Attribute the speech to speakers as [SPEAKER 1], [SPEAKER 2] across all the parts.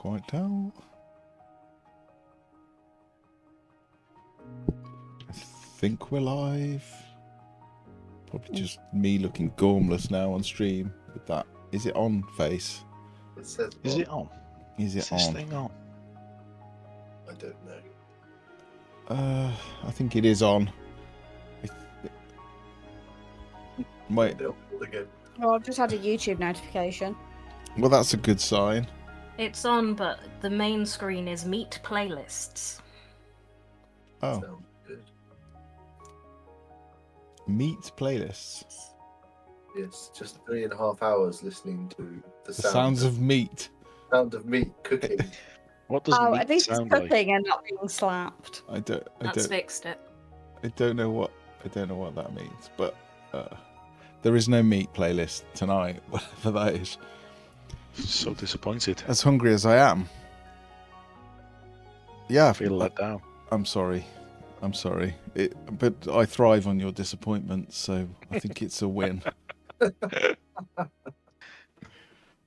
[SPEAKER 1] quite tell. I think we're live. Probably just me looking gormless now on stream with that. Is it on, Face?
[SPEAKER 2] It says
[SPEAKER 3] Is
[SPEAKER 2] on.
[SPEAKER 3] it on?
[SPEAKER 1] Is it
[SPEAKER 3] Is this
[SPEAKER 1] on?
[SPEAKER 3] thing on?
[SPEAKER 2] I don't know.
[SPEAKER 1] I think it is on. Wait.
[SPEAKER 2] Again.
[SPEAKER 4] Oh, I've just had a YouTube notification.
[SPEAKER 1] Well, that's a good sign.
[SPEAKER 5] It's on, but the main screen is Meet Playlists.
[SPEAKER 1] Oh,
[SPEAKER 2] Sounds good.
[SPEAKER 1] meet playlists.
[SPEAKER 2] Yes, just 3.5 hours listening to
[SPEAKER 1] The sounds of meat.
[SPEAKER 2] sound of meat cooking.
[SPEAKER 3] What does
[SPEAKER 4] Oh,
[SPEAKER 3] meat
[SPEAKER 4] at least it's
[SPEAKER 3] sound like?
[SPEAKER 4] cooking and not being slapped.
[SPEAKER 5] That's fixed it.
[SPEAKER 1] I don't know what that means, but there is no meat playlist tonight, whatever that is.
[SPEAKER 3] So disappointed.
[SPEAKER 1] As hungry as I am. Yeah,
[SPEAKER 3] I feel let down.
[SPEAKER 1] I'm sorry. But I thrive on your disappointment, so I think it's a win.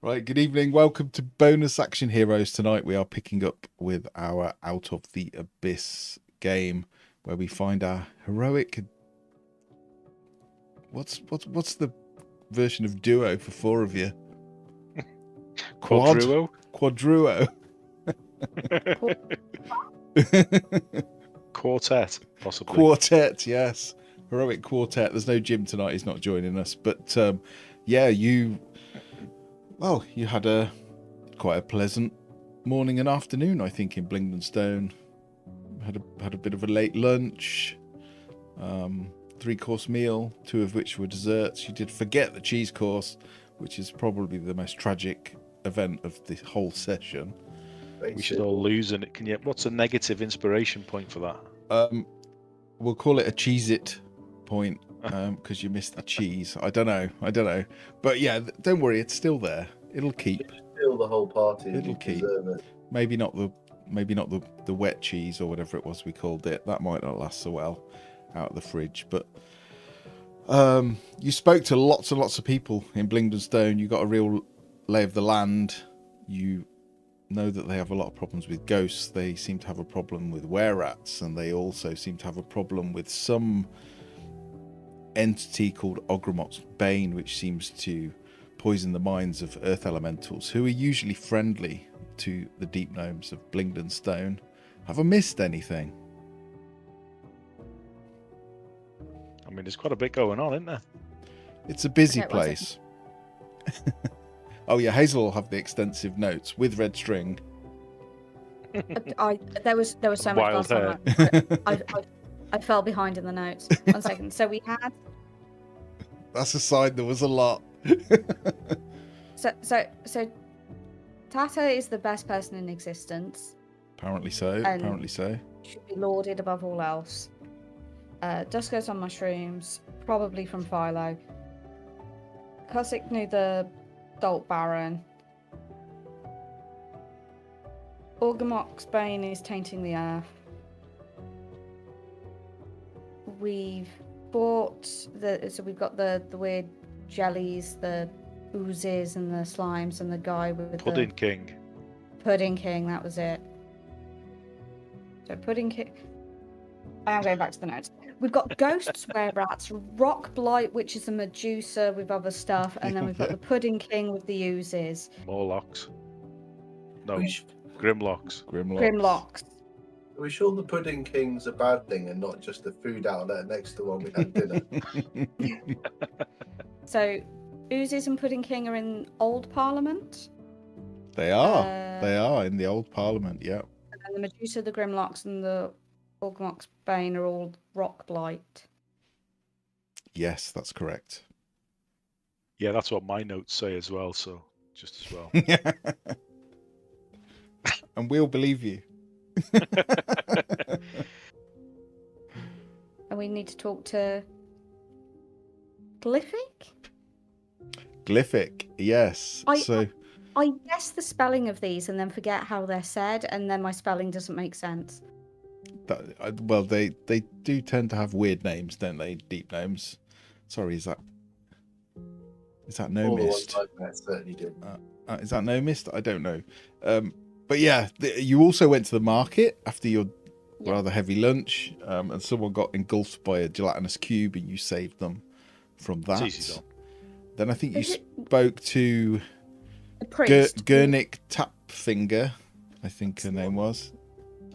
[SPEAKER 1] Right, good evening. Welcome to Bonus Action Heroes. Tonight we are picking up with our Out of the Abyss game, where we find our heroic... What's the version of duo for four of you?
[SPEAKER 3] Quadruo?
[SPEAKER 1] Quadruo.
[SPEAKER 3] Quartet, possibly.
[SPEAKER 1] Quartet, yes. Heroic quartet. There's no Jim tonight. He's not joining us. But yeah, you had quite a pleasant morning and afternoon, I think, in Blingdenstone. Had a bit of a late lunch. 3-course meal, 2 of which were desserts. You did forget the cheese course, which is probably the most tragic event of the whole session.
[SPEAKER 3] We should all lose, and it can. What's a negative inspiration point for that?
[SPEAKER 1] We'll call it a Cheez-It point because you missed the cheese. I don't know. But yeah, don't worry, it's still there. It'll keep.
[SPEAKER 2] Still the whole party.
[SPEAKER 1] It'll
[SPEAKER 2] You
[SPEAKER 1] keep.
[SPEAKER 2] deserve it.
[SPEAKER 1] Maybe not the wet cheese or whatever it was we called it. That might not last so well out of the fridge. But you spoke to lots and lots of people in Blingdenstone. You got a real lay of the land. You know that they have a lot of problems with ghosts. They seem to have a problem with were-rats, and they also seem to have a problem with some entity called Ogremot's Bane, which seems to poison the minds of earth elementals, who are usually friendly to the deep gnomes of Blingdenstone. Have I missed anything?
[SPEAKER 3] I mean, there's quite a bit going on, isn't there?
[SPEAKER 1] It's a busy
[SPEAKER 4] Okay, one
[SPEAKER 1] place. Oh yeah, Hazel will have the extensive notes with red string.
[SPEAKER 4] There was so much
[SPEAKER 3] Wild
[SPEAKER 4] last time. I fell behind in the notes. 1 second. So we had
[SPEAKER 1] That's a sign there was a lot.
[SPEAKER 4] so Tata is the best person in existence.
[SPEAKER 1] Apparently so.
[SPEAKER 4] Should be lauded above all else. Dusk goes on mushrooms, probably from Philo. Cossack knew the Dolt Baron. Orgamok's Bane is tainting the earth. We've bought we've got the weird jellies, the oozes and the slimes, and the guy with
[SPEAKER 3] Pudding
[SPEAKER 4] the
[SPEAKER 3] King.
[SPEAKER 4] Pudding King, that was it. So Pudding King. I am going back to the notes. We've got ghosts, were-rats, Rockblight, which is a Medusa with other stuff, and then we've got the Pudding King with the oozes.
[SPEAKER 3] Morlocks. No,
[SPEAKER 2] We sh-
[SPEAKER 3] Grimlocks.
[SPEAKER 4] Grimlocks.
[SPEAKER 2] Are we sure the Pudding King's a bad thing and not just a food outlet next to when we had dinner?
[SPEAKER 4] So, oozes and Pudding King are in Old Parliament.
[SPEAKER 1] They are. They are in the old Parliament, yeah.
[SPEAKER 4] And the Medusa, the Grimlocks, and the Orgamok's Bane are all Rockblight.
[SPEAKER 1] Yes, that's correct.
[SPEAKER 3] Yeah, that's what my notes say as well. So just as well.
[SPEAKER 1] And we'll believe you.
[SPEAKER 4] And we need to talk to Glyphic?
[SPEAKER 1] Glyphic, yes.
[SPEAKER 4] I guess the spelling of these and then forget how they're said, and then my spelling doesn't make sense.
[SPEAKER 1] Well, they do tend to have weird names, don't they? Deep gnomes. Sorry, is that no
[SPEAKER 2] All the
[SPEAKER 1] mist?
[SPEAKER 2] ones I've met certainly did.
[SPEAKER 1] Is that no mist? I don't know. But yeah, you also went to the market after your
[SPEAKER 4] Yeah.
[SPEAKER 1] rather heavy lunch, and someone got engulfed by a gelatinous cube, and you saved them from
[SPEAKER 3] It's
[SPEAKER 1] that.
[SPEAKER 3] easy done.
[SPEAKER 1] Then I think you
[SPEAKER 4] Is it-
[SPEAKER 1] spoke to
[SPEAKER 4] The priest.
[SPEAKER 1] Gurnick Tapfinger, I think her
[SPEAKER 2] That's the
[SPEAKER 1] name
[SPEAKER 2] one.
[SPEAKER 1] was.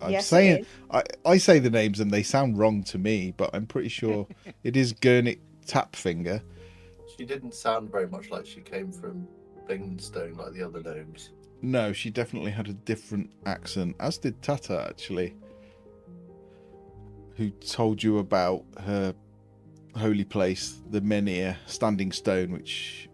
[SPEAKER 1] I'm
[SPEAKER 4] Yes, it
[SPEAKER 1] saying
[SPEAKER 4] is.
[SPEAKER 1] I say the names and they sound wrong to me, but I'm pretty sure it is Gurnick Tapfinger.
[SPEAKER 2] She didn't sound very much like she came from Blingdenstone like the other gnomes.
[SPEAKER 1] No, she definitely had a different accent, as did Tata actually, who told you about her holy place, the Menhir Standing Stone, which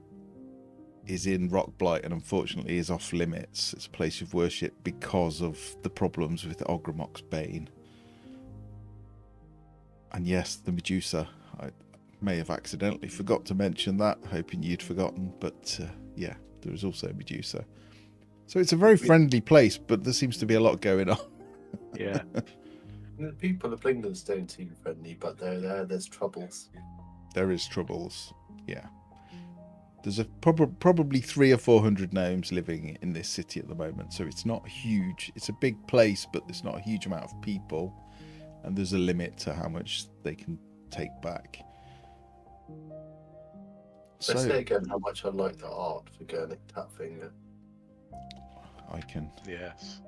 [SPEAKER 1] is in Rockblight and unfortunately is off limits. It's a place of worship because of the problems with Ogremok's Bane. And yes, the Medusa. I may have accidentally forgot to mention that, hoping you'd forgotten, but yeah, there is also Medusa. So it's a very friendly place, but there seems to be a lot going on.
[SPEAKER 3] Yeah.
[SPEAKER 2] The people of Blingdenstone seem friendly, but there's troubles.
[SPEAKER 1] There is troubles, yeah. There's probably 300 or 400 gnomes living in this city at the moment, so it's not huge. It's a big place, but there's not a huge amount of people, and there's a limit to how much they can take back.
[SPEAKER 2] Let's say again how much I like the art for Gurnick Tapfinger.
[SPEAKER 1] I can.
[SPEAKER 3] Yes.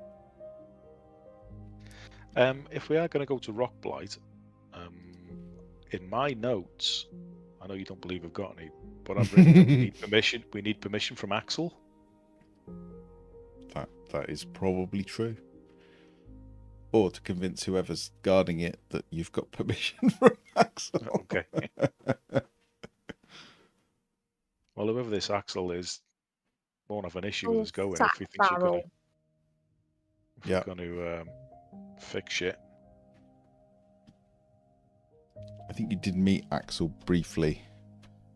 [SPEAKER 3] If we are going to go to Rockblight, in my notes, I know you don't believe I've got any, but I've written that we need permission. We need permission from Axel.
[SPEAKER 1] That is probably true. Or to convince whoever's guarding it that you've got permission from Axel.
[SPEAKER 3] Okay. Well, whoever this Axel is, won't have an issue with us going if we think she's going to. If
[SPEAKER 1] Yeah.
[SPEAKER 3] we're going to fix shit.
[SPEAKER 1] I think you did meet Axel briefly.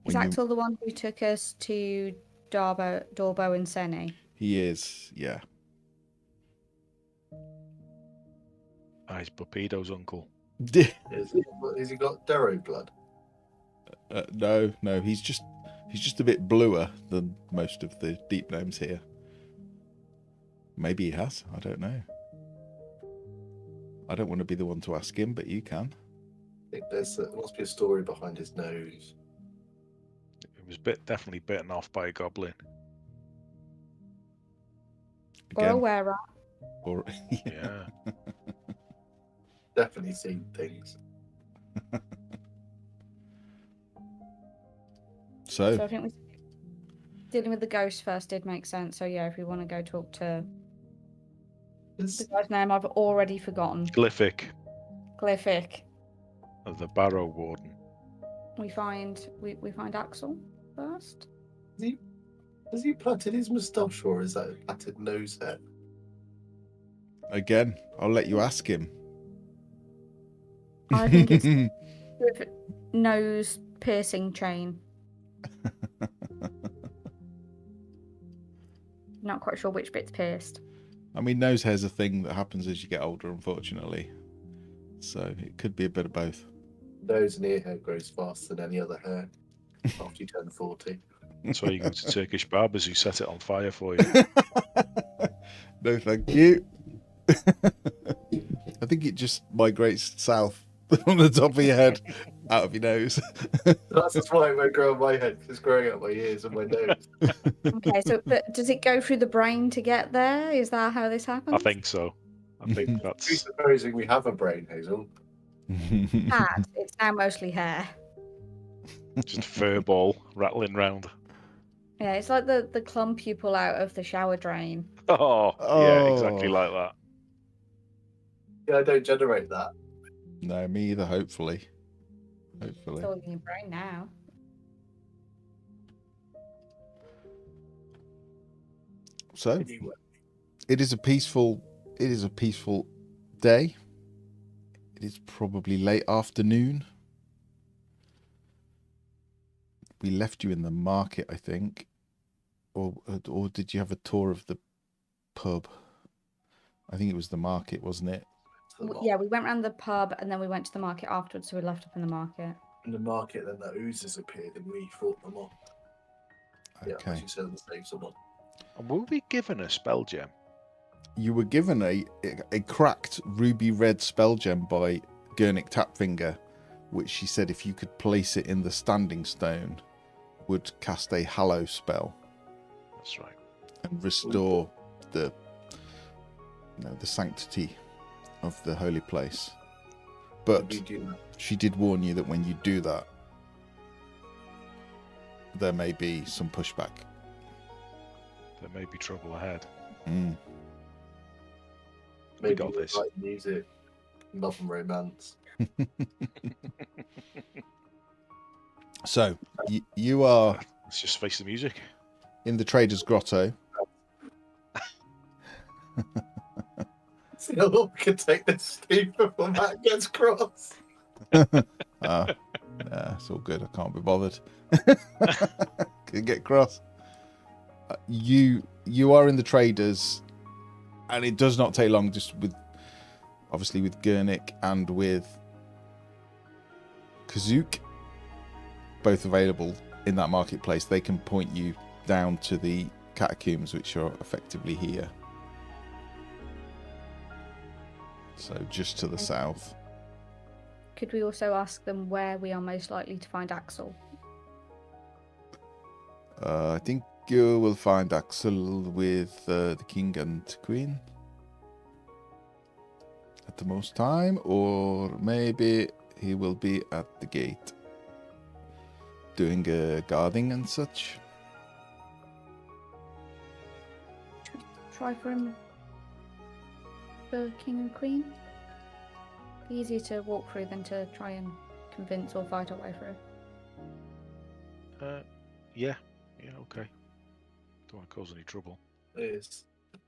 [SPEAKER 4] Is
[SPEAKER 1] when you-
[SPEAKER 4] Axel the one who took us to Dorbo and Seni?
[SPEAKER 1] He is, yeah.
[SPEAKER 3] He's Bupido's uncle.
[SPEAKER 2] Has he got Darrow blood?
[SPEAKER 1] No, he's just a bit bluer than most of the deep gnomes here. Maybe he has. I don't know. I don't want to be the one to ask him, but you can.
[SPEAKER 2] I think there must be a story behind his nose.
[SPEAKER 3] He was definitely bitten off by a goblin.
[SPEAKER 4] Or a were-rat?
[SPEAKER 1] Or
[SPEAKER 3] Yeah.
[SPEAKER 2] Definitely seen things.
[SPEAKER 4] So I think dealing with the ghost first did make sense. So yeah, if we want to go talk to the guy's name, I've already forgotten.
[SPEAKER 3] Glyphic
[SPEAKER 4] Glyphic.
[SPEAKER 3] of the Barrow Warden.
[SPEAKER 4] We find Axel first.
[SPEAKER 2] Has he plaited his moustache, or is that a plaited nose hair?
[SPEAKER 1] again, I'll let you ask him.
[SPEAKER 4] I think it's with nose piercing chain. Not quite sure which bit's pierced.
[SPEAKER 1] I mean, nose hair's a thing that happens as you get older, unfortunately. So it could be a bit of both.
[SPEAKER 2] Nose and ear hair grows faster than any other hair after you turn 40.
[SPEAKER 3] That's why you go to Turkish barbers who set it on fire for you.
[SPEAKER 1] No, thank you. I think it just migrates south on the top of your head, out of your nose.
[SPEAKER 2] That's why it won't grow on my head, 'cause it's growing out my ears and my nose.
[SPEAKER 4] Okay, so but does it go through the brain to get there? Is that how this happens?
[SPEAKER 3] I think so. I think that's.
[SPEAKER 2] Presupposing we have a brain, Hazel.
[SPEAKER 4] Had. It's now mostly hair.
[SPEAKER 3] Just fur ball rattling round.
[SPEAKER 4] Yeah, it's like the clump you pull out of the shower drain.
[SPEAKER 3] Oh, yeah, exactly
[SPEAKER 1] Oh.
[SPEAKER 3] like that.
[SPEAKER 2] Yeah, I don't generate that.
[SPEAKER 1] No, me either, hopefully.
[SPEAKER 4] It's
[SPEAKER 1] Hopefully.
[SPEAKER 4] all in your brain now.
[SPEAKER 1] So
[SPEAKER 2] Anyway,
[SPEAKER 1] it is a peaceful day. It is probably late afternoon. We left you in the market, I think. Or did you have a tour of the pub? I think it was the market, wasn't it?
[SPEAKER 2] it's a lot.
[SPEAKER 4] Yeah, we went around the pub and then we went to the market afterwards, so we left up in the market.
[SPEAKER 2] In the market, then the oozes appeared and we fought them off. Yeah,
[SPEAKER 1] Okay.
[SPEAKER 2] as you said, to save someone.
[SPEAKER 3] And were we given a spell gem?
[SPEAKER 1] you were given a cracked ruby red spell gem by Gurnick Tapfinger, which she said if you could place it in the standing stone, would cast a hallow spell.
[SPEAKER 3] That's right.
[SPEAKER 1] And restore the sanctity of the holy place. But
[SPEAKER 2] You do that.
[SPEAKER 1] she did warn you that when you do that, there may be some pushback.
[SPEAKER 3] There may be trouble ahead.
[SPEAKER 1] Mm.
[SPEAKER 2] Maybe
[SPEAKER 3] got
[SPEAKER 2] with
[SPEAKER 3] this.
[SPEAKER 2] like music, love and romance.
[SPEAKER 1] So you are
[SPEAKER 3] Let's just face the music.
[SPEAKER 1] in the Trader's Grotto.
[SPEAKER 2] See how long we can take this, Steve, before Matt gets cross.
[SPEAKER 1] Yeah, it's all good. I can't be bothered. Could get cross. You are in the Traders, and it does not take long. Just with Gurnick and with Kazook, both available in that marketplace. They can point you down to the catacombs, which are effectively here. So just to the south.
[SPEAKER 4] Could we also ask them where we are most likely to find Axel?
[SPEAKER 1] I think you will find Axel with the king and queen at the most time, or maybe he will be at the gate doing guarding and such.
[SPEAKER 4] Try for him, the king and queen. Be easier to walk through than to try and convince or fight our way through.
[SPEAKER 3] Yeah, okay. Don't want to cause any trouble.
[SPEAKER 2] I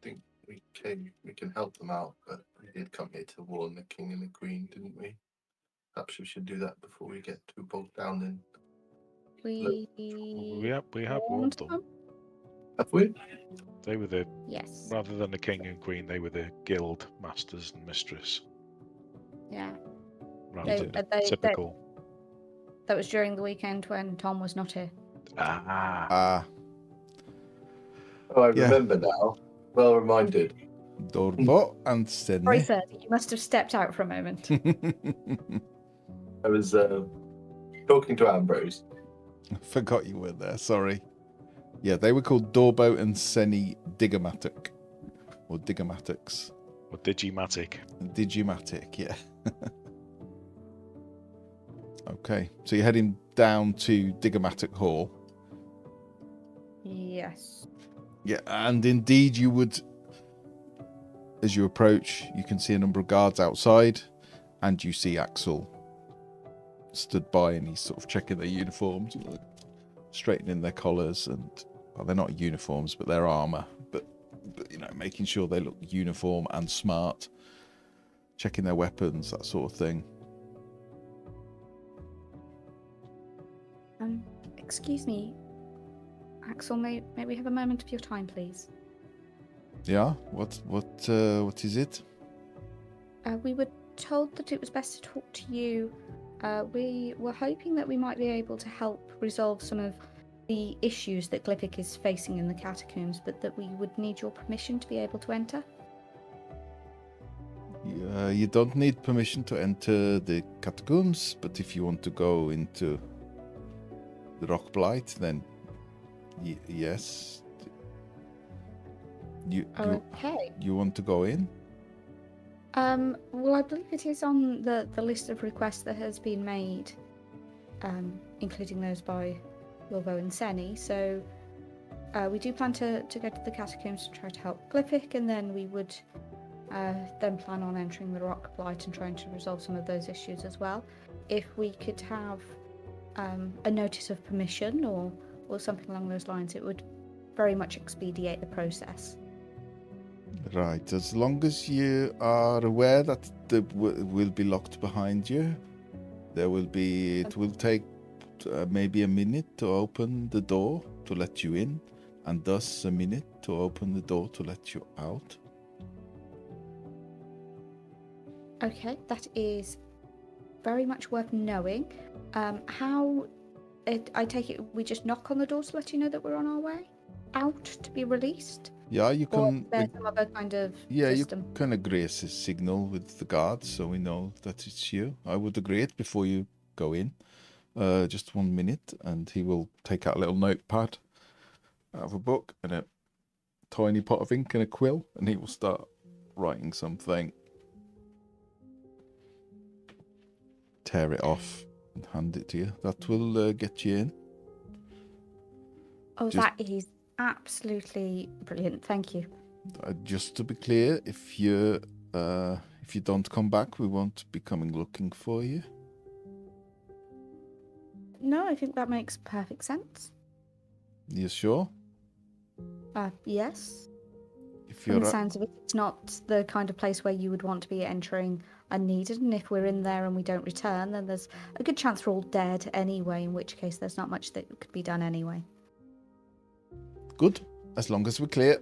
[SPEAKER 2] think we can help them out, but we did come here to warn the king and the queen, didn't we? Perhaps we should do that before we get too bogged down in.
[SPEAKER 4] We
[SPEAKER 3] have warned them.
[SPEAKER 2] Have we?
[SPEAKER 3] They were the
[SPEAKER 4] Yes.
[SPEAKER 3] rather than the king and queen, they were the guild masters and mistress.
[SPEAKER 4] Yeah.
[SPEAKER 3] Rather than
[SPEAKER 4] They-
[SPEAKER 3] typical.
[SPEAKER 4] That was during the weekend when Tom was not here.
[SPEAKER 1] Ah,
[SPEAKER 2] Oh, I
[SPEAKER 1] Yeah.
[SPEAKER 2] remember now. Well reminded.
[SPEAKER 1] Dorbo and
[SPEAKER 4] Sorry,
[SPEAKER 1] Senne.
[SPEAKER 4] sir. You must have stepped out for a moment.
[SPEAKER 2] I was talking to Ambrose.
[SPEAKER 1] Forgot you were there, sorry. Yeah, they were called Dorbo and Seni Digomatic. Or Digomatics.
[SPEAKER 3] Or Digimatic.
[SPEAKER 1] Digimatic, yeah. Okay, so you're heading down to Digomatic Hall.
[SPEAKER 4] Yes.
[SPEAKER 1] Yeah, and indeed you would, as you approach, you can see a number of guards outside, and you see Axel stood by, and he's sort of checking their uniforms, straightening their collars, and well, they're not uniforms, but they're armor, but making sure they look uniform and smart, checking their weapons, that sort of thing.
[SPEAKER 4] Excuse me, Axel. May we have a moment of your time, please?
[SPEAKER 1] Yeah, what is it?
[SPEAKER 4] We were told that it was best to talk to you. We were hoping that we might be able to help resolve some of the issues that Glyphic is facing in the catacombs, but that we would need your permission to be able to enter.
[SPEAKER 1] You don't need permission to enter the catacombs, but if you want to go into the Rockblight, then yes.
[SPEAKER 4] Okay.
[SPEAKER 1] You want to go in?
[SPEAKER 4] Well, I believe it is on the list of requests that has been made, including those by Wilvo and Seni. So we do plan to go to the catacombs to try to help Glyphic, and then we would then plan on entering the Rockblight and trying to resolve some of those issues as well. If we could have a notice of permission or something along those lines, it would very much expedite the process.
[SPEAKER 1] Right, as long as you are aware that will be locked behind you, it will take maybe a minute to open the door to let you in, and thus a minute to open the door to let you out.
[SPEAKER 4] Okay, that is very much worth knowing. I take it we just knock on the door to let you know that we're on our way out to be released?
[SPEAKER 1] Yeah, you
[SPEAKER 4] Or
[SPEAKER 1] can.
[SPEAKER 4] is there some other kind of
[SPEAKER 1] Yeah,
[SPEAKER 4] system?
[SPEAKER 1] you can agree a signal with the guards, so we know that it's you. I would agree it before you go in. Just 1 minute, and he will take out a little notepad out of a book and a tiny pot of ink and a quill, and he will start writing something. Tear it off and hand it to you. That will get you in.
[SPEAKER 4] Oh,
[SPEAKER 1] Just-
[SPEAKER 4] that is absolutely brilliant. Thank you.
[SPEAKER 1] Just to be clear, if you don't come back, we won't be coming looking for you.
[SPEAKER 4] No, I think that makes perfect sense.
[SPEAKER 1] You sure?
[SPEAKER 4] Yes.
[SPEAKER 1] If
[SPEAKER 4] From
[SPEAKER 1] you're
[SPEAKER 4] the sounds of it, it's not the kind of place where you would want to be entering unneeded. And if we're in there and we don't return, then there's a good chance we're all dead anyway, in which case there's not much that could be done anyway.
[SPEAKER 1] good, as long as we're clear,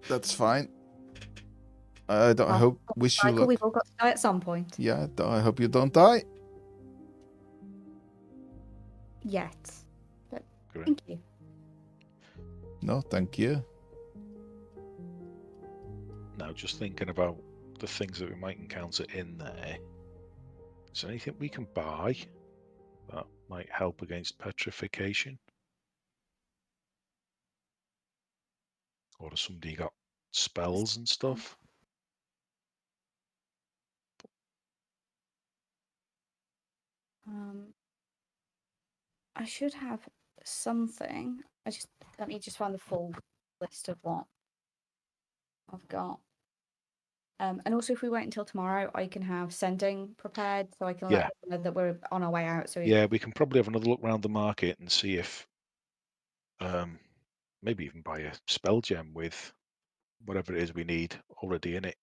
[SPEAKER 1] that's fine. I wish you
[SPEAKER 4] Michael,
[SPEAKER 1] luck.
[SPEAKER 4] we've all got to die at some point.
[SPEAKER 1] Yeah, I hope you don't die.
[SPEAKER 4] Yet. But
[SPEAKER 3] Great.
[SPEAKER 4] thank you.
[SPEAKER 1] No, thank you.
[SPEAKER 3] Now, just thinking about the things that we might encounter in there. Is there anything we can buy that might help against petrification? Or has somebody got spells and stuff?
[SPEAKER 4] I should have something. Let me just find the full list of what I've got. And also, if we wait until tomorrow, I can have sending prepared, so I can
[SPEAKER 3] Yeah.
[SPEAKER 4] let them know that we're on our way out. So
[SPEAKER 3] Yeah, we can probably have another look around the market and see if maybe even buy a spell gem with whatever it is we need already in it.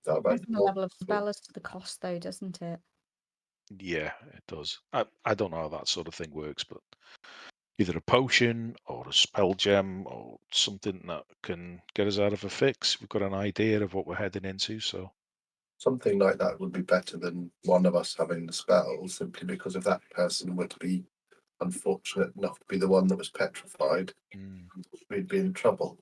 [SPEAKER 2] That might
[SPEAKER 4] depends on
[SPEAKER 2] be
[SPEAKER 4] the
[SPEAKER 2] more
[SPEAKER 4] level of
[SPEAKER 2] useful.
[SPEAKER 4] spell as to the cost, though, doesn't it?
[SPEAKER 3] Yeah, it does. I don't know how that sort of thing works, but either a potion or a spell gem or something that can get us out of a fix. We've got an idea of what we're heading into, so
[SPEAKER 2] Something like that would be better than one of us having the spell, simply because if that person were to be unfortunate enough to be the one that was petrified, we'd be in trouble.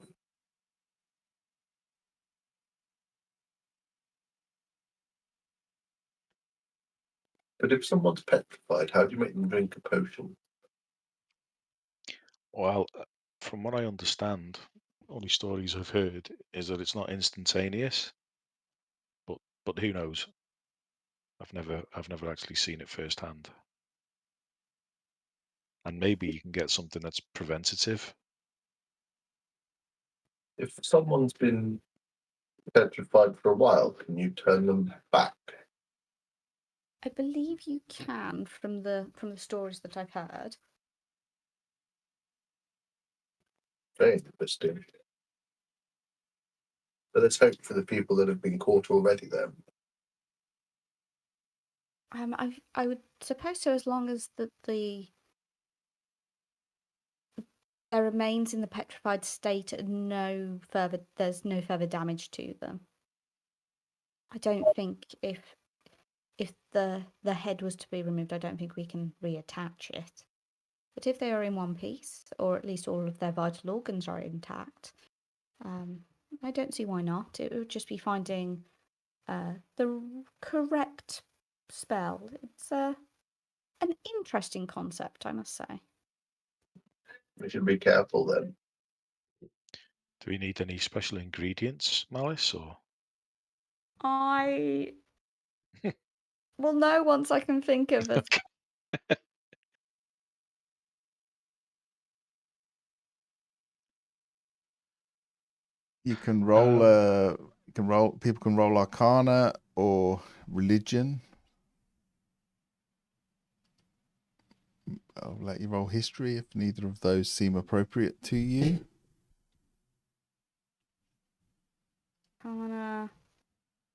[SPEAKER 2] But if someone's petrified, how do you make them drink a potion?
[SPEAKER 3] well, from what I understand, only stories I've heard is that it's not instantaneous. But who knows? I've never actually seen it firsthand. And maybe you can get something that's preventative.
[SPEAKER 2] If someone's been petrified for a while, can you turn them back?
[SPEAKER 4] I believe you can from the stories that I've heard.
[SPEAKER 2] Very interesting. But let's hope for the people that have been caught already then.
[SPEAKER 4] I would suppose so, as long as there remains in the petrified state and there's no further damage to them. I don't think if the head was to be removed, I don't think we can reattach it. But if they are in one piece, or at least all of their vital organs are intact, I don't see why not. It would just be finding the correct spell. It's an interesting concept, I must say.
[SPEAKER 2] We should be careful then.
[SPEAKER 3] Do we need any special ingredients, Malice, or
[SPEAKER 4] I will know once I can think of it.
[SPEAKER 1] You can roll. People can roll Arcana or Religion. I'll let you roll History if neither of those seem appropriate to you.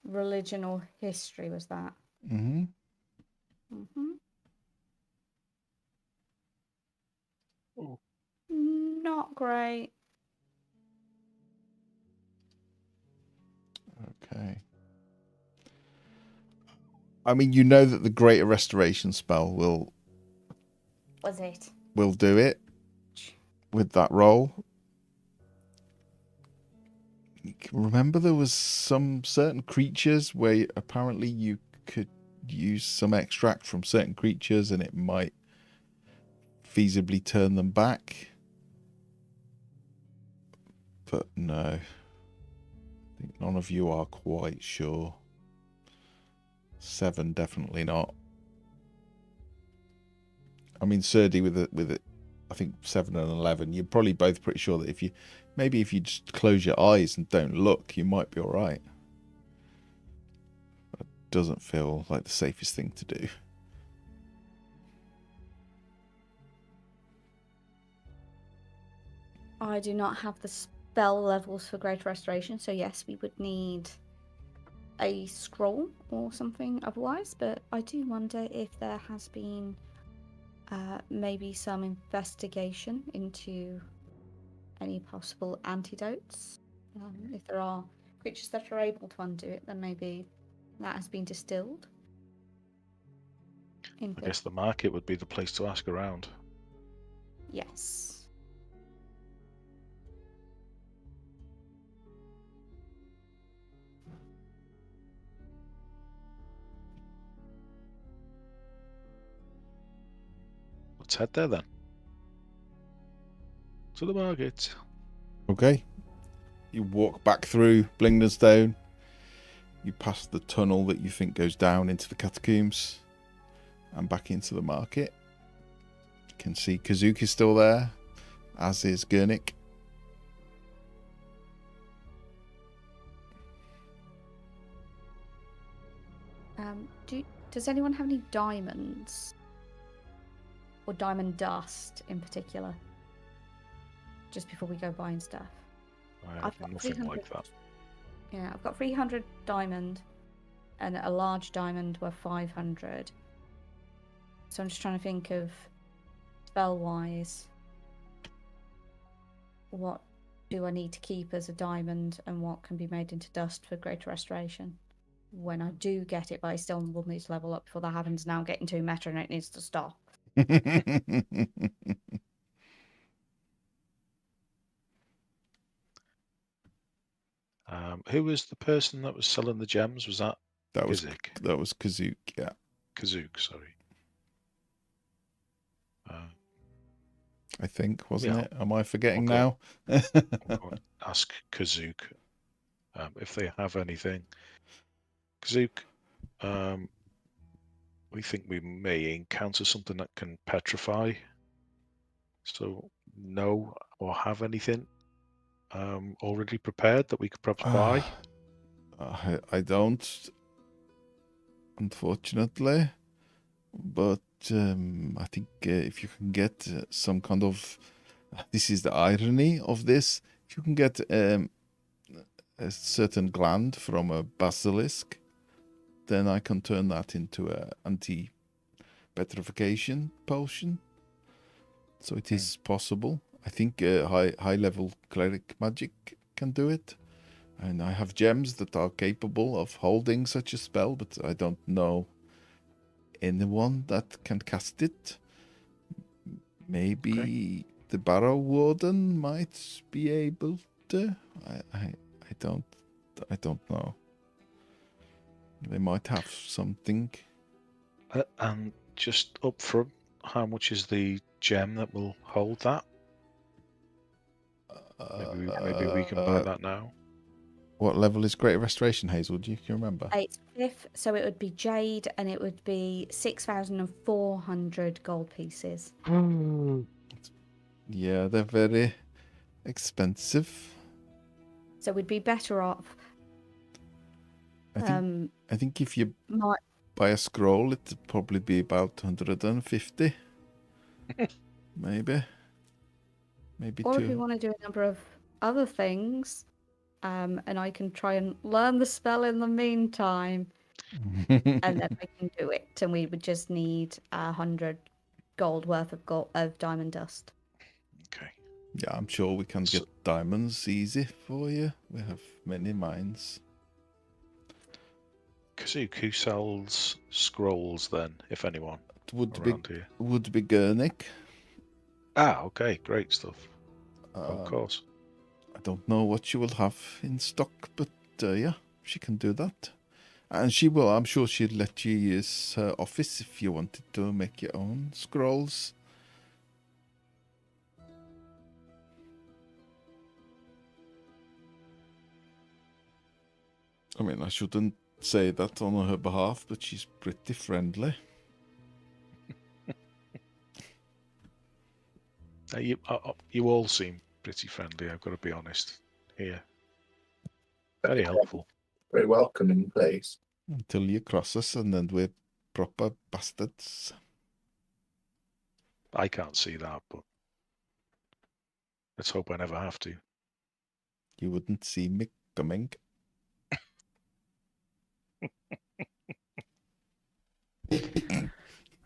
[SPEAKER 4] Religion or history was that?
[SPEAKER 1] Mm-hmm.
[SPEAKER 3] Oh.
[SPEAKER 4] Not great.
[SPEAKER 1] Okay. I mean, you know that the Greater Restoration spell will
[SPEAKER 4] Was it?
[SPEAKER 1] do it with that roll. remember there was some certain creatures where apparently you could use some extract from certain creatures and it might feasibly turn them back. But no. I think none of you are quite sure. 7 definitely not. I mean, Serdi with it, I think 7 and 11, you're probably both pretty sure that if you just close your eyes and don't look, you might be all right. It doesn't feel like the safest thing to do.
[SPEAKER 4] I do not have the spell levels for Greater Restoration, so yes, we would need a scroll or something otherwise, but I do wonder if there has been maybe some investigation into any possible antidotes. If there are creatures that are able to undo it, then maybe that has been distilled.
[SPEAKER 3] I guess the market would be the place to ask around.
[SPEAKER 4] Yes.
[SPEAKER 3] Let's head there then. To the market.
[SPEAKER 1] Okay. You walk back through Blingdenstone. You pass the tunnel that you think goes down into the catacombs and back into the market. You can see Kazook is still there, as is Gurnik.
[SPEAKER 4] Does anyone have any diamonds? Or diamond dust in particular? Just before we go buying stuff.
[SPEAKER 3] I have nothing like that.
[SPEAKER 4] Yeah, I've got 300 diamond and a large diamond worth 500. So I'm just trying to think of spell-wise. What do I need to keep as a diamond and what can be made into dust for Greater Restoration? When I do get it, but I still will need to level up before that happens. Now I'm getting too meta and it needs to stop.
[SPEAKER 3] Who was the person that was selling the gems? Was that Kazook?
[SPEAKER 1] That was Kazook, yeah.
[SPEAKER 3] Kazook, sorry.
[SPEAKER 1] I think, wasn't it? Am I forgetting now?
[SPEAKER 3] I'll go and ask Kazook if they have anything. Kazook, we think we may encounter something that can petrify. So, know or have anything already prepared that we could perhaps buy?
[SPEAKER 1] I don't, unfortunately. But I think if you can get some kind of... This is the irony of this. If you can get a certain gland from a basilisk, then I can turn that into an anti-petrification potion. So it is possible. I think high-level cleric magic can do it. And I have gems that are capable of holding such a spell, but I don't know anyone that can cast it. Maybe the Barrow Warden might be able to. I don't know. They might have something.
[SPEAKER 3] And just up front, how much is the gem that will hold that? Maybe we can buy that now.
[SPEAKER 1] What level is Greater Restoration, Hazel? Do you remember?
[SPEAKER 4] It's 5th, so it would be jade, and it would be 6,400 gold pieces.
[SPEAKER 1] Yeah, they're very expensive.
[SPEAKER 4] So we'd be better off.
[SPEAKER 1] I think if you buy a scroll, it'd probably be about 150. Maybe
[SPEAKER 4] or
[SPEAKER 1] two.
[SPEAKER 4] if we want to do a number of other things, and I can try and learn the spell in the meantime, and then I can do it. And we would just need 100 gold worth of diamond dust.
[SPEAKER 3] Okay.
[SPEAKER 1] Yeah, I'm sure we can get diamonds easy for you. We have many mines.
[SPEAKER 3] Kazook, who sells scrolls then, if anyone?
[SPEAKER 1] It would be Gurnik.
[SPEAKER 3] Ah, okay, great stuff. Of course.
[SPEAKER 1] I don't know what she will have in stock, but yeah, she can do that. And she will, I'm sure she'd let you use her office if you wanted to make your own scrolls. I mean, I shouldn't say that on her behalf, but she's pretty friendly.
[SPEAKER 3] You all seem pretty friendly, I've got to be honest. Here. Very helpful.
[SPEAKER 2] Very welcoming place.
[SPEAKER 1] Until you cross us, and then we're proper bastards.
[SPEAKER 3] I can't see that, but let's hope I never have to.
[SPEAKER 1] You wouldn't see me coming.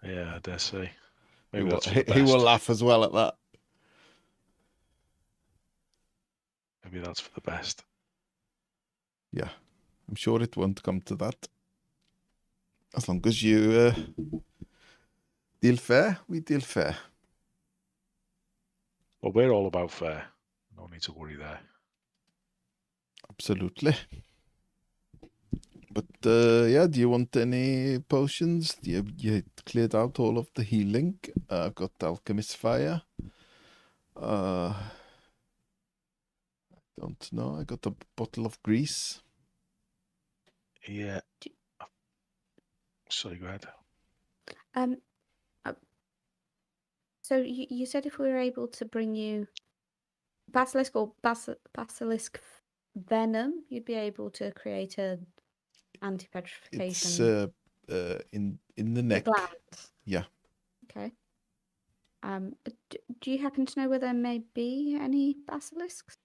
[SPEAKER 3] Yeah, I dare say.
[SPEAKER 1] He
[SPEAKER 3] Maybe
[SPEAKER 1] will,
[SPEAKER 3] that's for the best.
[SPEAKER 1] he will laugh as well at that.
[SPEAKER 3] Maybe that's for the best.
[SPEAKER 1] Yeah, I'm sure it won't come to that. As long as you deal fair, we deal fair.
[SPEAKER 3] Well, we're all about fair. No need to worry there.
[SPEAKER 1] Absolutely. But yeah, do you want any potions? You cleared out all of the healing. I've got Alchemist Fire. I don't know. I got a bottle of grease.
[SPEAKER 3] Yeah. Sorry, go ahead.
[SPEAKER 4] So you said if we were able to bring you basilisk or basilisk venom, you'd be able to create a anti-petrification.
[SPEAKER 1] It's in the neck.
[SPEAKER 4] The glands.
[SPEAKER 1] Yeah.
[SPEAKER 4] Okay. Do you happen to know where there may be any basilisks?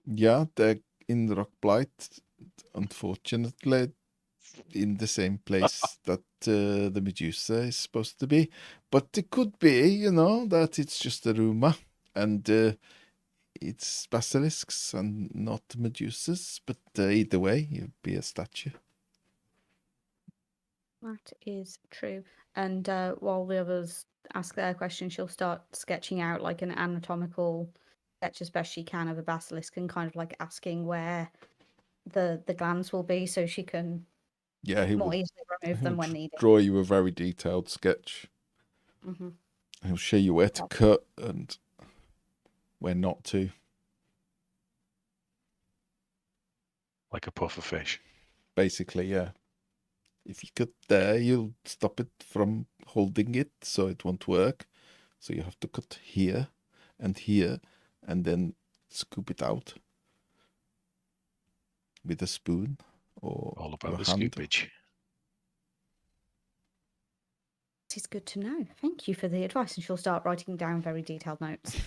[SPEAKER 1] Yeah, they're in Rockblight. Unfortunately, in the same place that the Medusa is supposed to be. But it could be, you know, that it's just a rumor and it's basilisks and not Medusas. But either way, you'd be a statue.
[SPEAKER 4] That is true. And while the others ask their questions, she'll start sketching out like an anatomical sketch as best she can of a basilisk and kind of like asking where the glands will be so she can
[SPEAKER 1] Yeah,
[SPEAKER 4] more easily remove them when needed.
[SPEAKER 1] Draw you a very detailed sketch.
[SPEAKER 4] Mm-hmm.
[SPEAKER 1] He'll show you where to cut and where not to.
[SPEAKER 3] Like a puffer fish.
[SPEAKER 1] Basically, yeah. If you cut there, you'll stop it from holding it, so it won't work. So you have to cut here, and then scoop it out with a spoon or
[SPEAKER 3] All about
[SPEAKER 1] your
[SPEAKER 3] the
[SPEAKER 1] hand.
[SPEAKER 3] scoopage.
[SPEAKER 4] It is good to know. Thank you for the advice. And she'll start writing down very detailed notes.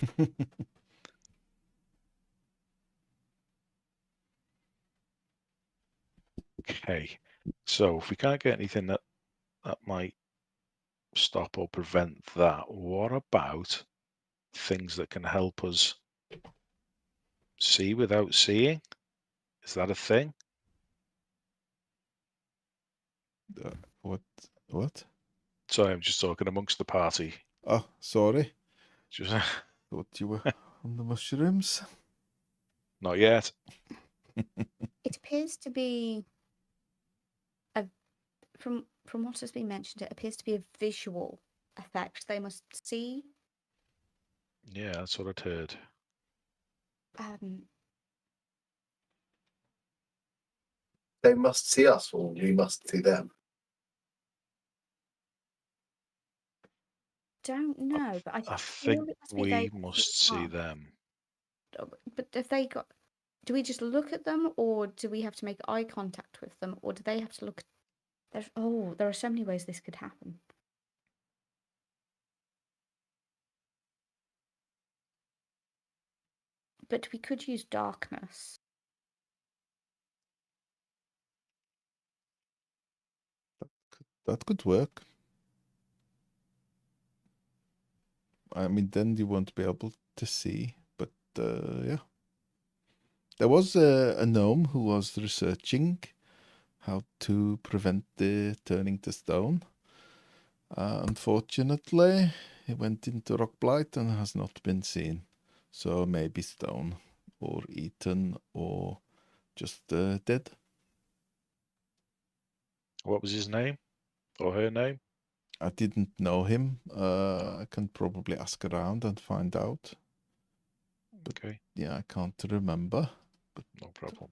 [SPEAKER 3] Okay. So if we can't get anything that might stop or prevent that, what about things that can help us see without seeing? Is that a thing?
[SPEAKER 1] What?
[SPEAKER 3] Sorry, I'm just talking amongst the party.
[SPEAKER 1] Oh, sorry.
[SPEAKER 3] Just
[SPEAKER 1] Thought you were on the mushrooms.
[SPEAKER 3] not yet.
[SPEAKER 4] It appears to be from what has been mentioned, it appears to be a visual effect. They must see.
[SPEAKER 3] Yeah, that's what I'd heard.
[SPEAKER 2] They must see us, or we must see them.
[SPEAKER 4] Don't know, but
[SPEAKER 3] I
[SPEAKER 4] feel
[SPEAKER 3] think
[SPEAKER 4] it must be
[SPEAKER 3] we
[SPEAKER 4] they
[SPEAKER 3] must see them.
[SPEAKER 4] But if they got, do we just look at them, or do we have to make eye contact with them, or do they have to look? There are so many ways this could happen. But we could use darkness.
[SPEAKER 1] That could work. I mean, then you won't be able to see, but yeah. There was a gnome who was researching how to prevent the turning to stone. Unfortunately, he went into Rockblight and has not been seen. So maybe stone. or eaten or just dead.
[SPEAKER 3] What was his name or her name?
[SPEAKER 1] I didn't know him. I can probably ask around and find out.
[SPEAKER 3] Okay,
[SPEAKER 1] Yeah, I can't remember.
[SPEAKER 3] no problem.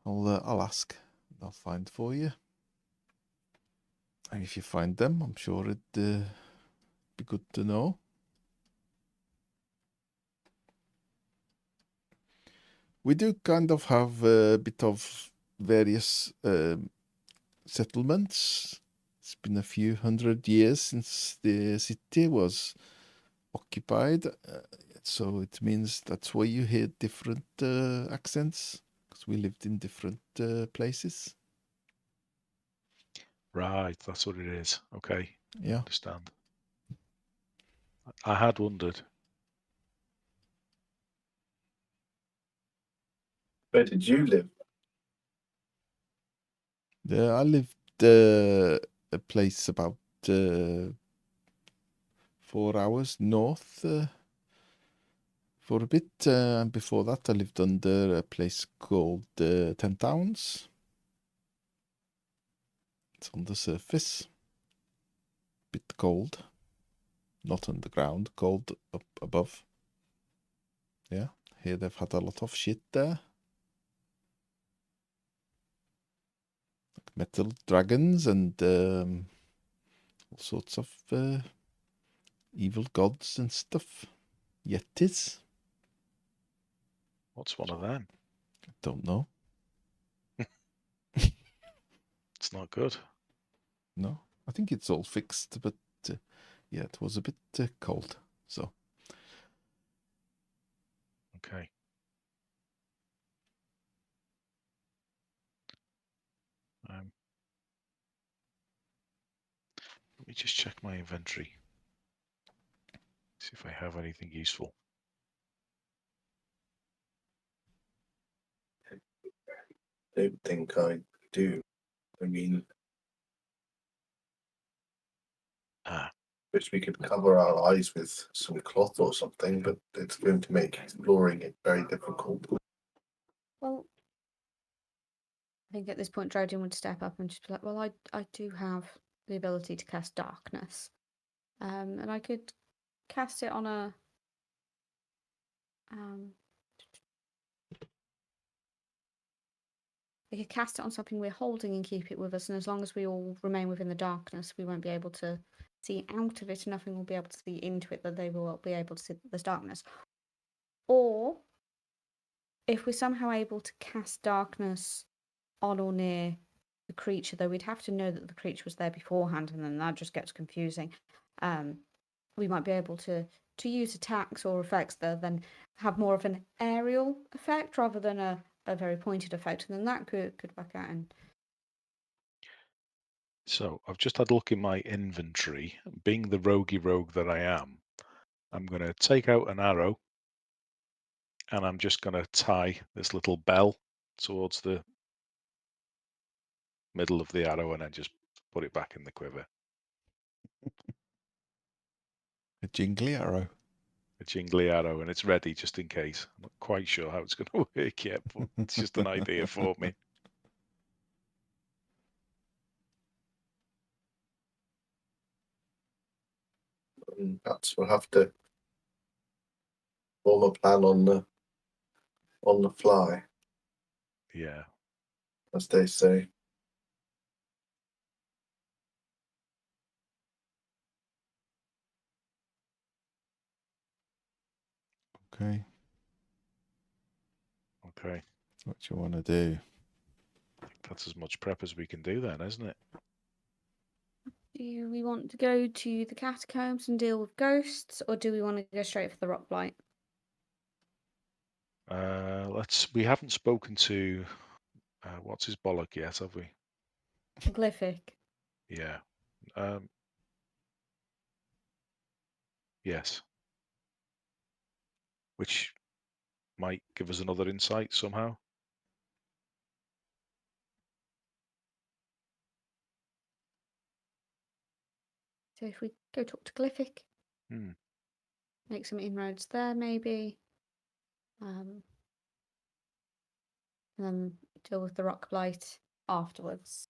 [SPEAKER 1] I'll ask. I'll find for you. And if you find them, I'm sure it'd be good to know. We do kind of have a bit of various settlements. It's been a few hundred years since the city was occupied, so it means that's why you hear different accents, because we lived in different places.
[SPEAKER 3] Right, that's what it is. Okay,
[SPEAKER 1] Yeah.
[SPEAKER 3] understand. I had wondered.
[SPEAKER 2] Where did you live?
[SPEAKER 1] I lived a place about 4 hours north for a bit, and before that I lived under a place called 10 Towns. It's on the surface, bit cold, not underground, cold up above. Yeah, here they've had a lot of shit there. Like metal dragons and all sorts of evil gods and stuff. Yetis.
[SPEAKER 3] What's one of them?
[SPEAKER 1] Don't know.
[SPEAKER 3] It's not good.
[SPEAKER 1] No, I think it's all fixed, but yeah, it was a bit cold. So
[SPEAKER 3] Okay. Let me just check my inventory. See if I have anything useful.
[SPEAKER 2] I don't think I do. I mean, wish we could cover our eyes with some cloth or something, but it's going to make exploring it very difficult.
[SPEAKER 4] Well, I think at this point, Drodin would step up and just be like, well, I do have the ability to cast darkness. And I could cast it on a... I could cast it on something we're holding and keep it with us, and as long as we all remain within the darkness, we won't be able to see out of it, and nothing will be able to see into it, that they will be able to see that there's darkness. Or, if we're somehow able to cast darkness on or near the creature, though we'd have to know that the creature was there beforehand, and then that just gets confusing. We might be able to use attacks or effects that then have more of an aerial effect rather than a very pointed effect, and then that could back out. And
[SPEAKER 3] so I've just had a look in my inventory. Being the roguey rogue that I am, I'm going to take out an arrow and I'm just going to tie this little bell towards the middle of the arrow and then just put it back in the quiver.
[SPEAKER 1] a jingly arrow.
[SPEAKER 3] A jingly arrow, and it's ready just in case. I'm not quite sure how it's going to work yet, but it's just an idea for me.
[SPEAKER 2] And perhaps we'll have to form a plan on the fly,
[SPEAKER 3] Yeah.
[SPEAKER 2] as they say.
[SPEAKER 1] Okay,
[SPEAKER 3] Okay.
[SPEAKER 1] what you want to do?
[SPEAKER 3] I think that's as much prep as we can do then, isn't it?
[SPEAKER 4] do we want to go to the catacombs and deal with ghosts, or do we want to go straight for the Rockblight?
[SPEAKER 3] We haven't spoken to what's his bollock yet, have we?
[SPEAKER 4] Glyphic.
[SPEAKER 3] Yeah. Yes. Which might give us another insight somehow.
[SPEAKER 4] So if we go talk to Glyphic, make some inroads there, maybe. And then deal with the Rockblight afterwards.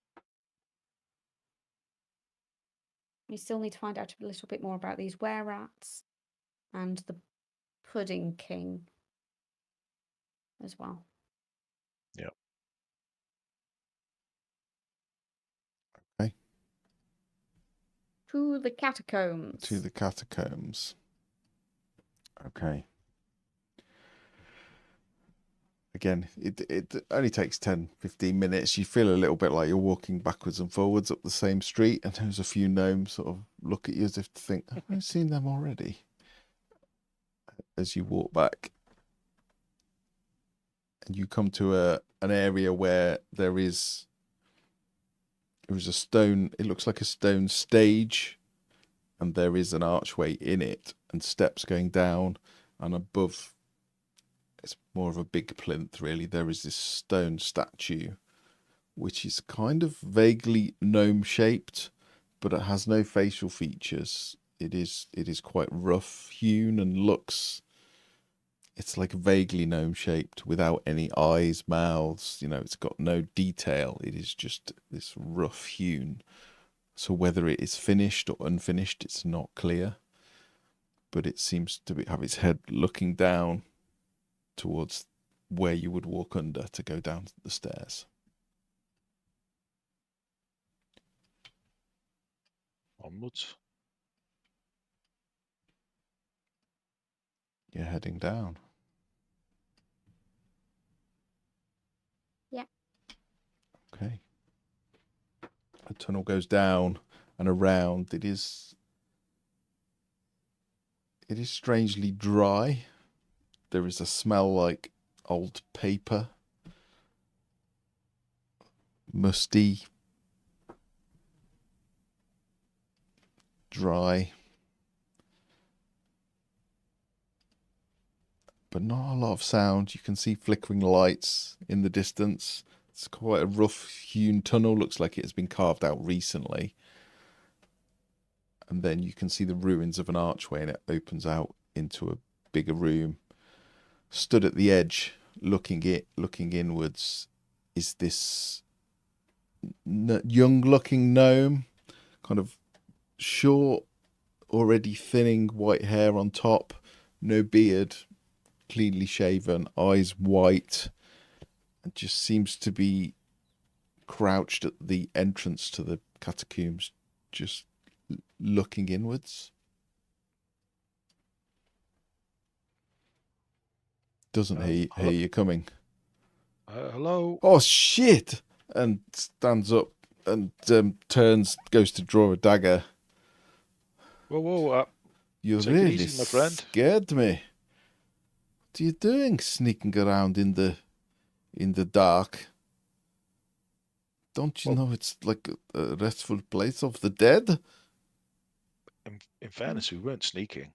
[SPEAKER 4] We still need to find out a little bit more about these were-rats and the Pudding King as well.
[SPEAKER 3] Yeah.
[SPEAKER 1] Okay.
[SPEAKER 4] To the catacombs.
[SPEAKER 1] To the catacombs. Okay. Again, it only takes 10-15 minutes. You feel a little bit like you're walking backwards and forwards up the same street, and there's a few gnomes sort of look at you as if to think, I've seen them already. As you walk back, and you come to an area where there is a stone, it looks like a stone stage, and there is an archway in it and steps going down, and above, it's more of a big plinth really, there is this stone statue which is kind of vaguely gnome shaped, but it has no facial features. It is quite rough hewn and looks, it's like vaguely gnome shaped without any eyes, mouths, you know, it's got no detail. It is just this rough hewn. So whether it is finished or unfinished, it's not clear. But it seems to have its head looking down towards where you would walk under to go down the stairs.
[SPEAKER 3] Onwards.
[SPEAKER 1] You're heading down.
[SPEAKER 4] Yeah.
[SPEAKER 1] Okay. A tunnel goes down and around. It is strangely dry. There is a smell like old paper, musty, dry, but not a lot of sound. You can see flickering lights in the distance. It's quite a rough hewn tunnel, looks like it has been carved out recently. And then you can see the ruins of an archway, and it opens out into a bigger room. Stood at the edge, looking inwards, is this young-looking gnome, kind of short, already thinning white hair on top, no beard, cleanly shaven, eyes white, and just seems to be crouched at the entrance to the catacombs, just looking inwards. Doesn't hear you coming.
[SPEAKER 3] Hello.
[SPEAKER 1] Oh shit! And stands up and turns, goes to draw a dagger.
[SPEAKER 3] Whoa.
[SPEAKER 1] You
[SPEAKER 3] take it
[SPEAKER 1] really
[SPEAKER 3] easy, my friend.
[SPEAKER 1] scared me. What are you doing, sneaking around in the dark? Don't you know it's like a restful place of the dead?
[SPEAKER 3] In fairness, we weren't sneaking.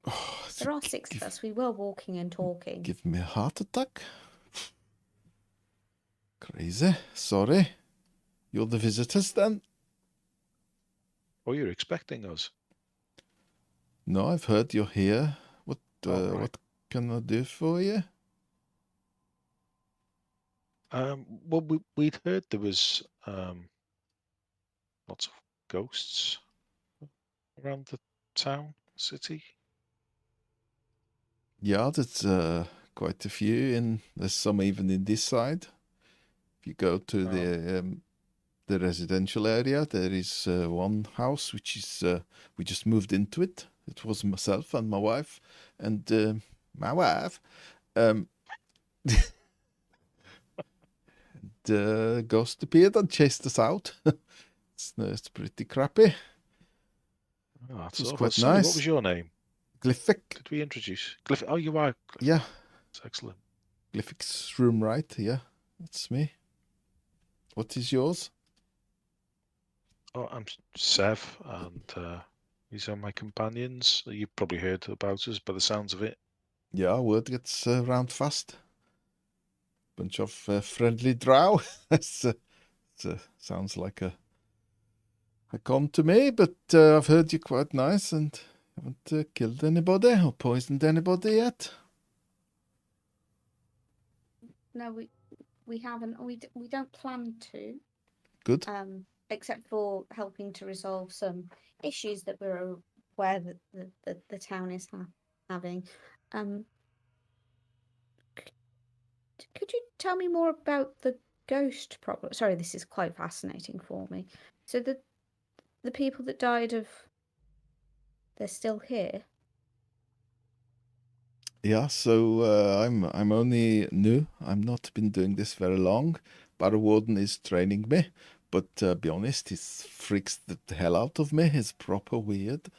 [SPEAKER 1] Oh,
[SPEAKER 4] There are six of us. We were walking and talking.
[SPEAKER 1] Give me a heart attack. Crazy. Sorry. You're the visitors then?
[SPEAKER 3] Oh, you're expecting us?
[SPEAKER 1] No, I've heard you're here. What
[SPEAKER 3] Right.
[SPEAKER 1] what can I do for you?
[SPEAKER 3] Well, we'd heard there was lots of ghosts around the town, city.
[SPEAKER 1] Yeah, there's quite a few, and there's some even in this side. If you go to the residential area, there is one house which is we just moved into it. It was myself and my wife, and my wife. The ghost appeared and chased us out. It's pretty crappy.
[SPEAKER 3] Oh, that's
[SPEAKER 1] It was
[SPEAKER 3] all.
[SPEAKER 1] quite
[SPEAKER 3] Sorry,
[SPEAKER 1] nice.
[SPEAKER 3] what was your name?
[SPEAKER 1] Glyphic.
[SPEAKER 3] Did we introduce Glyph? Oh, you are.
[SPEAKER 1] Yeah,
[SPEAKER 3] That's excellent.
[SPEAKER 1] Glyphic's room, right? Yeah, that's me. What is yours?
[SPEAKER 3] Oh, I'm Sev, and these are my companions. You've probably heard about us by the sounds of it.
[SPEAKER 1] Yeah, word gets round fast. Bunch of friendly drow. Sounds like a con to me, but I've heard you're quite nice and haven't killed anybody or poisoned anybody yet.
[SPEAKER 4] No, we haven't. We don't plan to.
[SPEAKER 1] Good.
[SPEAKER 4] Except for helping to resolve some issues that we're aware that the town is having. Could you tell me more about the ghost problem? Sorry, this is quite fascinating for me. So the people that died they're still here?
[SPEAKER 1] Yeah, so I'm only new. I'm not been doing this very long. Barrow Warden is training me, but be honest, he freaks the hell out of me. He's proper weird,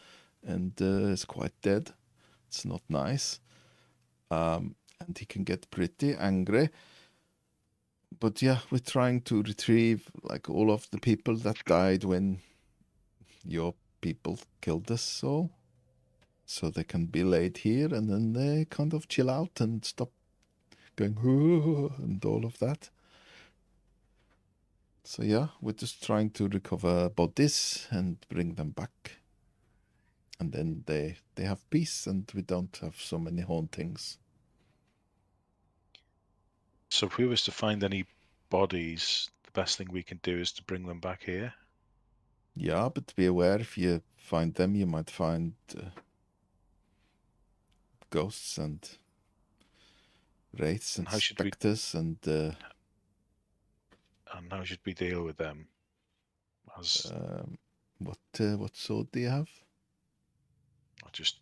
[SPEAKER 1] and is quite dead. It's not nice. And he can get pretty angry. But yeah, we're trying to retrieve like all of the people that died when your people killed us all, so they can be laid here, and then they kind of chill out and stop going and all of that. So yeah, we're just trying to recover bodies and bring them back, and then they have peace, and we don't have so many hauntings.
[SPEAKER 3] So if we was to find any bodies, the best thing we can do is to bring them back here.
[SPEAKER 1] Yeah, but be aware, if you find them, you might find ghosts and wraiths and
[SPEAKER 3] how should we-
[SPEAKER 1] specters and
[SPEAKER 3] how should we deal with them? As
[SPEAKER 1] what sword do you have?
[SPEAKER 3] I'll just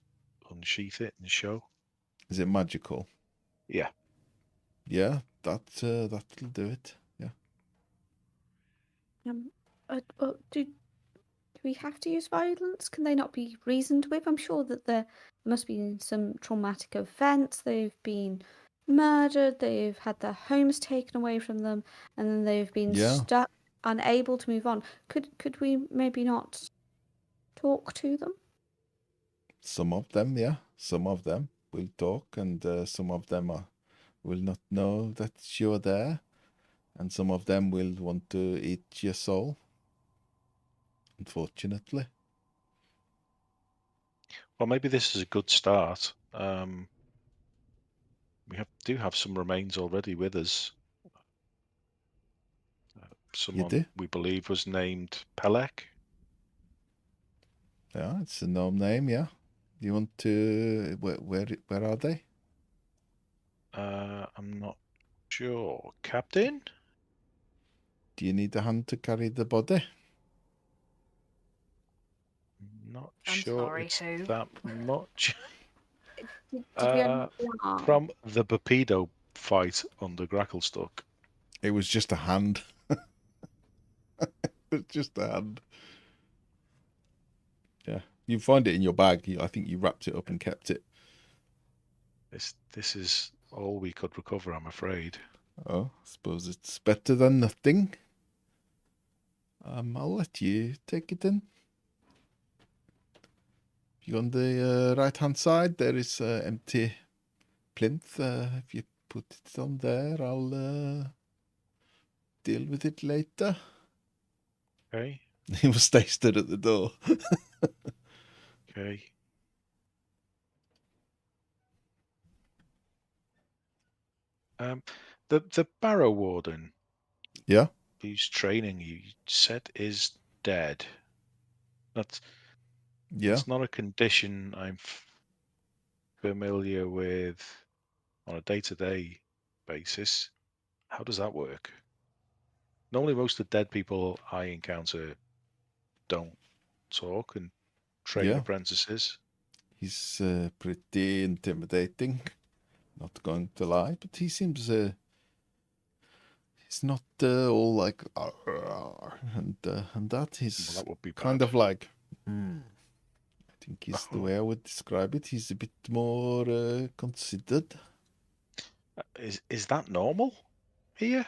[SPEAKER 3] unsheath it and show.
[SPEAKER 1] Is it magical?
[SPEAKER 3] Yeah.
[SPEAKER 1] Yeah, that'll do it. Yeah.
[SPEAKER 4] Do we have to use violence? Can they not be reasoned with? I'm sure that there must be some traumatic events. They've been murdered. They've had their homes taken away from them, and then they've been stuck, unable to move on. Could we maybe not talk to them?
[SPEAKER 1] Some of them, yeah. Some of them will talk, and some of them will not know that you're there, and some of them will want to eat your soul, unfortunately.
[SPEAKER 3] Well, maybe this is a good start. We do have some remains already with us. Someone we believe was named Pelek.
[SPEAKER 1] Yeah, it's a known name, yeah. Do you want to... Where are they?
[SPEAKER 3] I'm not sure. Captain?
[SPEAKER 1] Do you need a hand to carry the body?
[SPEAKER 3] Not
[SPEAKER 5] I'm
[SPEAKER 3] sure
[SPEAKER 5] sorry,
[SPEAKER 3] it's
[SPEAKER 5] who?
[SPEAKER 3] that much.
[SPEAKER 4] Did we have
[SPEAKER 3] From the Papido fight under Gracklestock.
[SPEAKER 1] It was just a hand. It's just a hand. Yeah, you find it in your bag. I think you wrapped it up and kept it.
[SPEAKER 3] This is all we could recover, I'm afraid.
[SPEAKER 1] Oh, I suppose it's better than nothing. I'll let you take it in. If you're on the right-hand side, there is an empty plinth. If you put it on there, I'll deal with it later.
[SPEAKER 3] Okay.
[SPEAKER 1] He will stay stood at the door.
[SPEAKER 3] Okay. The Barrow Warden.
[SPEAKER 1] Yeah.
[SPEAKER 3] Whose training you said is dead. That's not a condition I'm familiar with on a day-to-day basis. How does that work? Normally, most of the dead people I encounter don't talk and train apprentices.
[SPEAKER 1] He's pretty intimidating, not going to lie, but he seems he's not all like and that. He's
[SPEAKER 3] that would be
[SPEAKER 1] kind
[SPEAKER 3] bad.
[SPEAKER 1] of like I think is the way I would describe it. He's a bit more considered.
[SPEAKER 3] Is that normal here?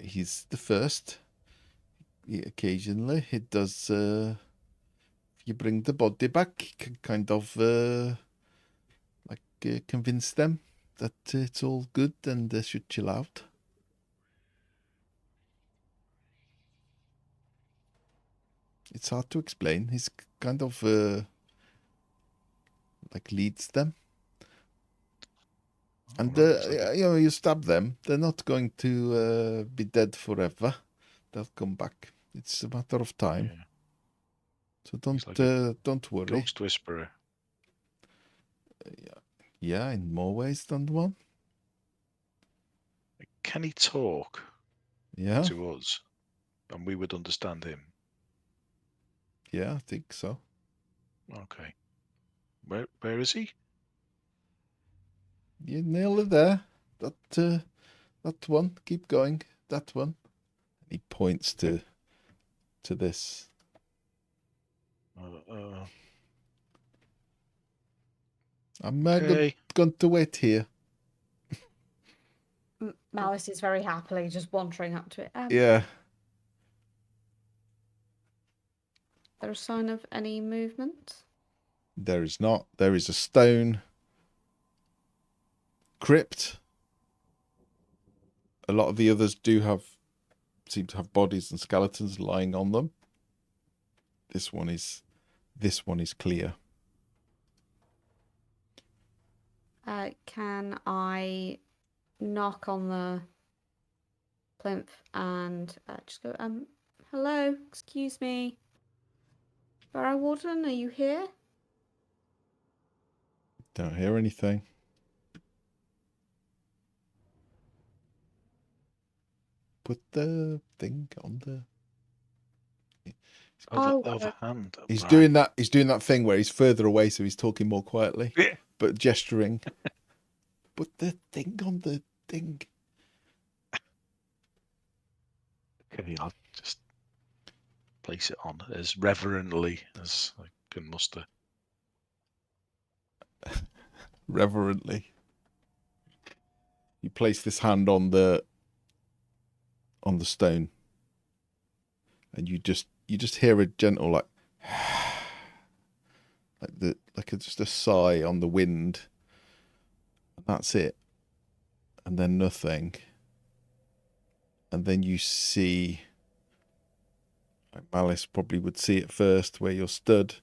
[SPEAKER 1] He's the first. Occasionally, he does. If you bring the body back, he can kind of convince them that it's all good and they should chill out. It's hard to explain. He's kind of leads them. And
[SPEAKER 3] Alright, so
[SPEAKER 1] you stab them, they're not going to be dead forever. They'll come back. It's a matter of time.
[SPEAKER 3] yeah,
[SPEAKER 1] So
[SPEAKER 3] he's like a
[SPEAKER 1] don't worry.
[SPEAKER 3] ghost whisperer.
[SPEAKER 1] Yeah, in more ways than one.
[SPEAKER 3] Can he talk
[SPEAKER 1] Yeah,
[SPEAKER 3] to us, and we would understand him?
[SPEAKER 1] yeah, I think so.
[SPEAKER 3] Okay. Where is he?
[SPEAKER 1] You nailed it there. That one. Keep going. That one. He points to this. I'm
[SPEAKER 3] Okay.
[SPEAKER 1] going to wait here.
[SPEAKER 4] Malice is very happily just wandering up to it.
[SPEAKER 1] Yeah.
[SPEAKER 4] There a sign of any movement?
[SPEAKER 1] There is not. There is a stone crypt. A lot of the others seem to have bodies and skeletons lying on them. This one is clear.
[SPEAKER 4] Can I knock on the plinth and just go, hello, excuse me. Barrow Warden, are you here?
[SPEAKER 1] Don't hear anything. Put the thing on the.
[SPEAKER 3] Over hand.
[SPEAKER 1] He's
[SPEAKER 3] right.
[SPEAKER 1] doing that. He's doing that thing where he's further away, so he's talking more quietly,
[SPEAKER 3] Yeah.
[SPEAKER 1] but gesturing. Put the thing on the thing.
[SPEAKER 3] Okay, I'll just place it on as reverently as I can muster.
[SPEAKER 1] Reverently. You place this hand on the stone, and you just hear a gentle just a sigh on the wind. That's it. And then nothing. And then you see, like Malice probably would see it first, where you're stood.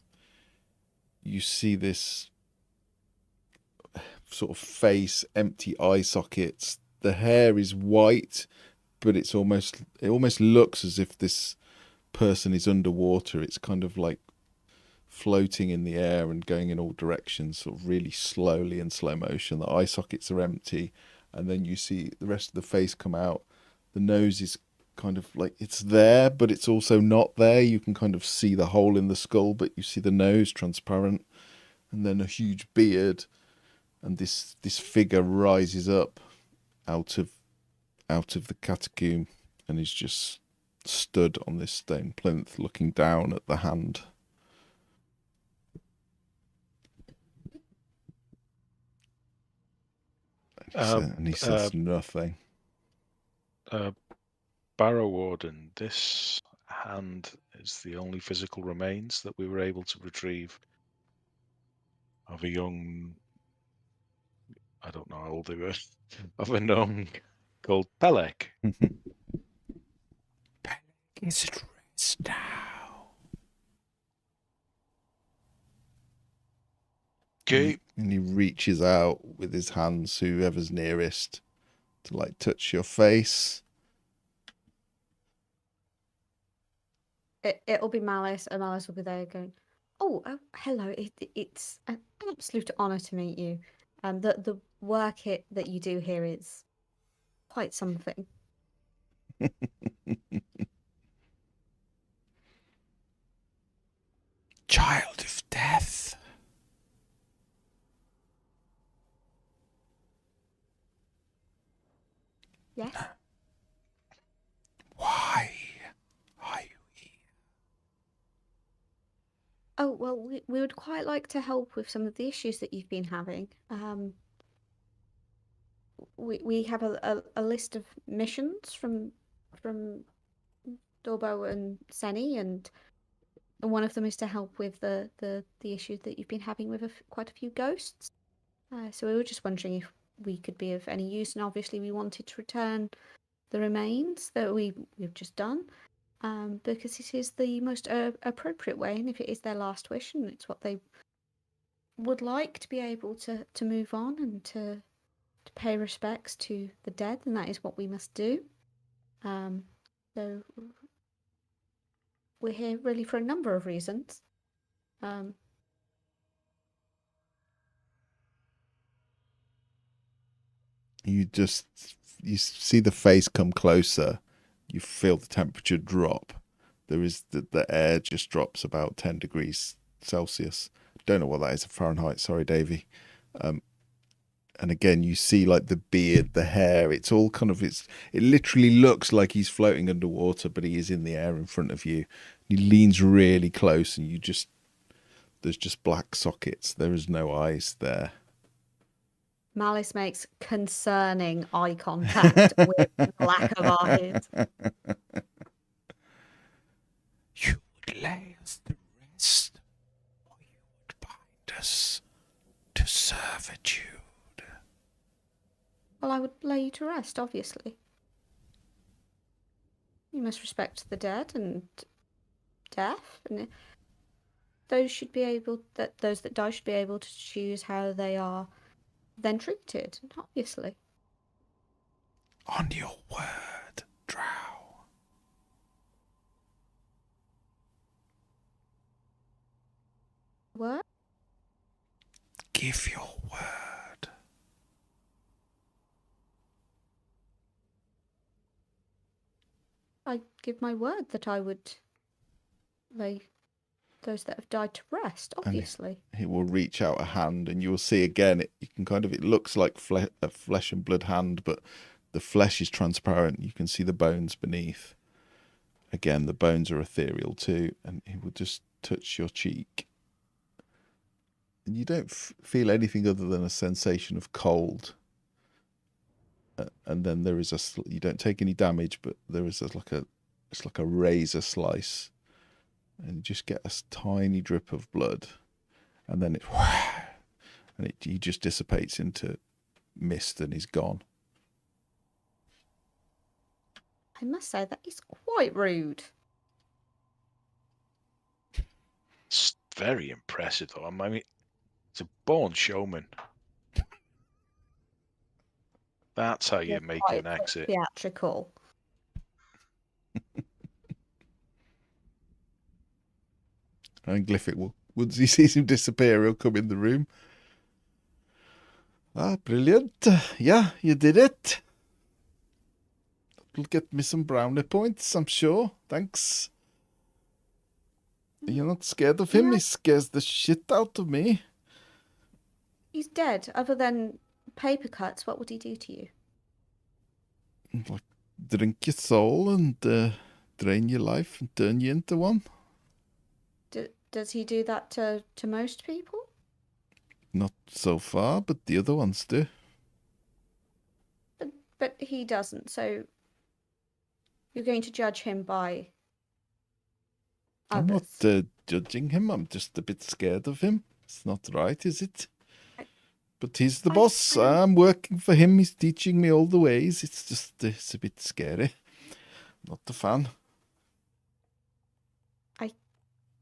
[SPEAKER 1] You see this sort of face, empty eye sockets. The hair is white, but it almost looks as if this person is underwater. It's kind of like floating in the air and going in all directions, sort of really slowly in slow motion. The eye sockets are empty, and then you see the rest of the face come out. The nose is kind of like it's there, but it's also not there. You can kind of see the hole in the skull, but you see the nose transparent, and then a huge beard, and this figure rises up out of the catacomb and is just stood on this stone plinth looking down at the hand. And he says nothing.
[SPEAKER 3] Barrow Warden, this hand is the only physical remains that we were able to retrieve of a young, I don't know how old they were, of a gnome called Pelek.
[SPEAKER 1] Pelek is at rest now.
[SPEAKER 3] Okay.
[SPEAKER 1] And he reaches out with his hands, whoever's nearest, to like touch your face.
[SPEAKER 4] It'll be Malice, and Malice will be there going, oh, hello, it's an absolute honour to meet you. The work that you do here is quite something.
[SPEAKER 1] Child of death.
[SPEAKER 4] Yes?
[SPEAKER 1] Why are you here?
[SPEAKER 4] Oh, well, we would quite like to help with some of the issues that you've been having. We have a list of missions from Dorbo and Seni, and one of them is to help with the issues that you've been having with quite a few ghosts. So we were just wondering if we could be of any use, and obviously we wanted to return the remains that we've just done, because it is the most appropriate way, and if it is their last wish and it's what they would like to be able to move on and to pay respects to the dead, and that is what we must do. So we're here really for a number of reasons.
[SPEAKER 1] You see the face come closer. You feel the temperature drop. There is the air just drops about 10 degrees Celsius. Don't know what that is in Fahrenheit. Sorry, Davey. And again, you see like the beard, the hair. It's all kind of it literally looks like he's floating underwater, but he is in the air in front of you. He leans really close, and there's just black sockets. There is no eyes there.
[SPEAKER 4] Malice makes concerning eye contact with lack of eyes.
[SPEAKER 1] You would lay us to rest, or you would bind us to servitude.
[SPEAKER 4] Well, I would lay you to rest, obviously. You must respect the dead and death, and those that die should be able to choose how they are then treated, obviously.
[SPEAKER 1] On your word, Drow.
[SPEAKER 4] Word?
[SPEAKER 1] Give your word.
[SPEAKER 4] I give my word that I would lay those that have died to rest, obviously.
[SPEAKER 1] And he will reach out a hand, and you will see again, it looks like a flesh and blood hand, but the flesh is transparent. You can see the bones beneath. Again, the bones are ethereal too, and he will just touch your cheek. And you don't feel anything other than a sensation of cold. And then there is you don't take any damage, but there is it's like a razor slice. And you just get a tiny drip of blood, and then he just dissipates into mist, and he's gone.
[SPEAKER 4] I must say that is quite rude.
[SPEAKER 3] It's very impressive, though. I mean, it's a born showman. That's how you make an exit.
[SPEAKER 4] Theatrical.
[SPEAKER 1] And Glyphic once he sees him disappear, he'll come in the room. Ah, brilliant. Yeah, you did it. That'll get me some brownie points, I'm sure. Thanks. You're not scared of him? Yeah. He scares the shit out of me.
[SPEAKER 4] He's dead. Other than paper cuts, what would he do to you?
[SPEAKER 1] Like, drink your soul and drain your life and turn you into one.
[SPEAKER 4] Does he do that to most people?
[SPEAKER 1] Not so far, but the other ones do.
[SPEAKER 4] But he doesn't, so you're going to judge him by others.
[SPEAKER 1] I'm not judging him, I'm just a bit scared of him. It's not right, is it? But he's the boss. I'm working for him, he's teaching me all the ways. It's a bit scary. Not a fan.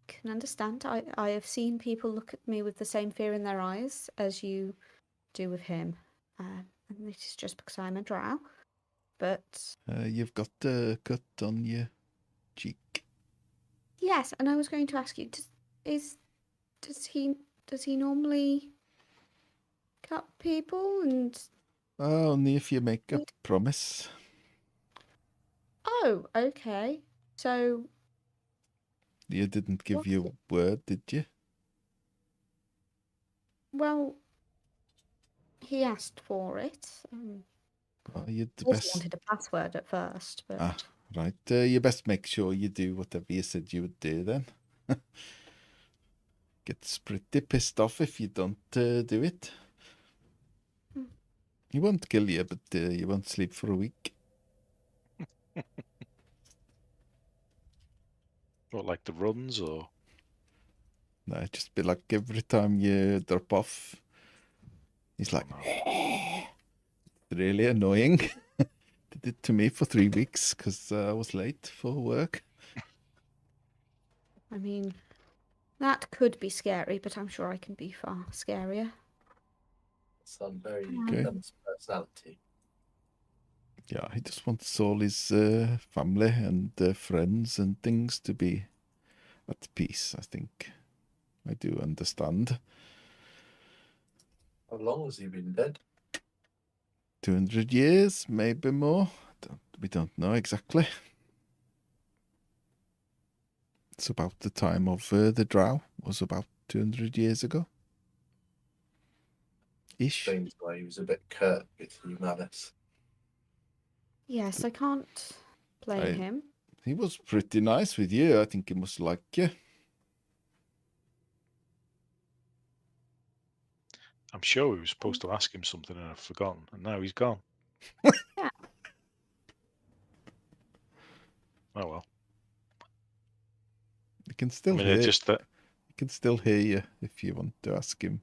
[SPEAKER 4] Can understand. I have seen people look at me with the same fear in their eyes as you do with him, and this is just because I'm a drow. But
[SPEAKER 1] you've got a cut on your cheek.
[SPEAKER 4] Yes, and I was going to ask you: does he normally cut people? And
[SPEAKER 1] only if you make a promise.
[SPEAKER 4] Oh, okay. So.
[SPEAKER 1] You didn't give your word, did you?
[SPEAKER 4] Well, he asked for it.
[SPEAKER 1] You're the
[SPEAKER 4] also
[SPEAKER 1] best.
[SPEAKER 4] Wanted a password at first, but...
[SPEAKER 1] Ah, right. You best make sure you do whatever you said you would do then. Gets pretty pissed off if you don't do it. He won't kill you, but you won't sleep for a week.
[SPEAKER 3] What, like the runs, or?
[SPEAKER 1] No, just be like every time you drop off, he's like, really annoying. Did it to me for 3 weeks because I was late for work.
[SPEAKER 4] I mean, that could be scary, but I'm sure I can be far scarier.
[SPEAKER 2] Son, very
[SPEAKER 1] Okay.
[SPEAKER 2] nice personality.
[SPEAKER 1] Yeah, he just wants all his family and friends and things to be at peace, I think. I do understand.
[SPEAKER 2] How long has he been dead?
[SPEAKER 1] 200 years, maybe more. We don't know exactly. It's about the time of the Drow, was about 200 years ago. Ish.
[SPEAKER 2] Seems like he was a bit curt with Humanis.
[SPEAKER 4] Yes, I can't blame him.
[SPEAKER 1] He was pretty nice with you. I think he must like you.
[SPEAKER 3] I'm sure we were supposed to ask him something and I've forgotten, and now he's gone.
[SPEAKER 4] Yeah.
[SPEAKER 3] Oh well.
[SPEAKER 1] He can still hear.
[SPEAKER 3] Just that.
[SPEAKER 1] He can still hear you if you want to ask him.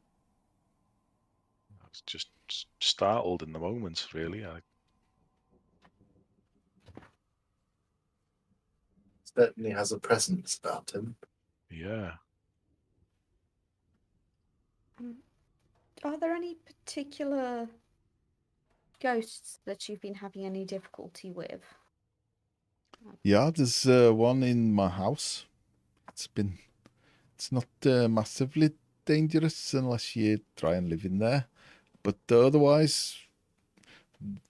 [SPEAKER 3] I was just startled in the moment, really.
[SPEAKER 2] Certainly has a presence about him.
[SPEAKER 3] Yeah.
[SPEAKER 4] Are there any particular ghosts that you've been having any difficulty with?
[SPEAKER 1] Yeah, there's one in my house. It's not massively dangerous unless you try and live in there. But otherwise,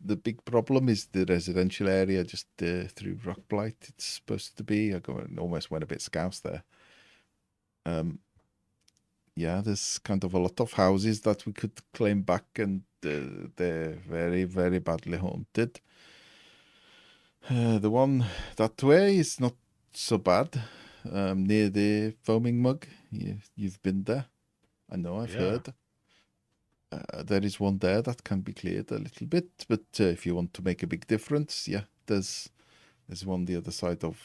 [SPEAKER 1] the big problem is the residential area just through Rockblight. It's supposed to be. Almost went a bit scouse there. Yeah, there's kind of a lot of houses that we could claim back, and they're very, very badly haunted. The one that way is not so bad. Near the foaming mug, you've been there. I know, I've heard. There is one there that can be cleared a little bit, but if you want to make a big difference, yeah, there's one the other side of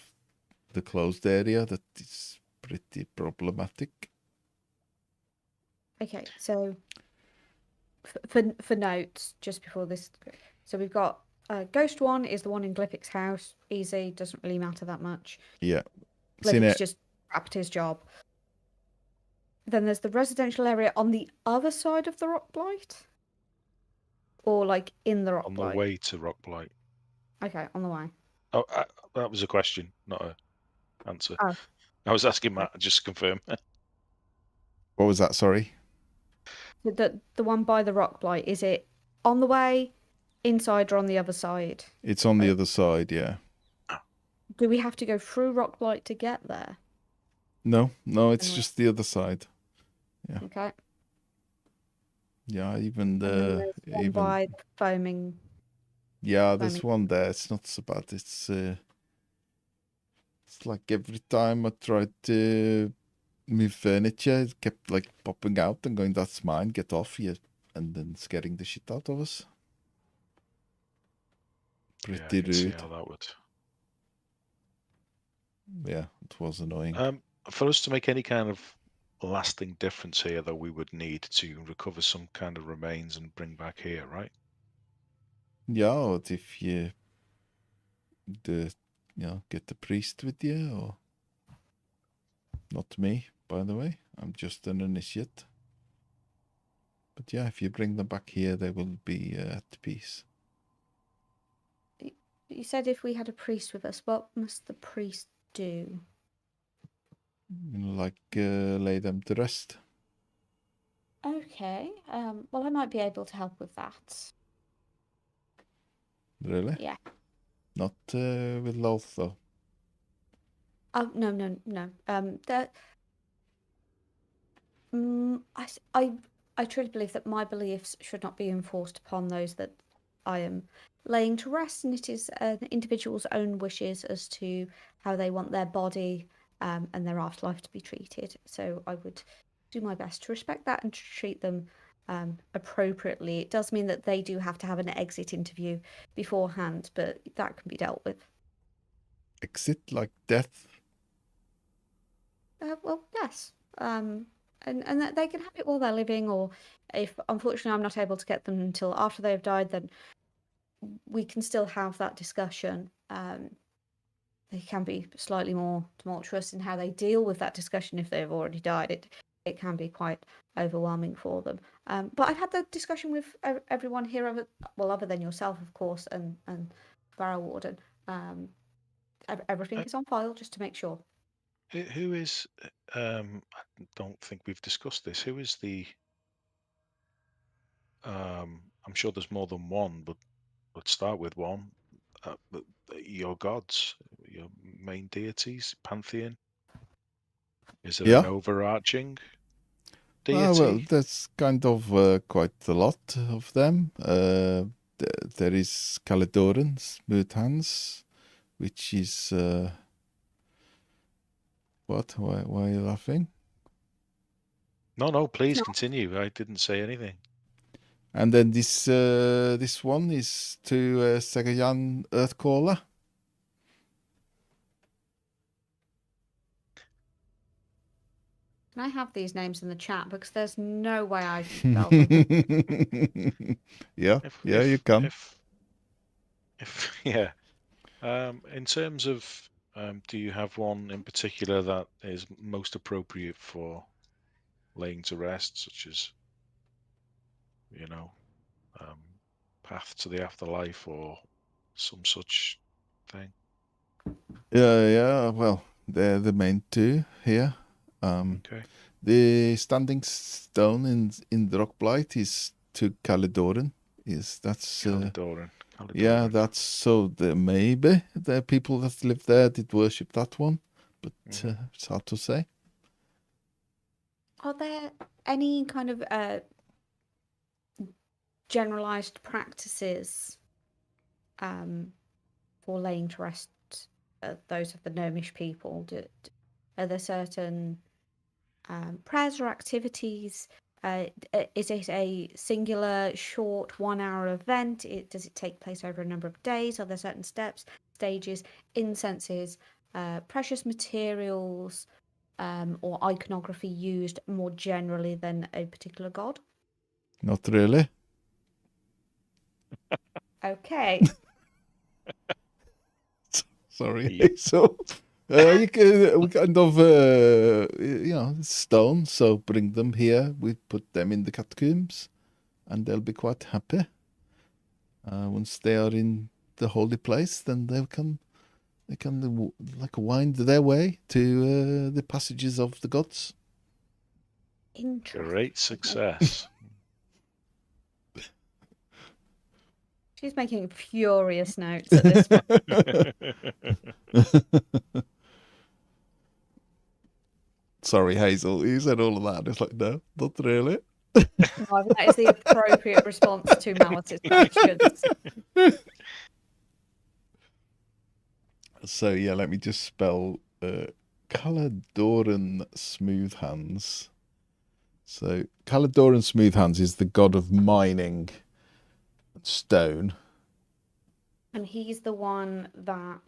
[SPEAKER 1] the closed area that is pretty problematic.
[SPEAKER 4] Okay, so for notes, just before this, so we've got Ghost 1 is the one in Glipic's house. Easy, doesn't really matter that much.
[SPEAKER 1] Yeah.
[SPEAKER 4] Glipic's just wrapped his job. Then there's the residential area on the other side of the Rockblight? Or like in the Rockblight?
[SPEAKER 3] On the way to Rockblight.
[SPEAKER 4] Okay, on the way.
[SPEAKER 3] Oh, that was a question, not an answer.
[SPEAKER 4] Oh.
[SPEAKER 3] I was asking Matt, just to confirm.
[SPEAKER 1] What was that? Sorry.
[SPEAKER 4] The one by the Rockblight, is it on the way, inside, or on the other side?
[SPEAKER 1] It's on the other side, yeah.
[SPEAKER 4] Do we have to go through Rockblight to get there?
[SPEAKER 1] No, it's just the other side. Yeah.
[SPEAKER 4] Okay.
[SPEAKER 1] Yeah, even
[SPEAKER 4] one by the foaming.
[SPEAKER 1] Yeah, there's one there. It's not so bad. It's like every time I tried to move furniture, it kept like popping out and going, "That's mine, get off here," and then scaring the shit out of us. Pretty rude.
[SPEAKER 3] See how that would.
[SPEAKER 1] Yeah, it was annoying.
[SPEAKER 3] For us to make any kind of lasting difference here, though, we would need to recover some kind of remains and bring back here, right?
[SPEAKER 1] Yeah, but if you get the priest with you, or not me, by the way, I'm just an initiate. But yeah, if you bring them back here, they will be at peace.
[SPEAKER 4] You said if we had a priest with us, what must the priest do?
[SPEAKER 1] Like lay them to rest.
[SPEAKER 4] Okay. Well, I might be able to help with that.
[SPEAKER 1] Really?
[SPEAKER 4] Yeah.
[SPEAKER 1] Not with Loth, though.
[SPEAKER 4] Oh no. I truly believe that my beliefs should not be enforced upon those that I am laying to rest, and it is an individual's own wishes as to how they want their body and their afterlife to be treated. So I would do my best to respect that and to treat them appropriately. It does mean that they do have to have an exit interview beforehand, but that can be dealt with.
[SPEAKER 1] Exit like death?
[SPEAKER 4] Well, yes. And that they can have it while they're living, or if unfortunately I'm not able to get them until after they've died, then we can still have that discussion. They can be slightly more tumultuous in how they deal with that discussion if they've already died. It can be quite overwhelming for them. But I've had the discussion with everyone here, other than yourself, of course, and Barrow Warden. Everything is on file, just to make sure.
[SPEAKER 3] Who is? I don't think we've discussed this. Who is the? I'm sure there's more than one, but let's start with one. Your gods, your main deities, pantheon. Is there an
[SPEAKER 1] Yeah.
[SPEAKER 3] overarching
[SPEAKER 1] Well,
[SPEAKER 3] deity?
[SPEAKER 1] there's kind of quite a lot of them. There is Caledoran, Smooth Hands, which is what? Why are you laughing?
[SPEAKER 3] No, please
[SPEAKER 4] No.
[SPEAKER 3] continue. I didn't say anything.
[SPEAKER 1] And then this one is to Sagayan Earthcaller.
[SPEAKER 4] Can I have these names in the chat, because there's no way I can spell them.
[SPEAKER 1] Yeah, you can.
[SPEAKER 3] Yeah. In terms of, do you have one in particular that is most appropriate for laying to rest, such as, path to the afterlife or some such thing?
[SPEAKER 1] Yeah. Well, they're the main two here.
[SPEAKER 3] Okay.
[SPEAKER 1] The standing stone in the Rockblight is to Caledoran. That's
[SPEAKER 3] Caledoran.
[SPEAKER 1] yeah, that's so maybe the people that live there did worship that one, but it's hard to say.
[SPEAKER 4] Are there any kind of generalized practices for laying to rest those of the gnomish people? Are there certain prayers or activities? Is it a singular, short, 1 hour event? Does it take place over a number of days? Are there certain steps, stages, incenses, precious materials, or iconography used more generally than a particular god?
[SPEAKER 1] Not really.
[SPEAKER 4] Okay.
[SPEAKER 1] Sorry.
[SPEAKER 3] Yep.
[SPEAKER 1] So we kind of stone. So bring them here. We put them in the catacombs, and they'll be quite happy. Once they are in the holy place, then they can like wind their way to the passages of the gods.
[SPEAKER 4] Interesting.
[SPEAKER 3] Great success.
[SPEAKER 4] She's making furious notes at this point.
[SPEAKER 1] Sorry, Hazel. You said all of that. It's like, no, not really.
[SPEAKER 4] No, that is the appropriate response to Malice's questions.
[SPEAKER 1] So yeah, let me just spell Caledoran Smooth Hands. So Caledoran Smooth Hands is the god of mining and stone.
[SPEAKER 4] And he's the one that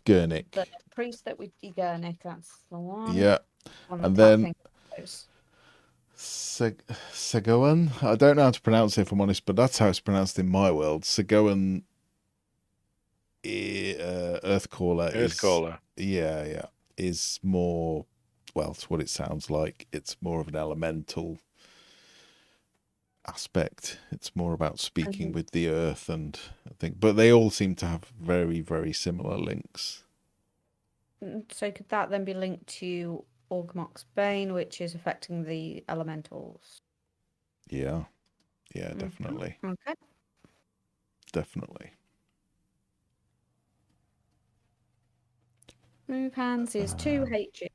[SPEAKER 1] Gurnik.
[SPEAKER 4] the priest that we Gurnik, that's the one.
[SPEAKER 1] Yeah. And then Segoan. I don't know how to pronounce it, if I'm honest, but that's how it's pronounced in my world. Segoan Earthcaller is more, well, it's what it sounds like. It's more of an elemental aspect. It's more about speaking with the earth, and I think, but they all seem to have very, very similar links.
[SPEAKER 4] So could that then be linked to Orgmock's Bane, which is affecting the elementals?
[SPEAKER 1] Yeah, definitely.
[SPEAKER 4] Okay.
[SPEAKER 1] Definitely.
[SPEAKER 4] Move hands is 2 HG.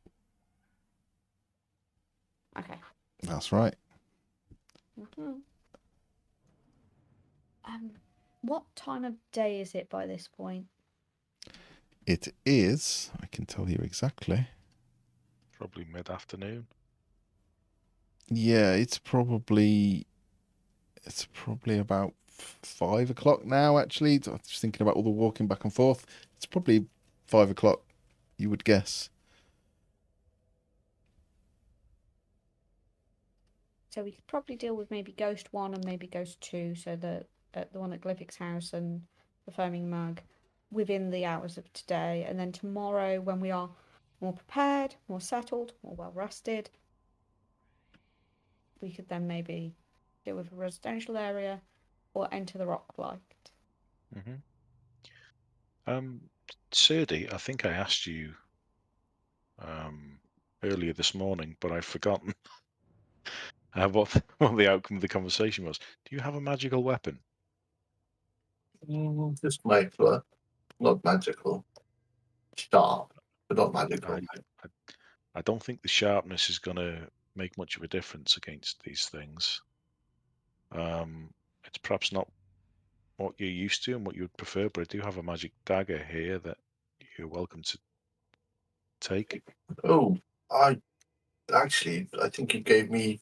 [SPEAKER 4] Okay.
[SPEAKER 1] That's right.
[SPEAKER 4] What time of day is it by this point?
[SPEAKER 1] It is, I can tell you exactly.
[SPEAKER 3] Probably mid-afternoon.
[SPEAKER 1] Yeah, it's probably about 5 o'clock now, actually. I'm just thinking about all the walking back and forth. It's probably 5 o'clock, you would guess.
[SPEAKER 4] So we could probably deal with maybe Ghost 1 and maybe Ghost 2, so the one at Glyphic's house and the foaming mug within the hours of today. And then tomorrow, when we are more prepared, more settled, more well rested, we could then maybe deal with a residential area or enter the Rockblight.
[SPEAKER 3] Serdi, I think I asked you earlier this morning, but I've forgotten what the outcome of the conversation was. Do you have a magical weapon?
[SPEAKER 2] Just regular, not magical. Sharp, but not magical.
[SPEAKER 3] I don't think the sharpness is going to make much of a difference against these things. It's perhaps not what you're used to and what you would prefer, but I do have a magic dagger here that you're welcome to take.
[SPEAKER 2] Oh, I think you gave me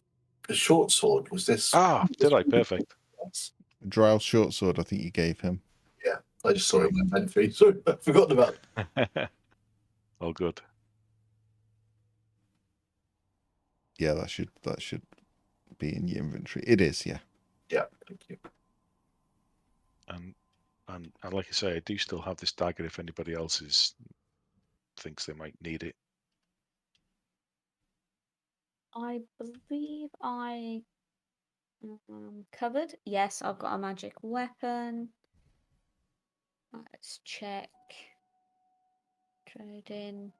[SPEAKER 2] a short sword. Was this?
[SPEAKER 3] Ah, did I? Perfect.
[SPEAKER 2] Yes.
[SPEAKER 1] Drow short sword, I think you gave him.
[SPEAKER 2] Yeah, I just saw it in my inventory. Sorry, I forgot about it.
[SPEAKER 3] All good.
[SPEAKER 1] Yeah, that should be in your inventory. It is, yeah.
[SPEAKER 2] Yeah, thank you.
[SPEAKER 3] And like I say, I do still have this dagger if anybody else thinks they might need it.
[SPEAKER 4] I believe I covered. Yes, I've got a magic weapon. Let's check. Trade in.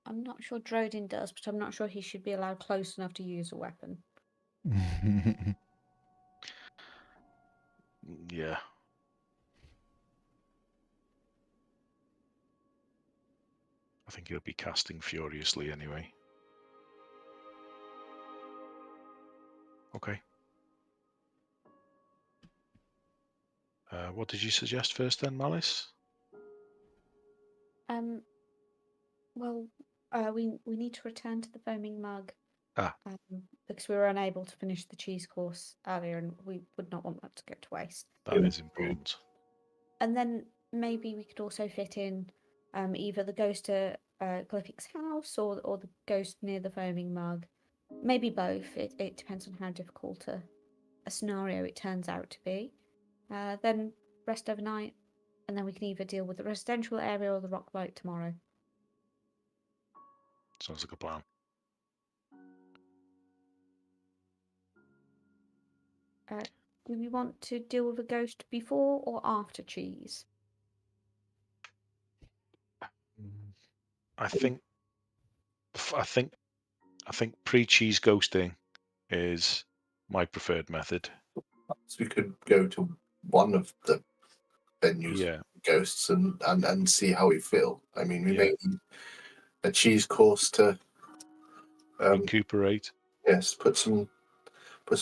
[SPEAKER 4] I'm not sure Drodin does, but I'm not sure he should be allowed close enough to use a weapon.
[SPEAKER 3] Yeah. I think he'll be casting furiously anyway. Okay. What did you suggest first then, Malice?
[SPEAKER 4] Well, we need to return to the foaming mug.
[SPEAKER 3] Ah.
[SPEAKER 4] Because we were unable to finish the cheese course earlier, and we would not want that to go to waste.
[SPEAKER 3] That is important.
[SPEAKER 4] And then maybe we could also fit in either the ghost at Glyphic's house or the ghost near the foaming mug. Maybe both. It depends on how difficult a scenario it turns out to be. Then rest overnight, and then we can either deal with the residential area or the Rockblight tomorrow.
[SPEAKER 3] Sounds like a plan.
[SPEAKER 4] Do we want to deal with a ghost before or after cheese?
[SPEAKER 3] I think pre-cheese ghosting is my preferred method.
[SPEAKER 2] So we could go to one of the venues,
[SPEAKER 3] Yeah.
[SPEAKER 2] ghosts, and see how we feel. I mean, we may need a cheese course to
[SPEAKER 3] recuperate.
[SPEAKER 2] Yes, put some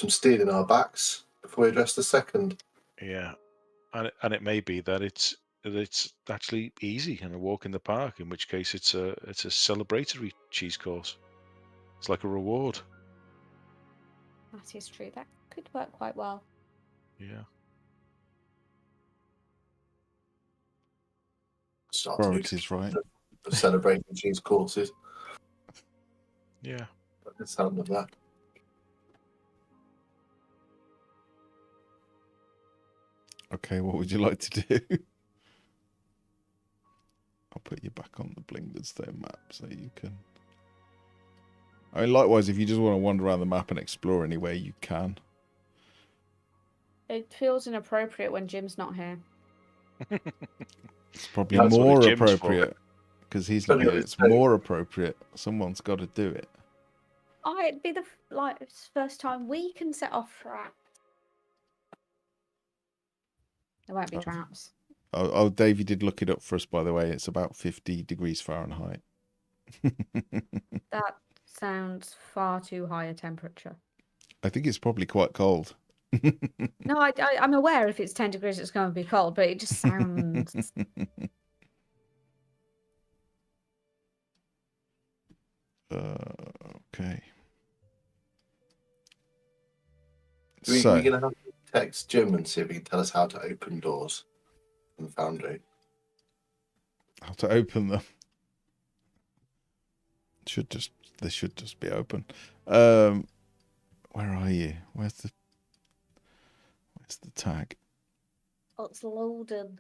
[SPEAKER 2] steel in our backs before we address the second.
[SPEAKER 3] Yeah, and it may be that it's actually easy and a walk in the park, in which case it's a celebratory cheese course. It's like a reward.
[SPEAKER 4] That is true. That could work quite well.
[SPEAKER 3] Yeah.
[SPEAKER 1] Priorities, right?
[SPEAKER 2] The celebrating cheese courses.
[SPEAKER 3] Yeah.
[SPEAKER 2] The sound of that.
[SPEAKER 1] Okay, what would you like to do? I'll put you back on the Blingdenstone map so you can... I mean, likewise, if you just want to wander around the map and explore anywhere, you can.
[SPEAKER 4] It feels inappropriate when Jim's not here.
[SPEAKER 1] It's probably
[SPEAKER 3] That's what
[SPEAKER 1] more
[SPEAKER 3] Jim's for.
[SPEAKER 1] appropriate because he's not here. It's more appropriate. Someone's got to do it.
[SPEAKER 4] Oh, it'd be the first time we can set off traps. There won't be traps.
[SPEAKER 1] Oh, Dave, you did look it up for us, by the way. It's about 50 degrees Fahrenheit.
[SPEAKER 4] That sounds far too high a temperature.
[SPEAKER 1] I think it's probably quite cold.
[SPEAKER 4] No, I'm aware if it's 10 degrees, it's going to be cold, but it just sounds...
[SPEAKER 1] Okay.
[SPEAKER 2] We're
[SPEAKER 1] So,
[SPEAKER 2] going to have to text Jim and see if he can tell us how to open doors in Foundry.
[SPEAKER 1] how to open them? They should just be open. Where are you? Where's the tag?
[SPEAKER 4] Oh, it's loaded.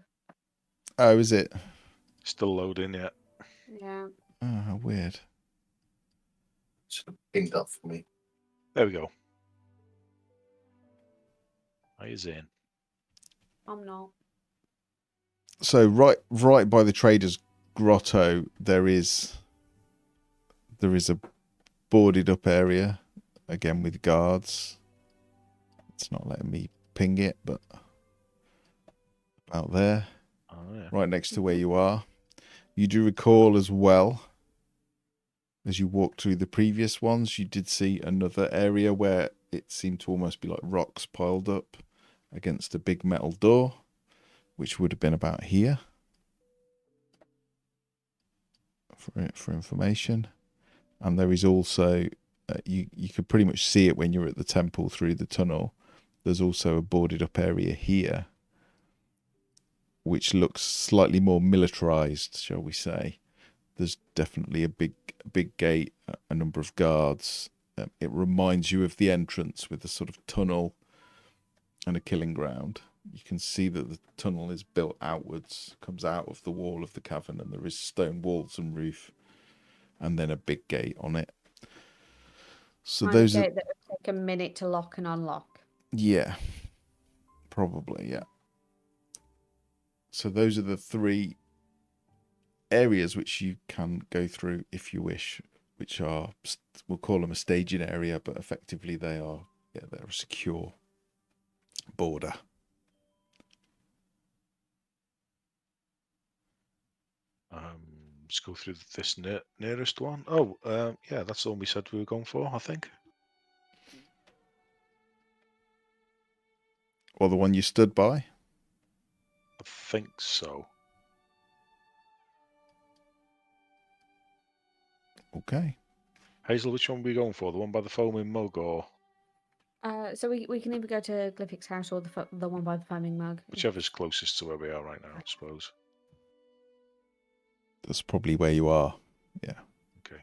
[SPEAKER 1] Oh, is it?
[SPEAKER 3] Still loading yet.
[SPEAKER 4] Yeah.
[SPEAKER 1] Oh, how weird.
[SPEAKER 2] Should have pinged up for me.
[SPEAKER 3] There we go. Are you in?
[SPEAKER 4] I'm not.
[SPEAKER 1] So right by the Trader's Grotto, there is a boarded up area, again with guards. It's not letting me ping it, but about there,
[SPEAKER 3] Oh, yeah.
[SPEAKER 1] right next to where you are. You do recall as well, as you walked through the previous ones, you did see another area where it seemed to almost be like rocks piled up against a big metal door, which would have been about here for information. And there is also, you could pretty much see it when you're at the temple through the tunnel. There's also a boarded up area here, which looks slightly more militarized, shall we say. There's definitely a big gate, a number of guards. It reminds you of the entrance with a sort of tunnel and a killing ground. You can see that the tunnel is built outwards, comes out of the wall of the cavern, and there is stone walls and roof, and then a big gate on it. So
[SPEAKER 4] Kind of
[SPEAKER 1] those are,
[SPEAKER 4] gate that would take a minute to lock and unlock.
[SPEAKER 1] yeah, probably, yeah. So those are the three areas which you can go through if you wish, which are, we'll call them a staging area, but effectively they're a secure border.
[SPEAKER 3] Let's go through this nearest one. Oh, yeah, that's the one we said we were going for, I think.
[SPEAKER 1] Or the one you stood by?
[SPEAKER 3] I think so.
[SPEAKER 1] Okay.
[SPEAKER 3] Hazel, which one are we going for? The one by the foaming mug, or
[SPEAKER 4] So we can either go to Glyphic's house or the one by the foaming mug.
[SPEAKER 3] whichever's closest to where we are right now, I suppose.
[SPEAKER 1] That's probably where you are. Yeah.
[SPEAKER 3] Okay.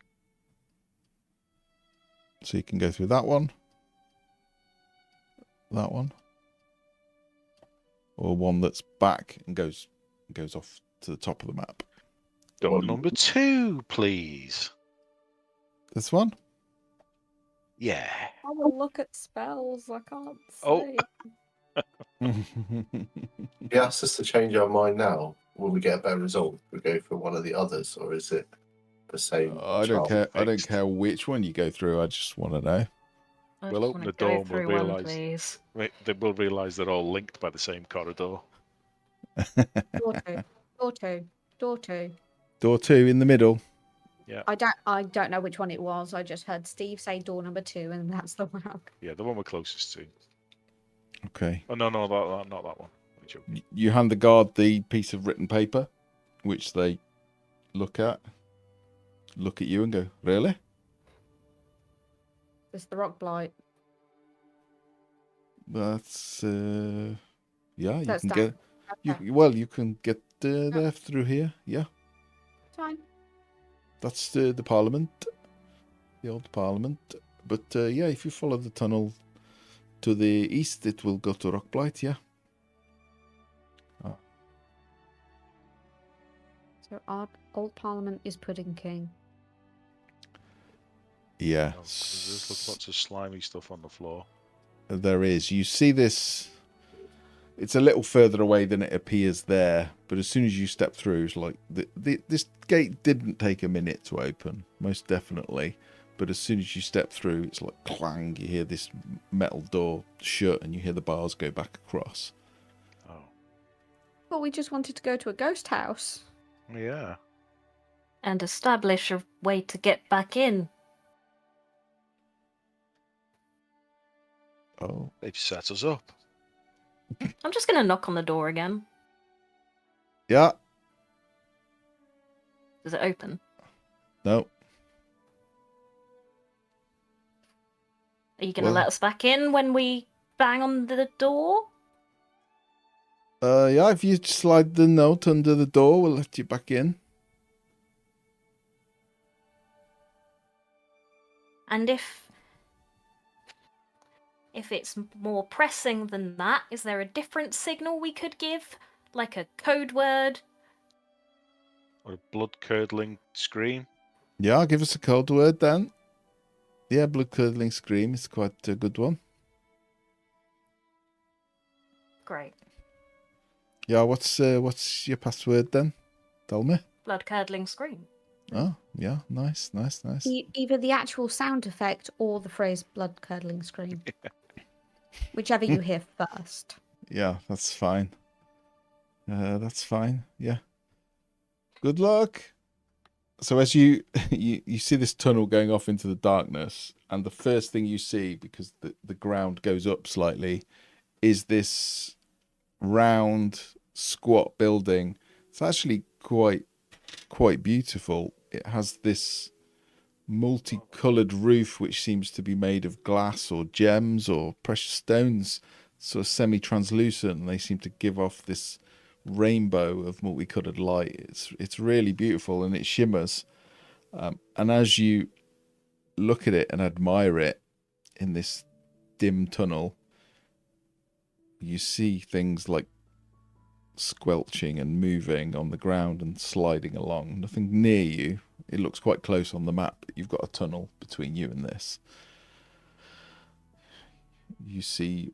[SPEAKER 1] So you can go through that one, or one that's back and goes off to the top of the map.
[SPEAKER 3] Door number 2, please.
[SPEAKER 1] This one?
[SPEAKER 3] Yeah.
[SPEAKER 4] I will look at spells. I can't
[SPEAKER 3] Oh.
[SPEAKER 4] see.
[SPEAKER 2] He asks us to change our mind now. Will we get a better result if we go for one of the others, or is it the same?
[SPEAKER 1] I don't care. I don't
[SPEAKER 3] fixed.
[SPEAKER 1] care which one you go through. I just want to know.
[SPEAKER 5] I
[SPEAKER 3] We'll
[SPEAKER 5] just
[SPEAKER 3] open
[SPEAKER 5] wanna
[SPEAKER 3] the door
[SPEAKER 5] go
[SPEAKER 3] and we'll
[SPEAKER 5] through one,
[SPEAKER 3] realise-
[SPEAKER 5] please.
[SPEAKER 3] They will realise they're all linked by the same corridor.
[SPEAKER 4] Door two. Door two. Door two.
[SPEAKER 1] Door 2 in the middle.
[SPEAKER 3] Yeah.
[SPEAKER 4] I don't know which one it was. I just heard Steve say door number 2, and that's the one.
[SPEAKER 3] Yeah, the one we're closest to.
[SPEAKER 1] Okay.
[SPEAKER 3] Oh, no, not that one. I'm joking.
[SPEAKER 1] You hand the guard the piece of written paper, which they look at you and go, really?
[SPEAKER 4] It's the Rockblight.
[SPEAKER 1] That's yeah. You
[SPEAKER 4] That's
[SPEAKER 1] can
[SPEAKER 4] down.
[SPEAKER 1] get
[SPEAKER 4] Okay.
[SPEAKER 1] you can get there through here. Yeah,
[SPEAKER 4] Fine.
[SPEAKER 1] that's the Parliament, the old Parliament. But yeah, if you follow the tunnel to the east, it will go to Rockblight. Yeah.
[SPEAKER 4] So our old Parliament is Pudding King.
[SPEAKER 1] Yeah.
[SPEAKER 3] Oh, there's lots of slimy stuff on the floor.
[SPEAKER 1] There is. You see this. It's a little further away than it appears there, but as soon as you step through, it's like this gate didn't take a minute to open, most definitely. But as soon as you step through, it's like clang. You hear this metal door shut, and you hear the bars go back across.
[SPEAKER 3] Oh,
[SPEAKER 4] Well, we just wanted to go to a ghost house.
[SPEAKER 3] yeah.
[SPEAKER 5] And establish a way to get back in.
[SPEAKER 1] Oh,
[SPEAKER 3] They've set us up.
[SPEAKER 5] I'm just gonna knock on the door again.
[SPEAKER 1] yeah.
[SPEAKER 5] Does it open?
[SPEAKER 1] No.
[SPEAKER 5] Are you gonna
[SPEAKER 1] Well-
[SPEAKER 5] let us back in when we bang on the door?
[SPEAKER 1] Yeah. If you slide the note under the door, we'll let you back in.
[SPEAKER 5] And if it's more pressing than that, is there a different signal we could give? Like a code word?
[SPEAKER 3] Or a blood-curdling scream.
[SPEAKER 1] Yeah, give us a code word then. Yeah, blood-curdling scream is quite a good one.
[SPEAKER 5] Great.
[SPEAKER 1] Yeah, what's your password then? Tell me.
[SPEAKER 5] Blood-curdling scream.
[SPEAKER 1] Oh, yeah, nice.
[SPEAKER 4] Either the actual sound effect or the phrase blood curdling scream. Whichever you hear first.
[SPEAKER 1] Yeah, that's fine. That's fine. Yeah. Good luck. So as you see this tunnel going off into the darkness, and the first thing you see, because the ground goes up slightly, is this round squat building. It's actually quite beautiful. It has this multicolored roof which seems to be made of glass or gems or precious stones, sort of semi-translucent, and they seem to give off this rainbow of multicolored light. It's really beautiful, and it shimmers, and as you look at it and admire it in this dim tunnel, you see things like squelching and moving on the ground and sliding along. Nothing near you. It looks quite close on the map, but you've got a tunnel between you and this. You see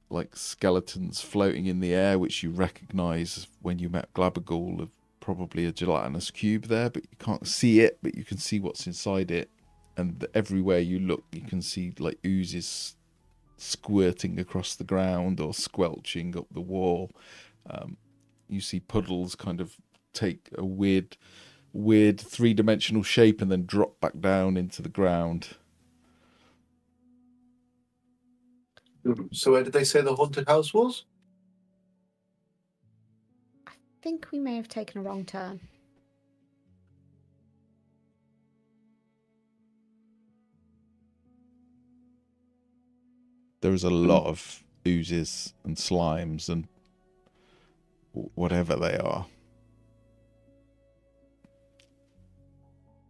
[SPEAKER 1] like skeletons floating in the air, which you recognize when you met Glabagool, of probably a gelatinous cube there, but you can't see it, but you can see what's inside it. And everywhere you look, you can see like oozes squirting across the ground or squelching up the wall. You see puddles kind of take a weird three-dimensional shape and then drop back down into the ground.
[SPEAKER 2] So where did they say the haunted house was?
[SPEAKER 4] I think we may have taken a wrong turn.
[SPEAKER 1] There is a lot of oozes and slimes and whatever they are.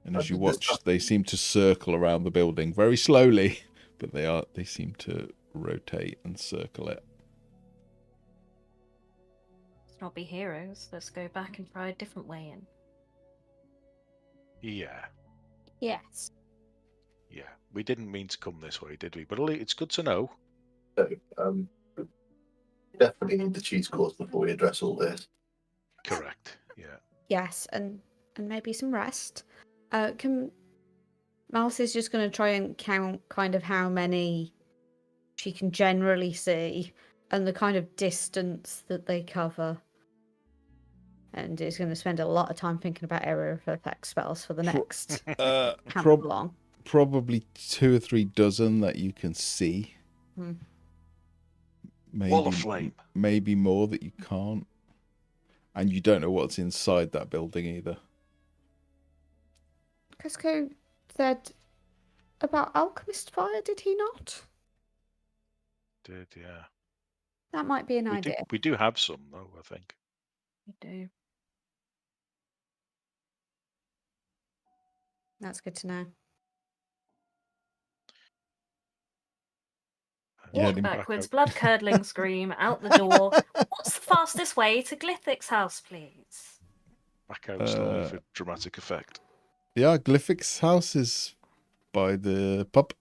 [SPEAKER 1] And as you watch, they seem to circle around the building very slowly, but they seem to rotate and circle it.
[SPEAKER 5] Let's not be heroes. Let's go back and try a different way in.
[SPEAKER 3] Yeah.
[SPEAKER 4] Yes.
[SPEAKER 3] Yeah. We didn't mean to come this way, did we? But it's good to know.
[SPEAKER 2] So, definitely need the cheese course before we address all this.
[SPEAKER 3] Correct. Yeah.
[SPEAKER 4] Yes, and maybe some rest. Malice is just going to try and count kind of how many she can generally see and the kind of distance that they cover. And is going to spend a lot of time thinking about area of effect spells for the next how long?
[SPEAKER 1] Probably 2 or 3 dozen that you can see.
[SPEAKER 3] Wall of flame.
[SPEAKER 1] Maybe more that you can't. And you don't know what's inside that building either.
[SPEAKER 4] Cusco said about alchemist fire, did he not?
[SPEAKER 3] Did, yeah.
[SPEAKER 4] That might be an idea.
[SPEAKER 3] We do have some, though, I think.
[SPEAKER 5] We do.
[SPEAKER 4] That's good to know.
[SPEAKER 5] Walk backwards, blood-curdling scream, out the door. What's the fastest way to Glyphic's house, please?
[SPEAKER 3] Back out slowly for dramatic effect.
[SPEAKER 1] Yeah, Glyphic's house is by the pub.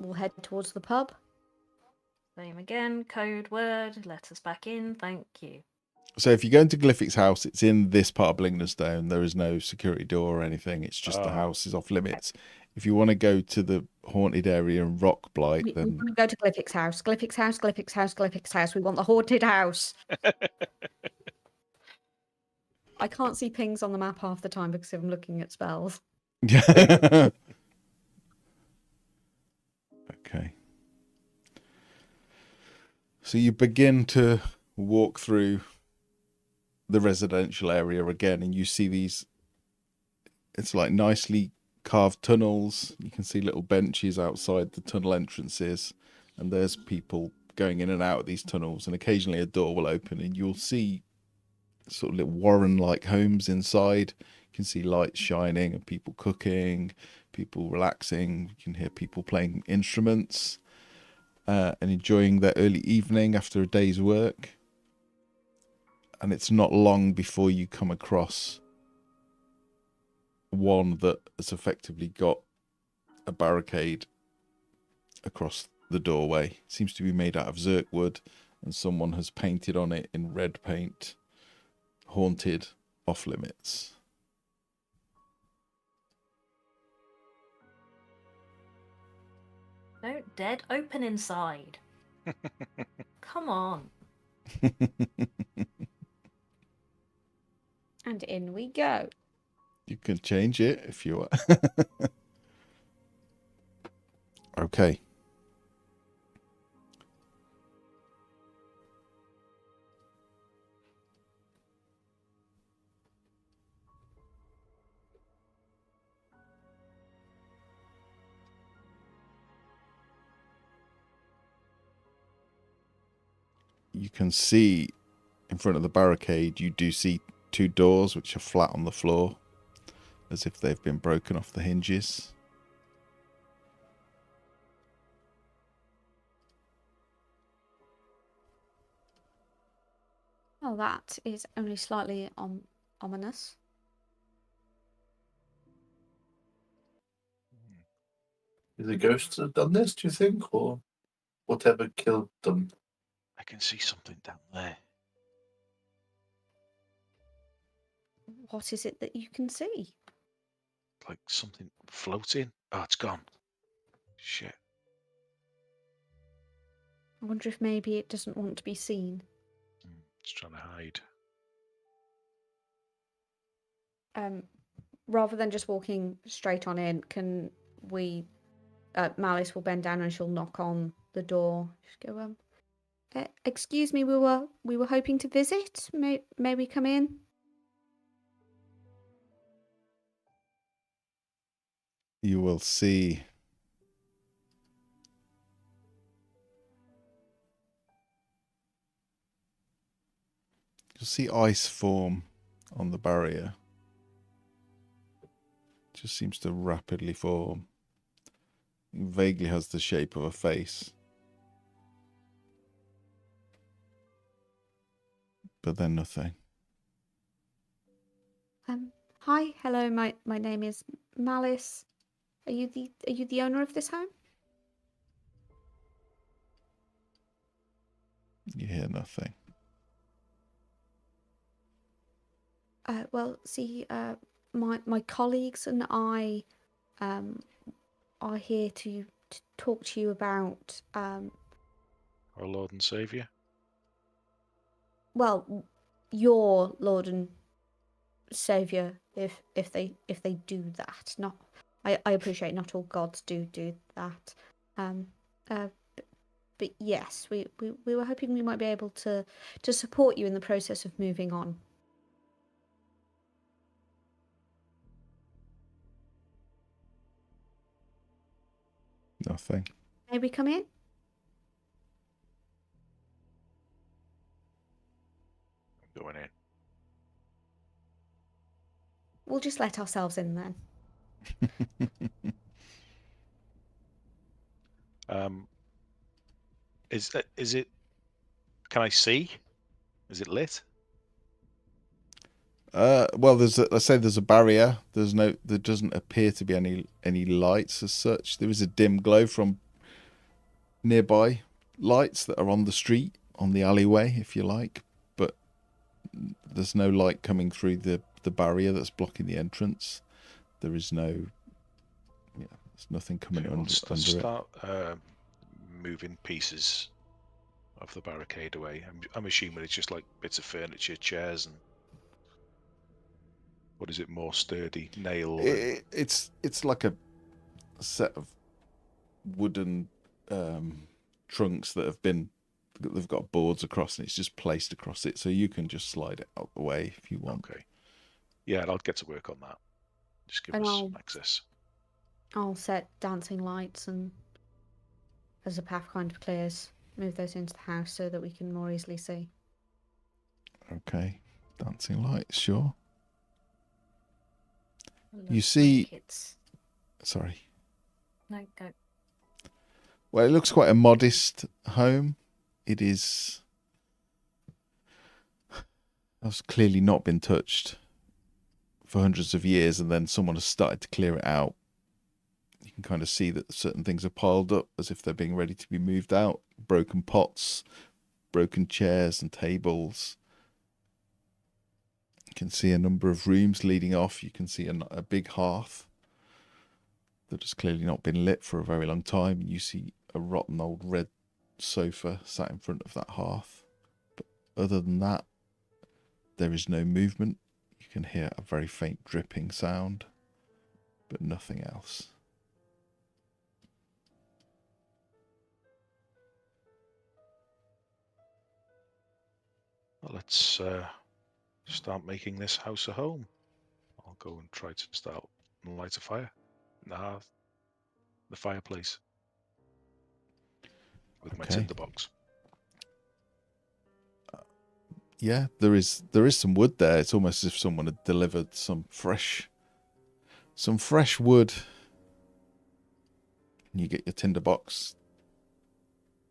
[SPEAKER 4] We'll head towards the pub.
[SPEAKER 5] Same again, code word, let us back in, thank you.
[SPEAKER 1] So if you go into Glyphic's house, it's in this part of Blingdenstone. There is no security door or anything. It's just the house is off limits. If you want to go to the haunted area in Rockblight, then...
[SPEAKER 4] We want to go to Glyphic's house. Glyphic's house, Glyphic's house, Glyphic's house. We want the haunted house. I can't see pings on the map half the time because I'm looking at spells.
[SPEAKER 1] Okay. So you begin to walk through the residential area again, and you see these, it's like nicely carved tunnels. You can see little benches outside the tunnel entrances, and there's people going in and out of these tunnels, and occasionally a door will open and you'll see sort of little warren-like homes inside. You can see lights shining and people cooking, people relaxing. You can hear people playing instruments and enjoying their early evening after a day's work. And it's not long before you come across one that has effectively got a barricade across the doorway. It seems to be made out of zirk wood, and someone has painted on it in red paint, "Haunted, off limits."
[SPEAKER 5] No, dead open inside. Come on.
[SPEAKER 4] And in we go.
[SPEAKER 1] You can change it if you want. Okay. You can see in front of the barricade, you do see two doors which are flat on the floor, as if they've been broken off the hinges.
[SPEAKER 4] Oh, that is only slightly ominous.
[SPEAKER 2] The ghosts have done this, do you think, or whatever killed them?
[SPEAKER 3] I can see something down there.
[SPEAKER 4] What is it that you can see?
[SPEAKER 3] Like something floating. Oh, it's gone. Shit.
[SPEAKER 4] I wonder if maybe it doesn't want to be seen.
[SPEAKER 3] It's trying to hide.
[SPEAKER 4] Rather than just walking straight on in, can we... Malice will bend down and she'll knock on the door. Just go, excuse me, we were hoping to visit. May we come in?
[SPEAKER 1] You will see you'll see ice form on the barrier. It just seems to rapidly form. It vaguely has the shape of a face. But then nothing.
[SPEAKER 4] Hi, hello. My name is Malice. Are you the owner of this home?
[SPEAKER 1] You hear nothing.
[SPEAKER 4] Well, see, my colleagues and I are here to talk to you about
[SPEAKER 3] Our Lord and Saviour.
[SPEAKER 4] well, your Lord and Savior, if they do that. Not, I appreciate not all gods do that. But yes, we were hoping we might be able to support you in the process of moving on.
[SPEAKER 1] Nothing.
[SPEAKER 4] May we come in?
[SPEAKER 3] I'm going in.
[SPEAKER 4] We'll just let ourselves in then.
[SPEAKER 3] Is it? Can I see? Is it lit?
[SPEAKER 1] Well, let's say there's a barrier. There doesn't appear to be any lights as such. There is a dim glow from nearby lights that are on the street, on the alleyway, if you like. But there's no light coming through the barrier that's blocking the entrance. There is no, there's nothing coming
[SPEAKER 3] Okay,
[SPEAKER 1] under
[SPEAKER 3] let's
[SPEAKER 1] it.
[SPEAKER 3] start moving pieces of the barricade away. I'm assuming it's just like bits of furniture, chairs, and what is it? More sturdy nail.
[SPEAKER 1] It's like a set of wooden trunks that they've got boards across, and it's just placed across it, so you can just slide it out the way if you want.
[SPEAKER 3] Okay. Yeah, I'll get to work on that. Just give
[SPEAKER 4] And
[SPEAKER 3] us access.
[SPEAKER 4] I'll set dancing lights, and as the path kind of clears, move those into the house so that we can more easily see.
[SPEAKER 1] Okay, dancing lights, sure. You see-
[SPEAKER 5] Like it's...
[SPEAKER 1] Sorry.
[SPEAKER 5] No, go.
[SPEAKER 1] Well, it looks quite a modest home. It is. That's clearly not been touched for hundreds of years, and then someone has started to clear it out. You can kind of see that certain things are piled up as if they're being ready to be moved out. Broken pots, broken chairs and tables. You can see a number of rooms leading off. You can see a big hearth that has clearly not been lit for a very long time. You see a rotten old red sofa sat in front of that hearth. But other than that, there is no movement. You can hear a very faint dripping sound, but nothing else.
[SPEAKER 3] Well, let's start making this house a home. I'll go and try to start and light a fire. Nah, the fireplace with my
[SPEAKER 1] Okay.
[SPEAKER 3] tinderbox.
[SPEAKER 1] Yeah, there is some wood there. It's almost as if someone had delivered some fresh wood. And you get your tinderbox.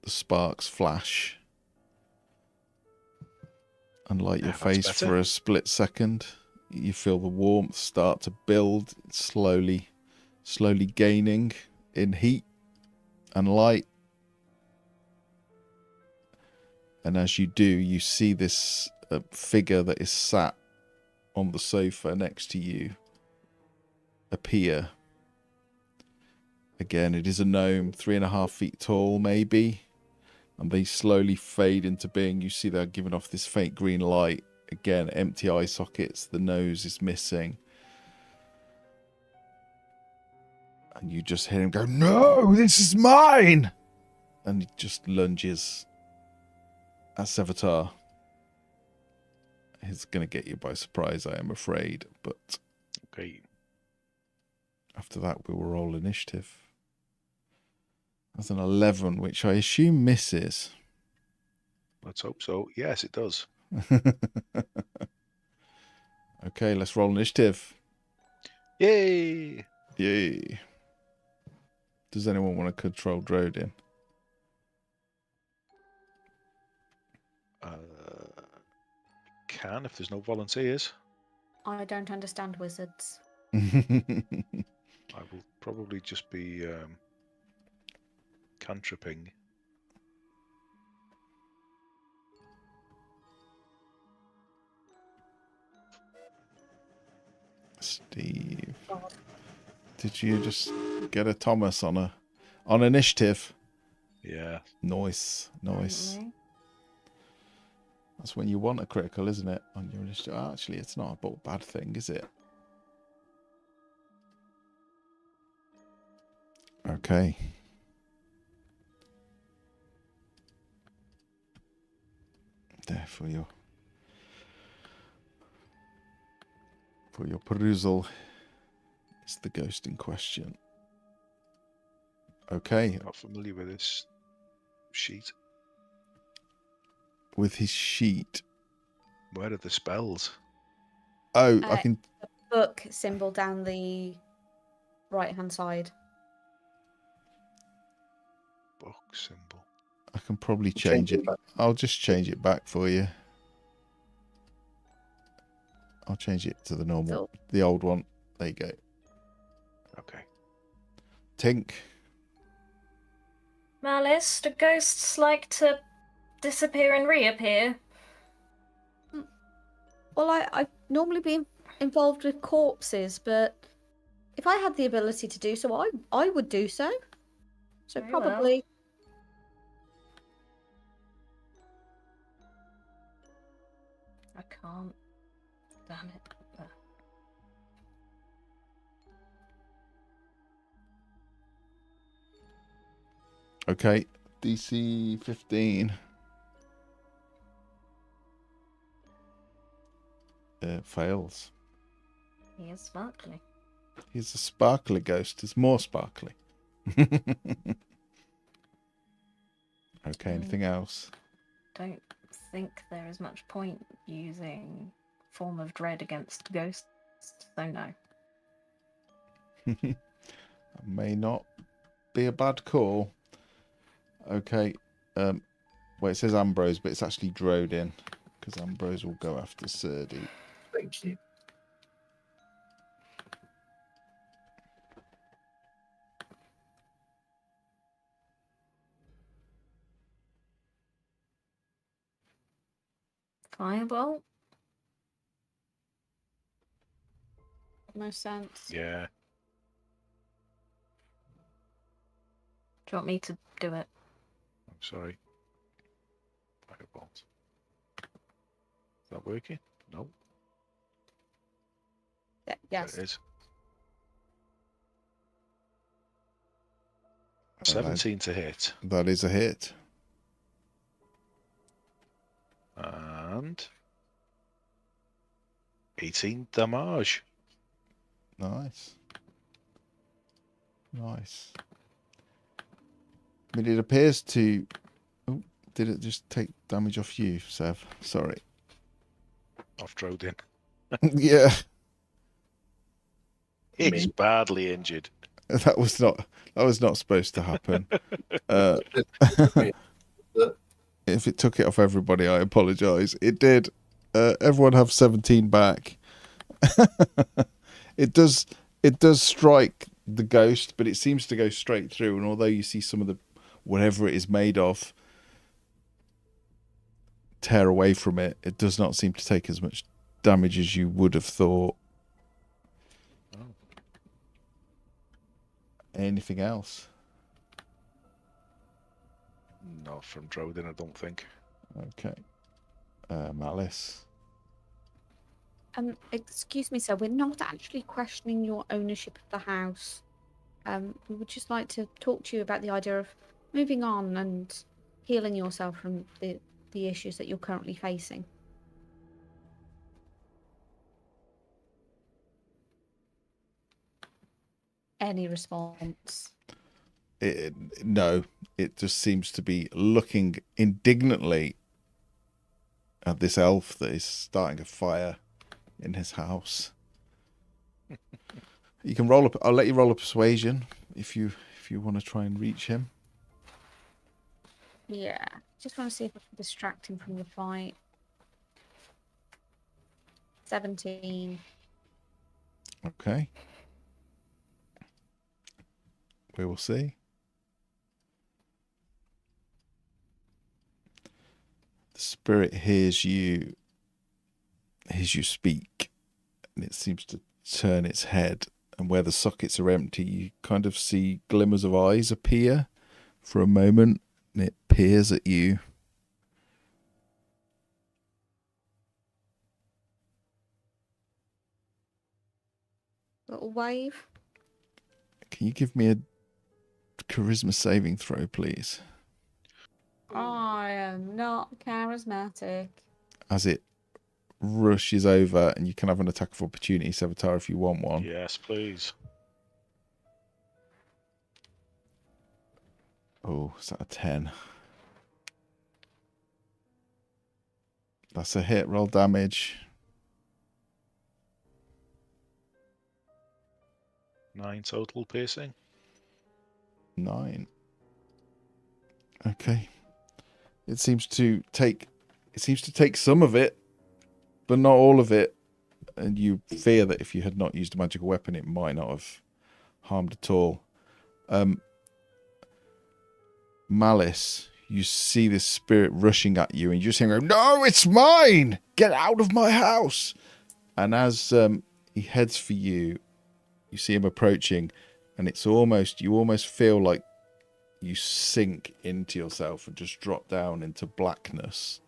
[SPEAKER 1] The sparks flash and light your
[SPEAKER 3] That's
[SPEAKER 1] face
[SPEAKER 3] better.
[SPEAKER 1] for a split second. You feel the warmth start to build, slowly gaining in heat and light. And as you do, you see this figure that is sat on the sofa next to you appear. Again, it is a gnome, 3.5 feet tall, maybe. And they slowly fade into being. You see they're giving off this faint green light. Again, empty eye sockets. The nose is missing. And you just hear him go, "No, this is mine!" And he just lunges at Sevatar. It's going to get you by surprise, I am afraid. But
[SPEAKER 3] Okay.
[SPEAKER 1] after that, we will roll initiative. That's an 11, which I assume misses.
[SPEAKER 3] Let's hope so. Yes, it does.
[SPEAKER 1] Okay, let's roll initiative.
[SPEAKER 3] Yay!
[SPEAKER 1] Yay. Does anyone want to control Drodin?
[SPEAKER 3] Can if there's no volunteers.
[SPEAKER 4] I don't understand wizards.
[SPEAKER 3] I will probably just be cantripping.
[SPEAKER 1] Steve,
[SPEAKER 4] God.
[SPEAKER 1] did you just get a Thomas on initiative?
[SPEAKER 3] Yeah.
[SPEAKER 1] Nice.
[SPEAKER 4] Apparently.
[SPEAKER 1] That's when you want a critical, isn't it? On your initiative. Actually, it's not a bad thing, is it? Okay. There for your perusal is the ghost in question. Okay.
[SPEAKER 3] Not familiar with this sheet.
[SPEAKER 1] With his sheet.
[SPEAKER 3] Where are the spells?
[SPEAKER 1] Oh, I can.
[SPEAKER 4] The book symbol down the right-hand side.
[SPEAKER 3] Book symbol.
[SPEAKER 1] I can probably change it.
[SPEAKER 2] back.
[SPEAKER 1] I'll just change it back for you. I'll change it to the normal, the old one. There you go.
[SPEAKER 3] Okay.
[SPEAKER 1] Tink.
[SPEAKER 5] Malice, do ghosts like to disappear and reappear?
[SPEAKER 4] Well, I normally be involved with corpses, but if I had the ability to do so, I would do so. So
[SPEAKER 5] Very well.
[SPEAKER 4] probably.
[SPEAKER 5] I can't. Damn it.
[SPEAKER 1] Okay. DC 15. Fails.
[SPEAKER 5] He is sparkly.
[SPEAKER 1] He's a sparkly ghost. He's more sparkly. Okay, anything else?
[SPEAKER 5] Don't think there is much point using Form of Dread against ghosts, so no.
[SPEAKER 1] May not be a bad call. Okay. Well, it says Ambrose, but it's actually Drodin, because Ambrose will go after Serdi.
[SPEAKER 2] Thank you.
[SPEAKER 5] Firebolt.
[SPEAKER 4] Most sense.
[SPEAKER 3] Yeah.
[SPEAKER 5] Do you want me to do it?
[SPEAKER 3] I'm sorry. Firebolt. Is that working? No.
[SPEAKER 4] Yes.
[SPEAKER 3] There it is.
[SPEAKER 1] that-
[SPEAKER 3] 17 to hit.
[SPEAKER 1] That is a hit.
[SPEAKER 3] And 18 damage.
[SPEAKER 1] Nice. Nice. I mean, it appears to... Oh, did it just take damage off you, Sev? Sorry.
[SPEAKER 3] Off Drodin.
[SPEAKER 1] Yeah,
[SPEAKER 3] He's
[SPEAKER 2] Me.
[SPEAKER 3] badly injured.
[SPEAKER 1] that was not supposed to happen. If it took it off everybody, I apologise. It did. Everyone have 17 back. It does strike the ghost, but it seems to go straight through. And although you see some of the whatever it is made of tear away from it, it does not seem to take as much damage as you would have thought.
[SPEAKER 3] Oh.
[SPEAKER 1] Anything else?
[SPEAKER 3] Not from Drodin, I don't think.
[SPEAKER 1] Okay. Malice.
[SPEAKER 4] Excuse me, sir. We're not actually questioning your ownership of the house. We would just like to talk to you about the idea of moving on and healing yourself from the issues that you're currently facing. Any response?
[SPEAKER 1] No, it just seems to be looking indignantly at this elf that is starting a fire in his house. You can roll up. I'll let you roll a persuasion if you want to try and reach him.
[SPEAKER 4] Yeah. Just want to see if I can distract him from the fight. 17.
[SPEAKER 1] Okay. We will see. The spirit hears you speak, and it seems to turn its head, and where the sockets are empty, you kind of see glimmers of eyes appear for a moment, and it peers at you.
[SPEAKER 4] Little wave.
[SPEAKER 1] Can you give me a charisma saving throw, please?
[SPEAKER 4] I am not charismatic.
[SPEAKER 1] As it rushes over, and you can have an attack of opportunity, Sevatar, if you want one.
[SPEAKER 3] Yes, please.
[SPEAKER 1] Oh, is that a 10? That's a hit. Roll damage.
[SPEAKER 3] 9 total piercing.
[SPEAKER 1] 9. Okay. It seems to take some of it, but not all of it. And you fear that if you had not used a magical weapon, it might not have harmed at all. Malice, you see this spirit rushing at you, and you're saying, "No, it's mine! Get out of my house!" And as he heads for you, you see him approaching, and you almost feel like you sink into yourself and just drop down into blackness.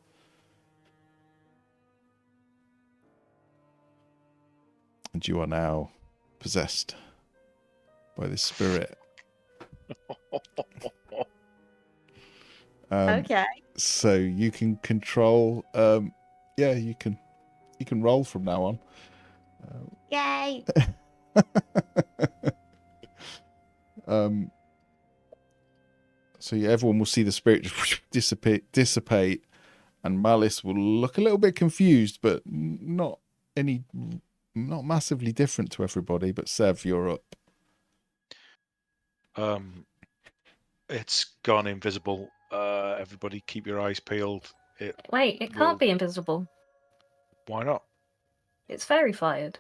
[SPEAKER 1] And you are now possessed by this spirit.
[SPEAKER 4] Okay.
[SPEAKER 1] So you can control. You can roll from now on.
[SPEAKER 4] Yay!
[SPEAKER 1] So everyone will see the spirit just dissipate, and Malice will look a little bit confused, but not massively different to everybody. But Sev, you're up.
[SPEAKER 3] It's gone invisible. Everybody keep your eyes peeled.
[SPEAKER 5] Wait, it
[SPEAKER 3] Well-
[SPEAKER 5] can't be invisible.
[SPEAKER 3] Why not?
[SPEAKER 5] It's fairy fired.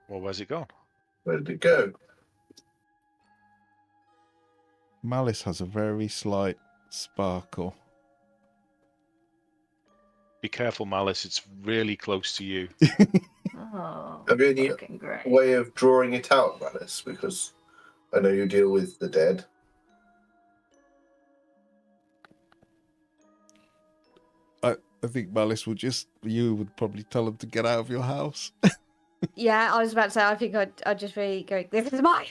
[SPEAKER 3] Well, where's it gone?
[SPEAKER 2] Where did it go?
[SPEAKER 1] Malice has a very slight sparkle.
[SPEAKER 3] Be careful, Malice. It's really close to you.
[SPEAKER 5] Oh,
[SPEAKER 2] Have you any
[SPEAKER 5] fucking great.
[SPEAKER 2] way of drawing it out, Malice? Because I know you deal with the dead.
[SPEAKER 1] I think Malice you would probably tell him to get out of your house.
[SPEAKER 4] Yeah, I was about to say, I think I'd just be going, this is mine.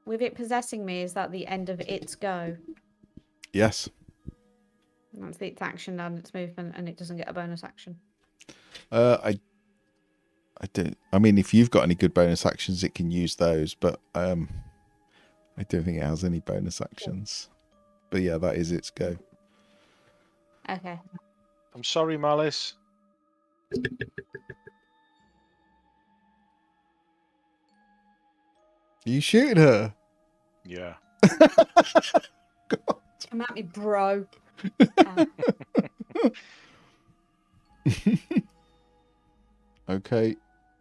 [SPEAKER 4] With it possessing me, is that the end of its go?
[SPEAKER 1] Yes.
[SPEAKER 4] That's its action and its movement, and it doesn't get a bonus action.
[SPEAKER 1] I don't. I mean, if you've got any good bonus actions, it can use those. But I don't think it has any bonus actions. But yeah, that is its go.
[SPEAKER 4] Okay.
[SPEAKER 3] I'm sorry, Malice.
[SPEAKER 1] You shooting her?
[SPEAKER 3] Yeah.
[SPEAKER 4] Come at me, bro.
[SPEAKER 1] Okay.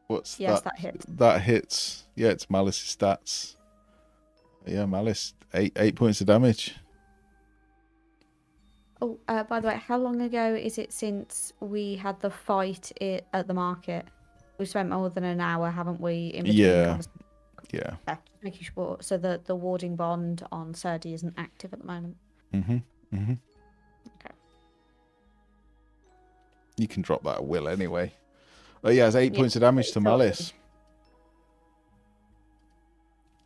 [SPEAKER 1] What's
[SPEAKER 4] Yes,
[SPEAKER 1] that?
[SPEAKER 4] that hits.
[SPEAKER 1] That hits. Yeah, it's Malice's stats. Yeah, Malice. 8 points of damage.
[SPEAKER 4] Oh, by the way, how long ago is it since we had the fight at the market? We've spent more than an hour, haven't we? In between
[SPEAKER 1] Yeah.
[SPEAKER 4] conversations?
[SPEAKER 1] Yeah.
[SPEAKER 4] Just making sure. So the warding bond on Serdi isn't active at the moment.
[SPEAKER 1] Mm-hmm.
[SPEAKER 4] Okay.
[SPEAKER 1] You can drop that at will anyway. Oh yeah, it's 8
[SPEAKER 4] Yeah,
[SPEAKER 1] points of damage to
[SPEAKER 4] it's
[SPEAKER 1] Malice.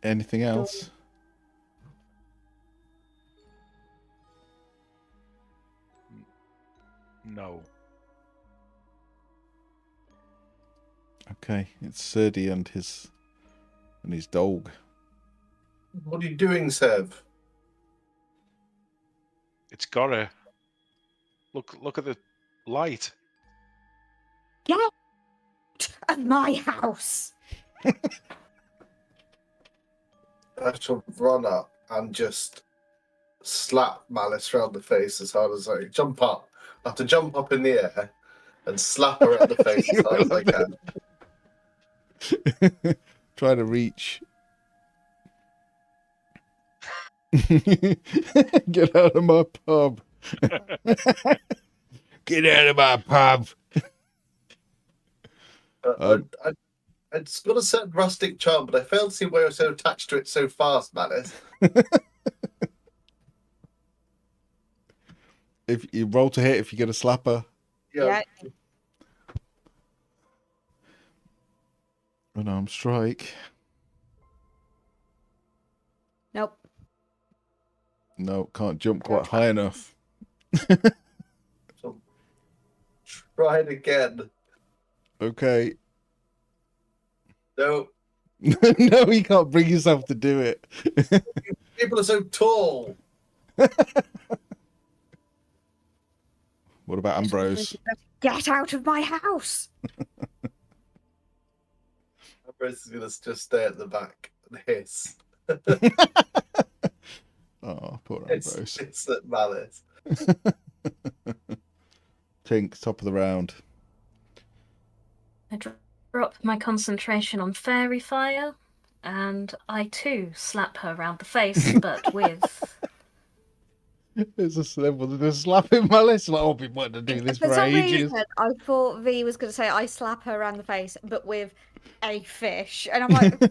[SPEAKER 1] Anything else?
[SPEAKER 3] No.
[SPEAKER 1] Okay, it's Serdi and his dog.
[SPEAKER 2] What are you doing, Sev?
[SPEAKER 3] It's gotta. Look at the light.
[SPEAKER 4] Get out of my house.
[SPEAKER 2] I shall run up and just slap Malice round the face as hard as I jump up. I have to jump up in the air and slap her at the face as hard as I can.
[SPEAKER 1] Try to reach. Get out of my pub. Get out of my pub.
[SPEAKER 2] It's got a certain rustic charm, but I fail to see why you're so attached to it so fast, Malice.
[SPEAKER 1] If you roll to hit, if you get a slapper.
[SPEAKER 2] Yeah.
[SPEAKER 1] Unarmed strike.
[SPEAKER 4] Nope.
[SPEAKER 1] No, can't jump quite high enough.
[SPEAKER 2] So try it again.
[SPEAKER 1] Okay.
[SPEAKER 2] No,
[SPEAKER 1] No, you can't bring yourself to do it.
[SPEAKER 2] people are so tall.
[SPEAKER 1] What about Ambrose?
[SPEAKER 4] Get out of my house.
[SPEAKER 2] Ambrose is going to just stay at the back and hiss.
[SPEAKER 1] Oh, poor
[SPEAKER 2] It's
[SPEAKER 1] Ambrose.
[SPEAKER 2] at Malice.
[SPEAKER 1] Tink, top of the round.
[SPEAKER 5] I drop my concentration on fairy fire, and I too slap her round the face, but with.
[SPEAKER 1] There's a slap in Malice. Like, I've been wanting to do this
[SPEAKER 4] For
[SPEAKER 1] for
[SPEAKER 4] some
[SPEAKER 1] ages.
[SPEAKER 4] reason, I thought V was going to say I slap her around the face, but with a fish, and I'm like,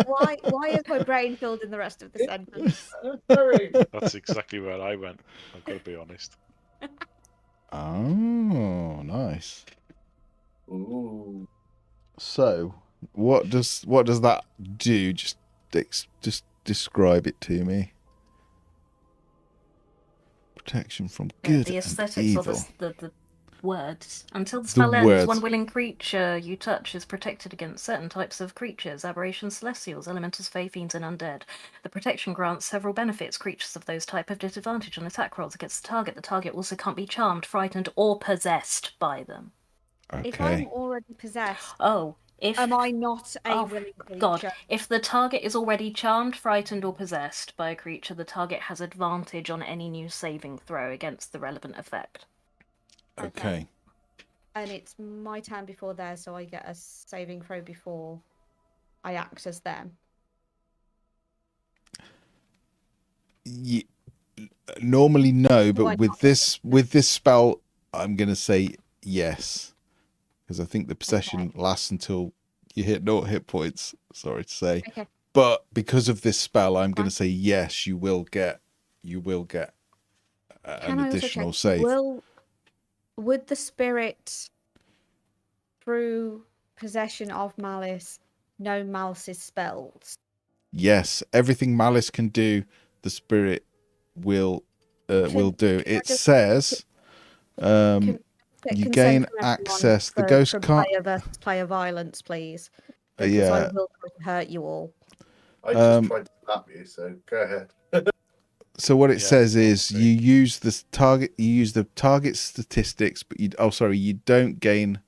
[SPEAKER 4] why is my brain filled in the rest of the sentence?
[SPEAKER 2] Sorry.
[SPEAKER 3] That's exactly where I went. I've got to be honest.
[SPEAKER 1] Oh, nice.
[SPEAKER 2] Ooh.
[SPEAKER 1] So, what does that do? Just describe it to me. Protection from good
[SPEAKER 5] The
[SPEAKER 1] and
[SPEAKER 5] aesthetics
[SPEAKER 1] evil.
[SPEAKER 5] or the words. Until the spell ends,
[SPEAKER 1] words.
[SPEAKER 5] one willing creature you touch is protected against certain types of creatures, aberrations, celestials, elementals, fey, fiends, and undead. The protection grants several benefits. Creatures of those type have disadvantage on attack rolls against the target. The target also can't be charmed, frightened, or possessed by them.
[SPEAKER 4] If I'm
[SPEAKER 1] Okay.
[SPEAKER 4] already possessed,
[SPEAKER 5] Oh, if
[SPEAKER 4] am I not a
[SPEAKER 5] Oh,
[SPEAKER 4] willing creature?
[SPEAKER 5] God, if the target is already charmed, frightened, or possessed by a creature, the target has advantage on any new saving throw against the relevant effect.
[SPEAKER 1] Okay.
[SPEAKER 4] And it's my turn before theirs, so I get a saving throw before I act as them.
[SPEAKER 1] Normally no, but
[SPEAKER 4] Why
[SPEAKER 1] with this spell, I'm gonna say yes, because I think the possession lasts until you hit 0 hit points. Sorry to say,
[SPEAKER 4] Okay.
[SPEAKER 1] but because of this spell, I'm gonna say yes. You will get an additional save.
[SPEAKER 4] Would the spirit, through possession of malice, know Malice's spells?
[SPEAKER 1] Yes, everything Malice can do, the spirit will do. It says you gain access. The ghost can't.
[SPEAKER 4] Player versus player violence, please. Because I will try to hurt you all.
[SPEAKER 2] I just tried to slap you, so go ahead.
[SPEAKER 1] So what it says is you use the target statistics, but you don't gain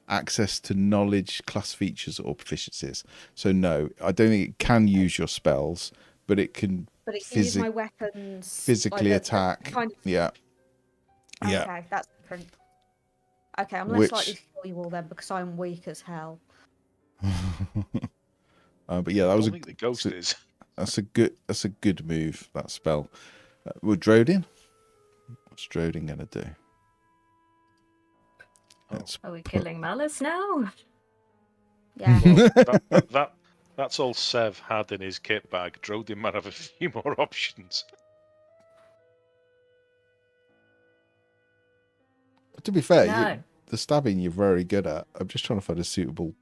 [SPEAKER 1] access to knowledge, class features, or proficiencies. So no, I don't think it can use your spells, but it can.
[SPEAKER 4] But it can use my weapons.
[SPEAKER 1] Physically attack. Yeah.
[SPEAKER 4] Okay, that's different. Okay, I'm less likely to kill you all then because I'm weak as hell.
[SPEAKER 1] But yeah, that was
[SPEAKER 3] the ghost is.
[SPEAKER 1] That's a good move. That spell. We're Drodin. What's Drodin gonna do?
[SPEAKER 5] Are we killing Malice now?
[SPEAKER 4] Yeah.
[SPEAKER 3] Well, that's all Sev had in his kit bag. Drodin might have a few more options.
[SPEAKER 1] To be fair,
[SPEAKER 5] No.
[SPEAKER 1] the stabbing you're very good at. I'm just trying to find a suitable.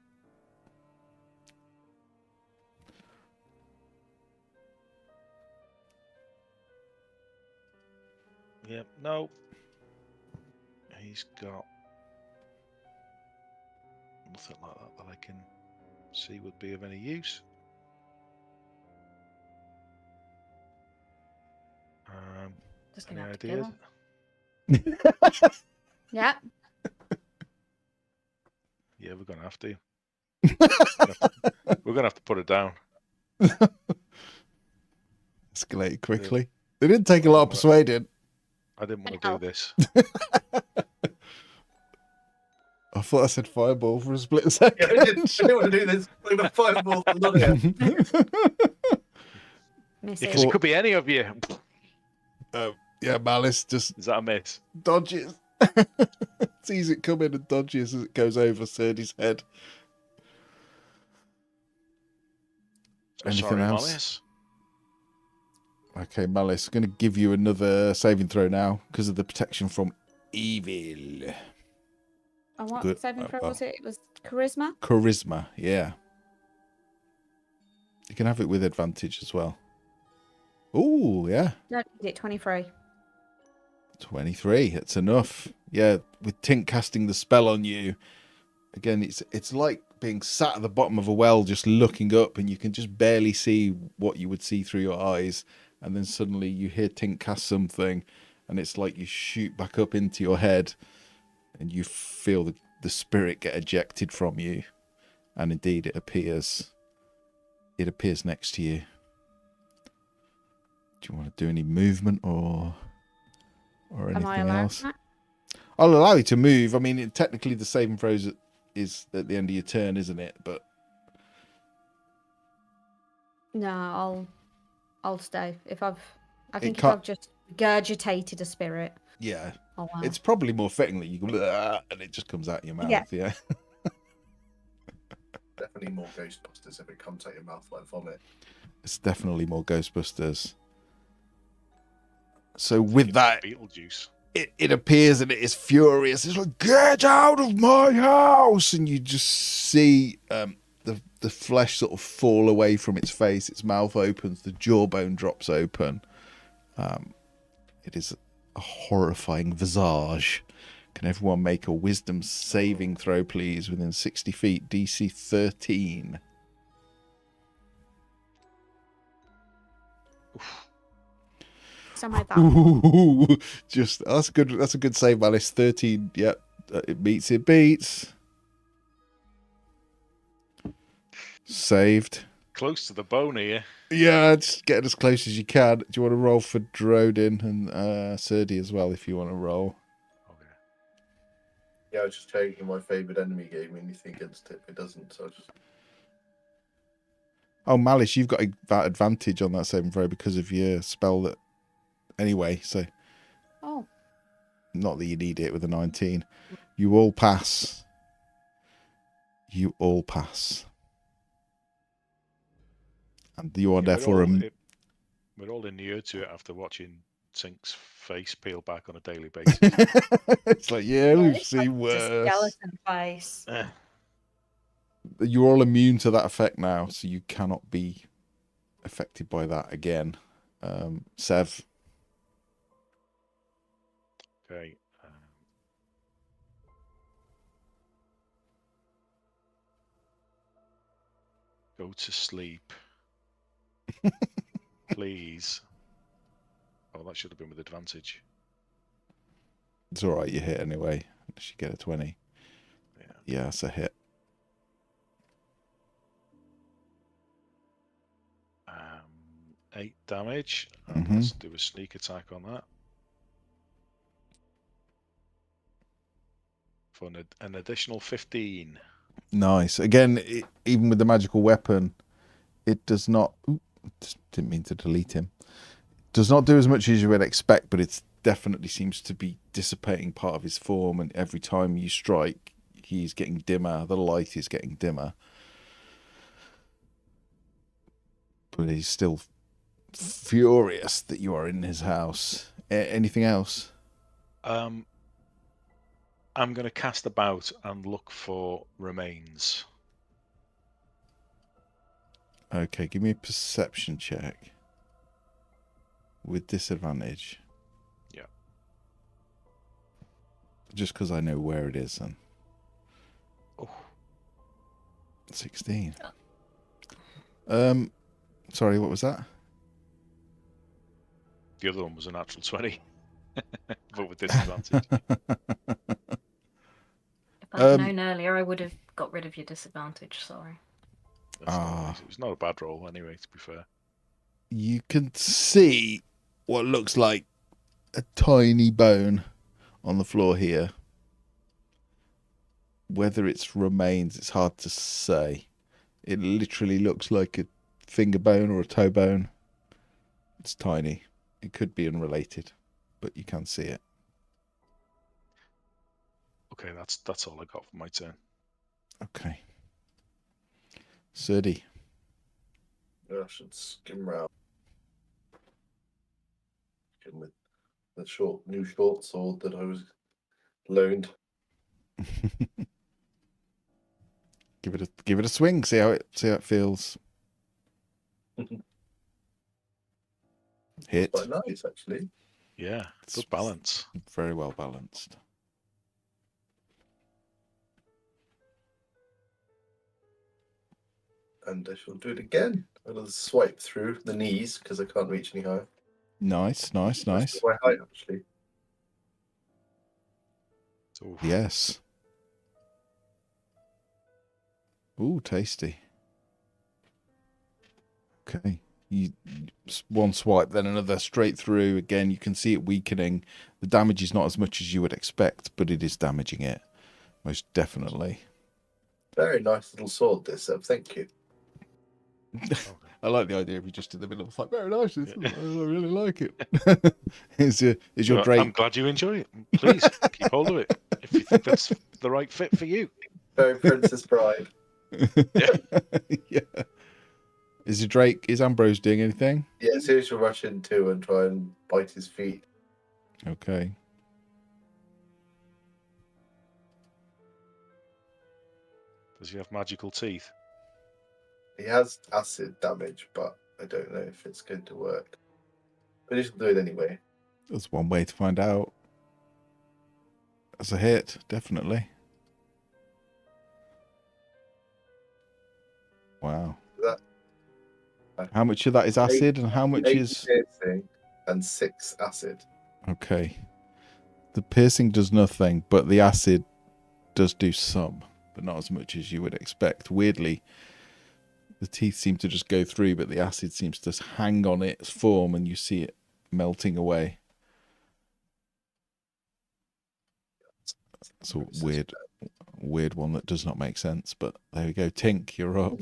[SPEAKER 3] Yep, no. He's got nothing like that I can see would be of any use.
[SPEAKER 5] Just
[SPEAKER 3] any
[SPEAKER 5] gonna have to
[SPEAKER 3] ideas?
[SPEAKER 4] Yeah.
[SPEAKER 3] Yeah, we're gonna have to. We're gonna have to put it down.
[SPEAKER 1] Escalate quickly. They didn't take a lot of persuading.
[SPEAKER 3] I didn't want to do this.
[SPEAKER 1] I thought I said fireball for a split second.
[SPEAKER 2] Yeah, I didn't want to do this. Like the fireball for lawyer.
[SPEAKER 3] Because it could be any of you.
[SPEAKER 1] Yeah, Malice just
[SPEAKER 3] Is that a miss?
[SPEAKER 1] dodges. Sees it coming and dodges as it goes over Serdy's head. Anything
[SPEAKER 3] Sorry,
[SPEAKER 1] else?
[SPEAKER 3] Malice.
[SPEAKER 1] Okay, Malice, going to give you another saving throw now because of the protection from evil.
[SPEAKER 4] And what saving throw was it? It was charisma?
[SPEAKER 1] Charisma, yeah. You can have it with advantage as well. Ooh, yeah.
[SPEAKER 4] No, is it 23?
[SPEAKER 1] 23, that's enough. Yeah, with Tink casting the spell on you, again, it's like being sat at the bottom of a well just looking up and you can just barely see what you would see through your eyes, and then suddenly you hear Tink cast something and it's like you shoot back up into your head and you feel the spirit get ejected from you, and indeed it appears next to you. Do you want to do any movement or anything else?
[SPEAKER 4] That?
[SPEAKER 1] I'll allow you to move. I mean, technically the saving throws is at the end of your turn, isn't it? But
[SPEAKER 4] no, I'll stay. If I've just regurgitated a spirit.
[SPEAKER 1] Yeah,
[SPEAKER 4] oh, wow.
[SPEAKER 1] It's probably more fitting that you go and it just comes out your mouth. Yeah.
[SPEAKER 2] Definitely more Ghostbusters if it comes out your mouth like vomit.
[SPEAKER 1] It's definitely more Ghostbusters. So with that,
[SPEAKER 3] Beetlejuice.
[SPEAKER 1] It appears and it is furious. It's like, get out of my house! And you just see the flesh sort of fall away from its face. Its mouth opens. The jawbone drops open. It is a horrifying visage. Can everyone make a wisdom saving throw, please, within 60 feet, DC 13?
[SPEAKER 4] Something like that.
[SPEAKER 1] Just that's good. That's a good save, Malice. 13. Yep. It beats. It beats. Saved.
[SPEAKER 3] Close to the bone here.
[SPEAKER 1] Yeah, just get as close as you can. Do you want to roll for Drodin and Serdi as well if you want to roll?
[SPEAKER 3] Okay.
[SPEAKER 2] Yeah, I was just checking my favourite enemy gave me anything against it. It doesn't, so I just...
[SPEAKER 1] Oh, Malice, you've got that advantage on that saving throw because of your spell that... Anyway, so...
[SPEAKER 4] Oh.
[SPEAKER 1] Not that you need it with a 19. You all pass. You all pass. And you are therefore...
[SPEAKER 3] We're all inured to it after watching Sink's face peel back on a daily basis.
[SPEAKER 1] It's like, yeah, we've
[SPEAKER 4] it's
[SPEAKER 1] seen
[SPEAKER 4] like just
[SPEAKER 1] worse.
[SPEAKER 4] skeleton face.
[SPEAKER 1] You're all immune to that effect now, so you cannot be affected by that again. Sev.
[SPEAKER 3] Okay. Go to sleep. Please. Oh, that should have been with advantage.
[SPEAKER 1] It's all right, you hit anyway. Unless you get a 20.
[SPEAKER 3] Yeah.
[SPEAKER 1] Yeah, it's a hit.
[SPEAKER 3] 8 damage. And let's do a sneak attack on that. For an additional 15.
[SPEAKER 1] Nice. Again, even with the magical weapon, it does not... didn't mean to delete him. Does not do as much as you would expect, but it definitely seems to be dissipating part of his form, and every time you strike, he's getting dimmer. The light is getting dimmer. But he's still furious that you are in his house. Anything else?
[SPEAKER 3] I'm going to cast about and look for remains.
[SPEAKER 1] Okay, give me a perception check. With disadvantage.
[SPEAKER 3] Yeah.
[SPEAKER 1] Just because I know where it is, then.
[SPEAKER 3] Oh.
[SPEAKER 1] 16. Sorry, what was that?
[SPEAKER 3] The other one was a natural 20. But with disadvantage.
[SPEAKER 5] If I'd known earlier, I would have got rid of your disadvantage, sorry.
[SPEAKER 3] It was not a bad roll anyway, to be fair.
[SPEAKER 1] You can see what looks like a tiny bone on the floor here. Whether it's remains, it's hard to say. It literally looks like a finger bone or a toe bone. It's tiny. It could be unrelated, but you can see it.
[SPEAKER 3] Okay, that's all I got for my turn.
[SPEAKER 1] Okay. Serdi.
[SPEAKER 2] I should skim round. With the new short sword that I was loaned.
[SPEAKER 1] Give it a swing. See how it feels. Hit.
[SPEAKER 2] Quite nice, actually.
[SPEAKER 3] Yeah, good balance.
[SPEAKER 1] Very well balanced.
[SPEAKER 2] And I shall do it again. I'll swipe through the knees because I can't reach any higher.
[SPEAKER 1] Nice.
[SPEAKER 2] My height, actually.
[SPEAKER 3] Oof.
[SPEAKER 1] Yes. Ooh, tasty. Okay. One swipe, then another straight through. Again, you can see it weakening. The damage is not as much as you would expect, but it is damaging it. Most definitely. Very
[SPEAKER 2] nice little sword, this, so thank you.
[SPEAKER 1] I like the idea of you just in the middle of the fight. Very nice. I really like it. Is your Drake?
[SPEAKER 3] I'm glad you enjoy it. Please keep hold of it if you think that's the right fit for you.
[SPEAKER 2] Very Princess Bride.
[SPEAKER 1] Yeah. Is your Drake? Is Ambrose doing anything?
[SPEAKER 2] Yeah, so she'll rush in too and try and bite his feet.
[SPEAKER 1] Okay.
[SPEAKER 3] Does he have magical teeth?
[SPEAKER 2] He has acid damage, but I don't know if it's going to work. But he'll do it anyway.
[SPEAKER 1] That's one way to find out. That's a hit, definitely. Wow. How much of that is acid and how much is...
[SPEAKER 2] piercing and 6 acid.
[SPEAKER 1] Okay. The piercing does nothing, but the acid does do some, but not as much as you would expect. Weirdly, the teeth seem to just go through, but the acid seems to hang on its form, and you see it melting away. It's a weird one that does not make sense, but there we go. Tink, you're up.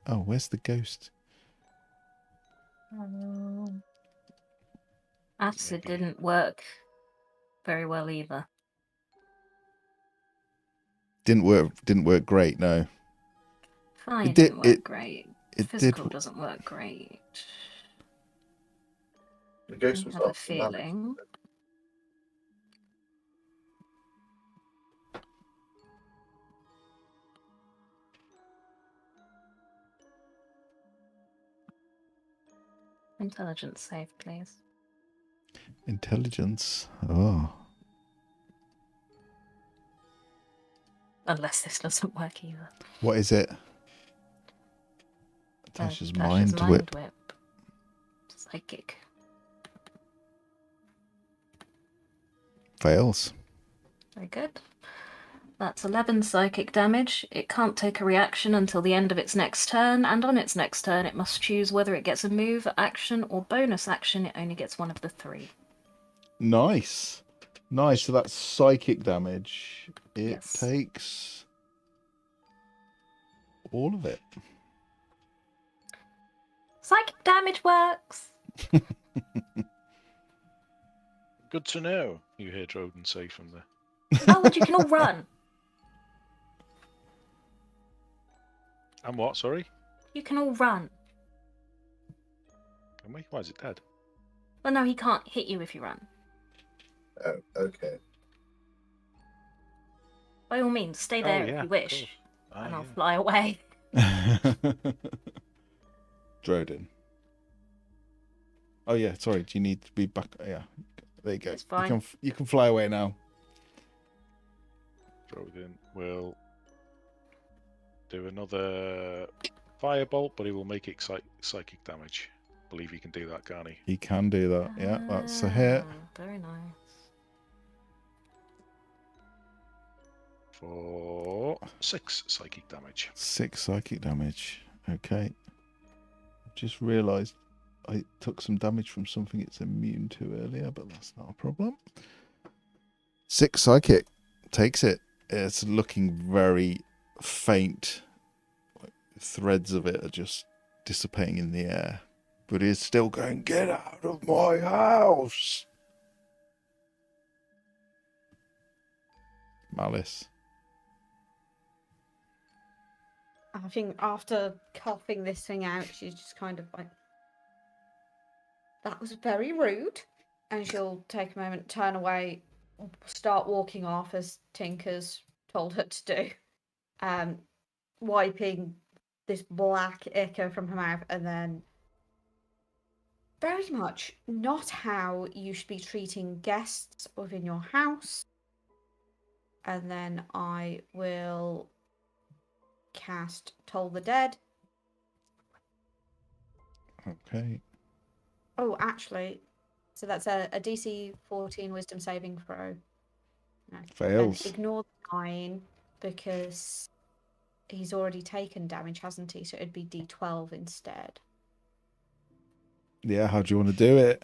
[SPEAKER 1] Oh, where's the ghost?
[SPEAKER 5] Acid didn't work very well either.
[SPEAKER 1] Didn't work great, no.
[SPEAKER 5] Fire
[SPEAKER 1] It
[SPEAKER 5] didn't
[SPEAKER 1] did-
[SPEAKER 5] work great.
[SPEAKER 1] it
[SPEAKER 5] Physical
[SPEAKER 1] did-
[SPEAKER 5] doesn't work great.
[SPEAKER 2] The
[SPEAKER 5] I
[SPEAKER 2] ghost was
[SPEAKER 5] have a
[SPEAKER 2] after Malice.
[SPEAKER 5] feeling. Intelligence save, please.
[SPEAKER 1] Intelligence. Oh.
[SPEAKER 5] Unless this doesn't work either.
[SPEAKER 1] What is it? Tasha's mind whip.
[SPEAKER 5] Psychic.
[SPEAKER 1] Fails.
[SPEAKER 5] Very good. That's 11 psychic damage. It can't take a reaction until the end of its next turn, and on its next turn it must choose whether it gets a move, action, or bonus action. It only gets one of the 3.
[SPEAKER 1] Nice. So that's psychic damage. It
[SPEAKER 5] Yes.
[SPEAKER 1] takes all of it.
[SPEAKER 5] Psychic damage works!
[SPEAKER 3] Good to know, you hear Droden say from there.
[SPEAKER 5] Oh, and you can all run!
[SPEAKER 3] And what, sorry?
[SPEAKER 5] You can all run.
[SPEAKER 3] Can we? Why is it dead?
[SPEAKER 5] Well, no, he can't hit you if you run.
[SPEAKER 2] Oh, okay.
[SPEAKER 5] By all means, stay there
[SPEAKER 3] yeah,
[SPEAKER 5] if you
[SPEAKER 3] of
[SPEAKER 5] wish,
[SPEAKER 3] course.
[SPEAKER 5] and I'll
[SPEAKER 3] Yeah.
[SPEAKER 5] fly away.
[SPEAKER 1] Droden. Oh yeah, sorry. Do you need to be back? Yeah, there you go.
[SPEAKER 5] It's fine.
[SPEAKER 1] You can fly away now.
[SPEAKER 3] Droden will do another firebolt, but he will make it psychic damage. I believe he can do that, can't he?
[SPEAKER 1] He can do that. Yeah, that's a hit.
[SPEAKER 5] Ah, very nice.
[SPEAKER 3] For 6 psychic damage.
[SPEAKER 1] 6 psychic damage. Okay. Just realised I took some damage from something it's immune to earlier, but that's not a problem. 6 psychic takes it. It's looking very faint. Like, threads of it are just dissipating in the air. But it's still going, get out of my house! Malice.
[SPEAKER 4] I think after coughing this thing out, she's just kind of like, that was very rude. And she'll take a moment, turn away, start walking off as Tinker's told her to do. Wiping this black ichor from her mouth, and then very much not how you should be treating guests within your house. And then I will cast Toll the Dead.
[SPEAKER 1] Okay.
[SPEAKER 4] Oh, actually, so that's a DC 14 Wisdom saving throw. No.
[SPEAKER 1] Fails.
[SPEAKER 4] And ignore the 9 because he's already taken damage, hasn't he? So it'd be D12 instead.
[SPEAKER 1] Yeah, how do you want to do it?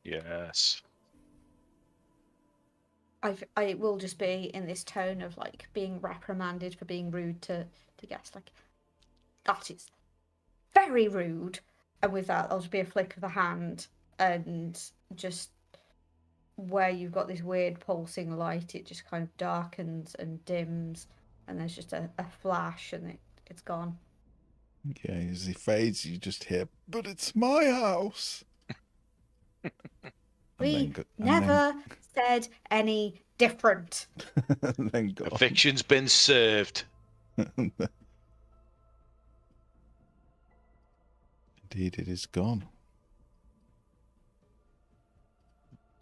[SPEAKER 3] Yes.
[SPEAKER 4] I will just be in this tone of like being reprimanded for being rude to guests. Like, that is very rude. And with that, I'll just be a flick of the hand, and just where you've got this weird pulsing light, it just kind of darkens and dims, and there's just a flash, and it's gone.
[SPEAKER 1] Yeah, as he fades, you just hear, but it's my house.
[SPEAKER 4] We never said any different.
[SPEAKER 1] And then go.
[SPEAKER 3] Eviction's been served.
[SPEAKER 1] Indeed, it is gone.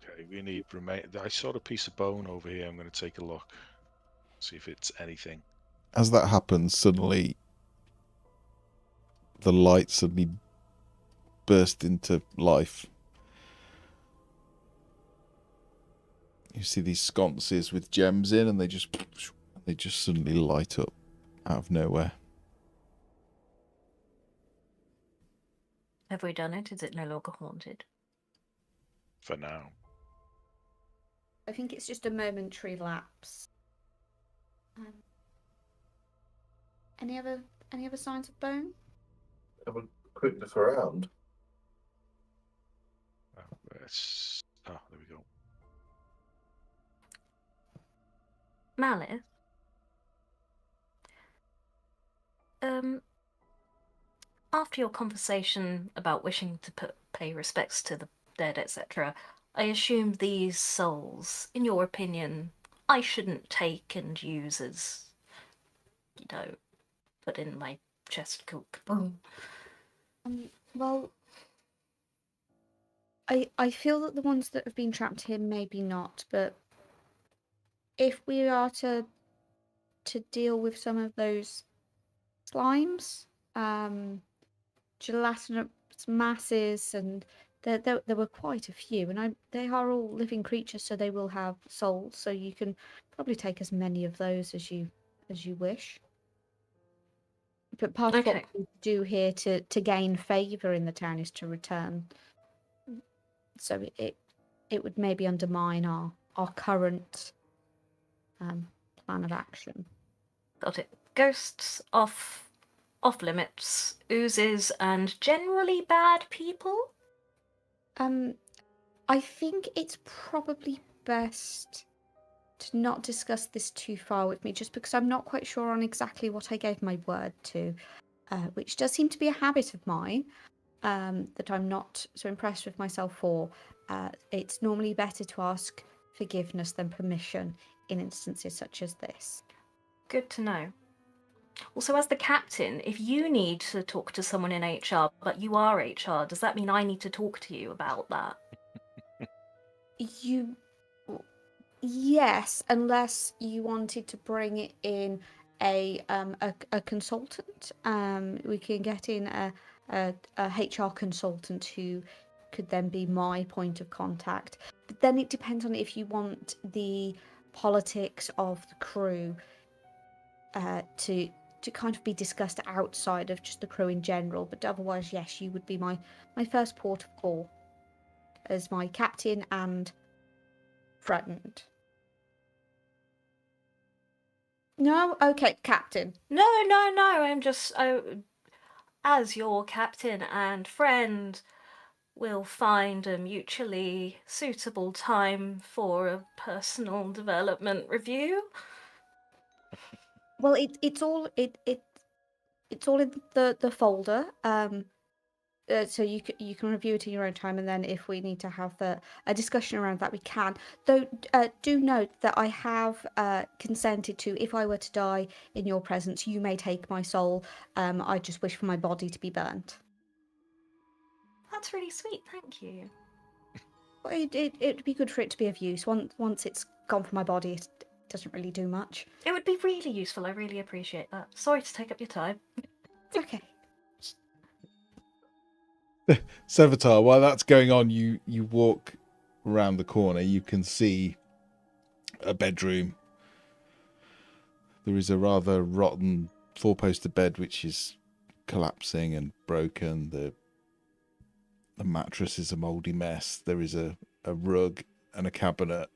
[SPEAKER 3] Okay, we need remain. I saw a piece of bone over here. I'm going to take a look, see if it's anything.
[SPEAKER 1] As that happens, suddenly the light suddenly burst into life. You see these sconces with gems in, and they just suddenly light up out of nowhere.
[SPEAKER 5] Have we done it? Is it no longer haunted?
[SPEAKER 3] For now.
[SPEAKER 4] I think it's just a momentary lapse. Any other signs of bone?
[SPEAKER 2] Have a quick look around.
[SPEAKER 3] There we go.
[SPEAKER 5] Malice? After your conversation about wishing to pay respects to the dead, etc., I assume these souls, in your opinion, I shouldn't take and use as, put in my chest cook.
[SPEAKER 4] Well, I feel that the ones that have been trapped here maybe not, but if we are to deal with some of those slimes, gelatinous masses, and there were quite a few, and they are all living creatures, so they will have souls. So you can probably take as many of those as you wish. But part of what we do here to gain favour in the town is to return. So it would maybe undermine our current plan of action.
[SPEAKER 5] Got it. Ghosts off limits, oozes, and generally bad people?
[SPEAKER 4] I think it's probably best to not discuss this too far with me, just because I'm not quite sure on exactly what I gave my word to, which does seem to be a habit of mine, that I'm not so impressed with myself for. It's normally better to ask forgiveness than permission in instances such as this.
[SPEAKER 5] Good to know. Also, as the captain, if you need to talk to someone in HR, but you are HR, does that mean I need to talk to you about that?
[SPEAKER 4] Yes, unless you wanted to bring it in a consultant. We can get in a HR consultant who could then be my point of contact. But then it depends on if you want the politics of the crew to kind of be discussed outside of just the crew in general. But otherwise, yes, you would be my first port of call as my captain and friend. No? Okay, captain.
[SPEAKER 5] No, I'm just... as your captain and friend, we'll find a mutually suitable time for a personal development review.
[SPEAKER 4] Well, it's all in the folder. So you can review it in your own time, and then if we need to have a discussion around that, we can. Though, do note that I have consented to, if I were to die in your presence, you may take my soul. I just wish for my body to be burnt.
[SPEAKER 5] That's really sweet, thank you.
[SPEAKER 4] Well, it'd be good for it to be of use. Once it's gone from my body, it doesn't really do much.
[SPEAKER 5] It would be really useful, I really appreciate that. Sorry to take up your time.
[SPEAKER 4] It's okay.
[SPEAKER 1] Sevatar, while that's going on, you walk around the corner. You can see a bedroom. There is a rather rotten four-poster bed which is collapsing and broken. The mattress is a mouldy mess. There is a rug and a cabinet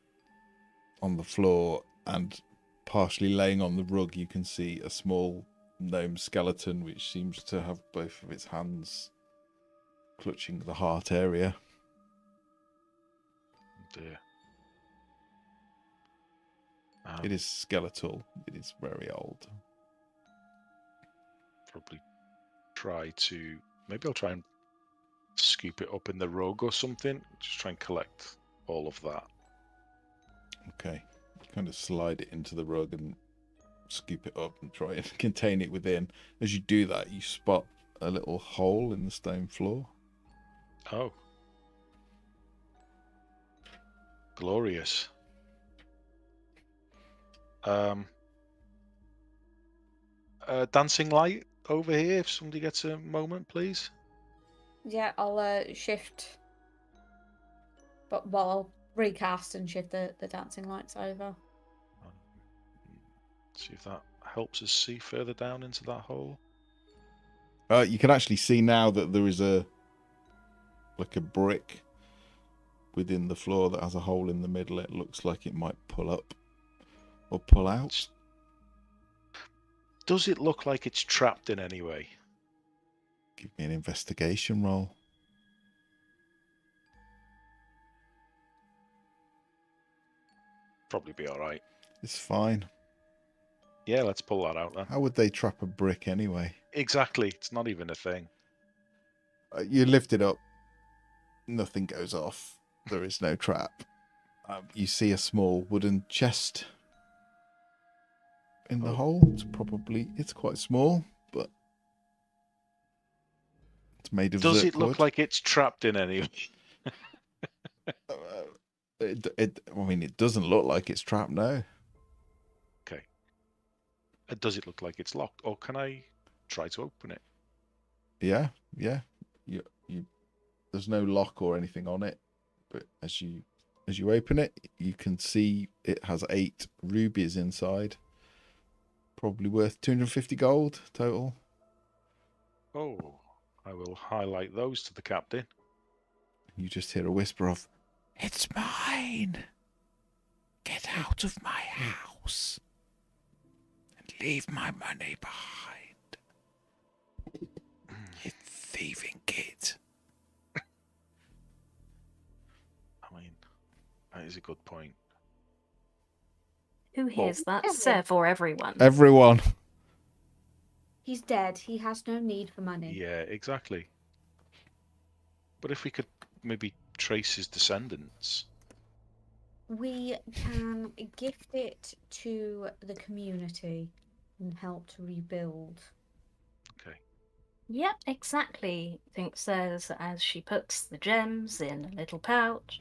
[SPEAKER 1] on the floor, and partially laying on the rug you can see a small gnome skeleton which seems to have both of its hands clutching the heart area.
[SPEAKER 3] Dear.
[SPEAKER 1] It is skeletal. It is very old.
[SPEAKER 3] Probably maybe I'll try and scoop it up in the rug or something. Just try and collect all of that.
[SPEAKER 1] Okay. You kind of slide it into the rug and scoop it up and try and contain it within. As you do that, you spot a little hole in the stone floor.
[SPEAKER 3] Oh. Glorious. Dancing light over here, if somebody gets a moment, please.
[SPEAKER 4] Yeah, I'll shift. But while recast and shift the dancing lights over.
[SPEAKER 3] See if that helps us see further down into that hole.
[SPEAKER 1] You can actually see now that there is a brick within the floor that has a hole in the middle. It looks like it might pull up or pull out.
[SPEAKER 3] Does it look like it's trapped in any way?
[SPEAKER 1] Give me an investigation roll.
[SPEAKER 3] Probably be all right.
[SPEAKER 1] It's fine.
[SPEAKER 3] Yeah, let's pull that out then.
[SPEAKER 1] How would they trap a brick anyway?
[SPEAKER 3] Exactly. It's not even a thing.
[SPEAKER 1] You lift it up. Nothing goes off. There is no trap. You see a small wooden chest in the hole. It's quite small, but it's made of
[SPEAKER 3] Does
[SPEAKER 1] zirk
[SPEAKER 3] it look
[SPEAKER 1] wood.
[SPEAKER 3] like it's trapped in any way?
[SPEAKER 1] It doesn't look like it's trapped, no.
[SPEAKER 3] Okay. Does it look like it's locked, or can I try to open it?
[SPEAKER 1] Yeah. There's no lock or anything on it, but as you open it, you can see it has 8 rubies inside. Probably worth 250 gold total.
[SPEAKER 3] Oh, I will highlight those to the captain.
[SPEAKER 1] You just hear a whisper of, "It's mine! Get out of my house and leave my money behind. You thieving kid."
[SPEAKER 3] I mean, that is a good point.
[SPEAKER 5] Who hears that? Sev or everyone?
[SPEAKER 1] Everyone.
[SPEAKER 4] He's dead. He has no need for money.
[SPEAKER 3] Yeah, exactly. But if we could maybe trace his descendants.
[SPEAKER 4] We can gift it to the community and help to rebuild.
[SPEAKER 3] Okay.
[SPEAKER 5] Yep, exactly, Think says as she puts the gems in a little pouch.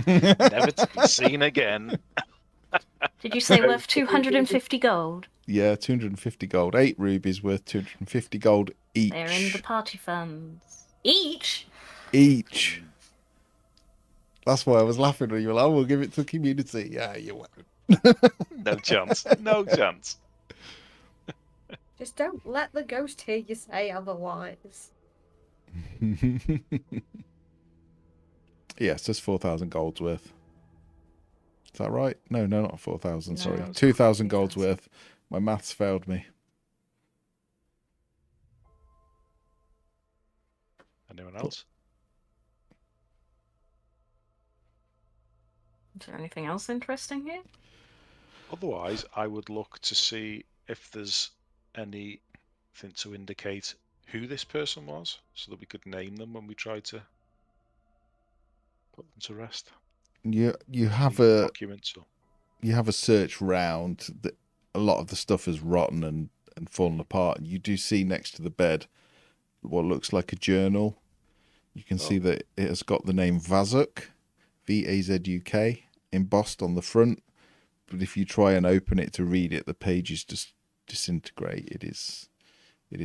[SPEAKER 3] Never to be seen again.
[SPEAKER 5] Did you say worth 250 gold?
[SPEAKER 1] Yeah, 250 gold. 8 rubies worth 250 gold each.
[SPEAKER 5] They're in the party funds. Each?
[SPEAKER 1] Each. That's why I was laughing when you were like, we'll give it to the community. Yeah, you won't.
[SPEAKER 3] No chance. No chance.
[SPEAKER 4] Just don't let the ghost hear you say otherwise.
[SPEAKER 1] Yes, there's 4,000 gold's worth. Is that right? No, not 4,000,
[SPEAKER 4] No,
[SPEAKER 1] sorry.
[SPEAKER 4] it's
[SPEAKER 1] 2,000 gold's
[SPEAKER 4] 2,000.
[SPEAKER 1] worth. My maths failed me.
[SPEAKER 3] Anyone else?
[SPEAKER 5] Is there anything else interesting here?
[SPEAKER 3] Otherwise, I would look to see if there's anything to indicate who this person was, so that we could name them when we try to put them to rest.
[SPEAKER 1] You have
[SPEAKER 3] Any
[SPEAKER 1] a
[SPEAKER 3] documents or...
[SPEAKER 1] you have a search round. That a lot of the stuff is rotten and fallen apart. You do see next to the bed what looks like a journal. You can see that it has got the name Vazuk, V-A-Z-U-K, embossed on the front. But if you try and open it to read it, the pages just disintegrate. It is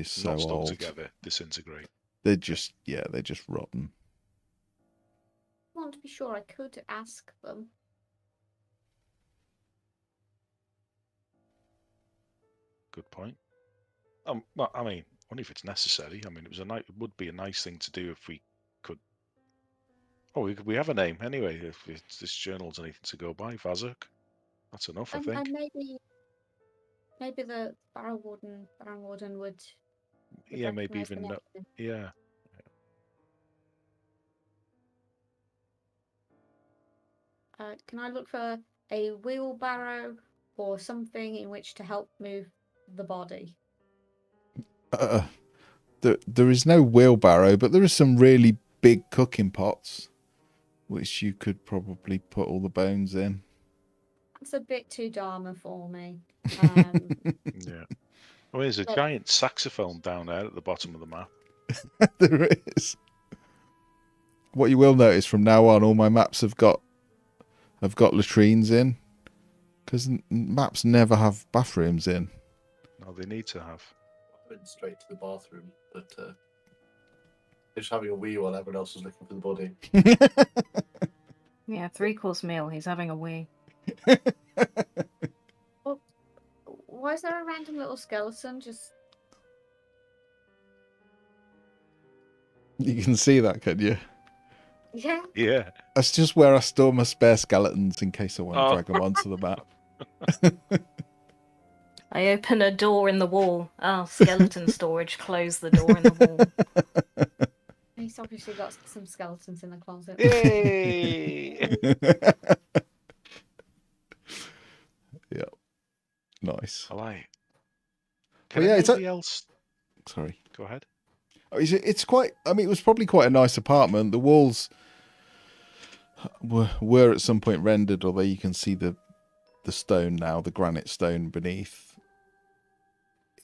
[SPEAKER 1] so
[SPEAKER 3] not stuck
[SPEAKER 1] old.
[SPEAKER 3] together, disintegrate.
[SPEAKER 1] They're just rotten.
[SPEAKER 4] I want to be sure I could ask them.
[SPEAKER 3] Good point. Well, I mean, only if it's necessary. I mean, it would be a nice thing to do if we could. Oh, we have a name anyway. If this journal's anything to go by, Vazuk. That's enough, I think.
[SPEAKER 4] And maybe the Baron Warden would
[SPEAKER 3] Yeah, maybe
[SPEAKER 4] recognise the
[SPEAKER 3] even
[SPEAKER 4] name.
[SPEAKER 3] yeah.
[SPEAKER 4] Can I look for a wheelbarrow or something in which to help move the body?
[SPEAKER 1] There is no wheelbarrow, but there is some really big cooking pots, which you could probably put all the bones in.
[SPEAKER 4] That's a bit too Dharma for me.
[SPEAKER 3] Yeah. Oh, there's a giant saxophone down there at the bottom of the map.
[SPEAKER 1] There is. What you will notice from now on, all my maps have got latrines in, because maps never have bathrooms in.
[SPEAKER 3] No, they need to have.
[SPEAKER 2] I went straight to the bathroom, but just having a wee while everyone else was looking for the body.
[SPEAKER 5] Yeah, 3-course meal. He's having a wee.
[SPEAKER 4] Why is there a random little skeleton just...
[SPEAKER 1] You can see that, can you?
[SPEAKER 4] Yeah.
[SPEAKER 3] Yeah.
[SPEAKER 1] That's just where I store my spare skeletons in case I want to drag them onto the map.
[SPEAKER 5] I open a door in the wall. Oh, skeleton storage. Close the door in the wall.
[SPEAKER 4] He's obviously got some skeletons in the closet.
[SPEAKER 3] Yay!
[SPEAKER 1] Yeah. Nice.
[SPEAKER 3] I like.
[SPEAKER 1] Well,
[SPEAKER 3] Can
[SPEAKER 1] yeah,
[SPEAKER 3] anybody else?
[SPEAKER 1] Sorry.
[SPEAKER 3] Go ahead.
[SPEAKER 1] Oh, it's quite... I mean, it was probably quite a nice apartment. The walls were at some point rendered, although you can see the stone now, the granite stone beneath.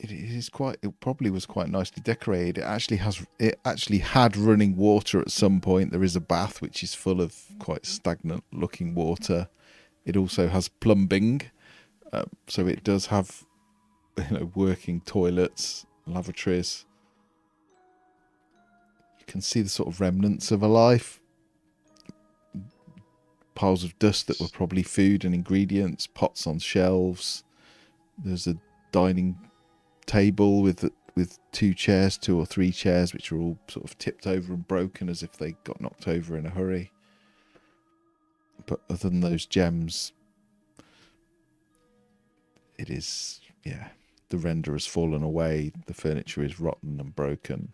[SPEAKER 1] It probably was quite nicely decorated. It actually had running water at some point. There is a bath which is full of quite stagnant looking water. It also has plumbing, so it does have, working toilets, lavatories. You can see the sort of remnants of a life. Piles of dust that were probably food and ingredients, pots on shelves. There's a dining table with 2 or 3 chairs, which are all sort of tipped over and broken as if they got knocked over in a hurry. But other than those gems, it is, the render has fallen away. The furniture is rotten and broken.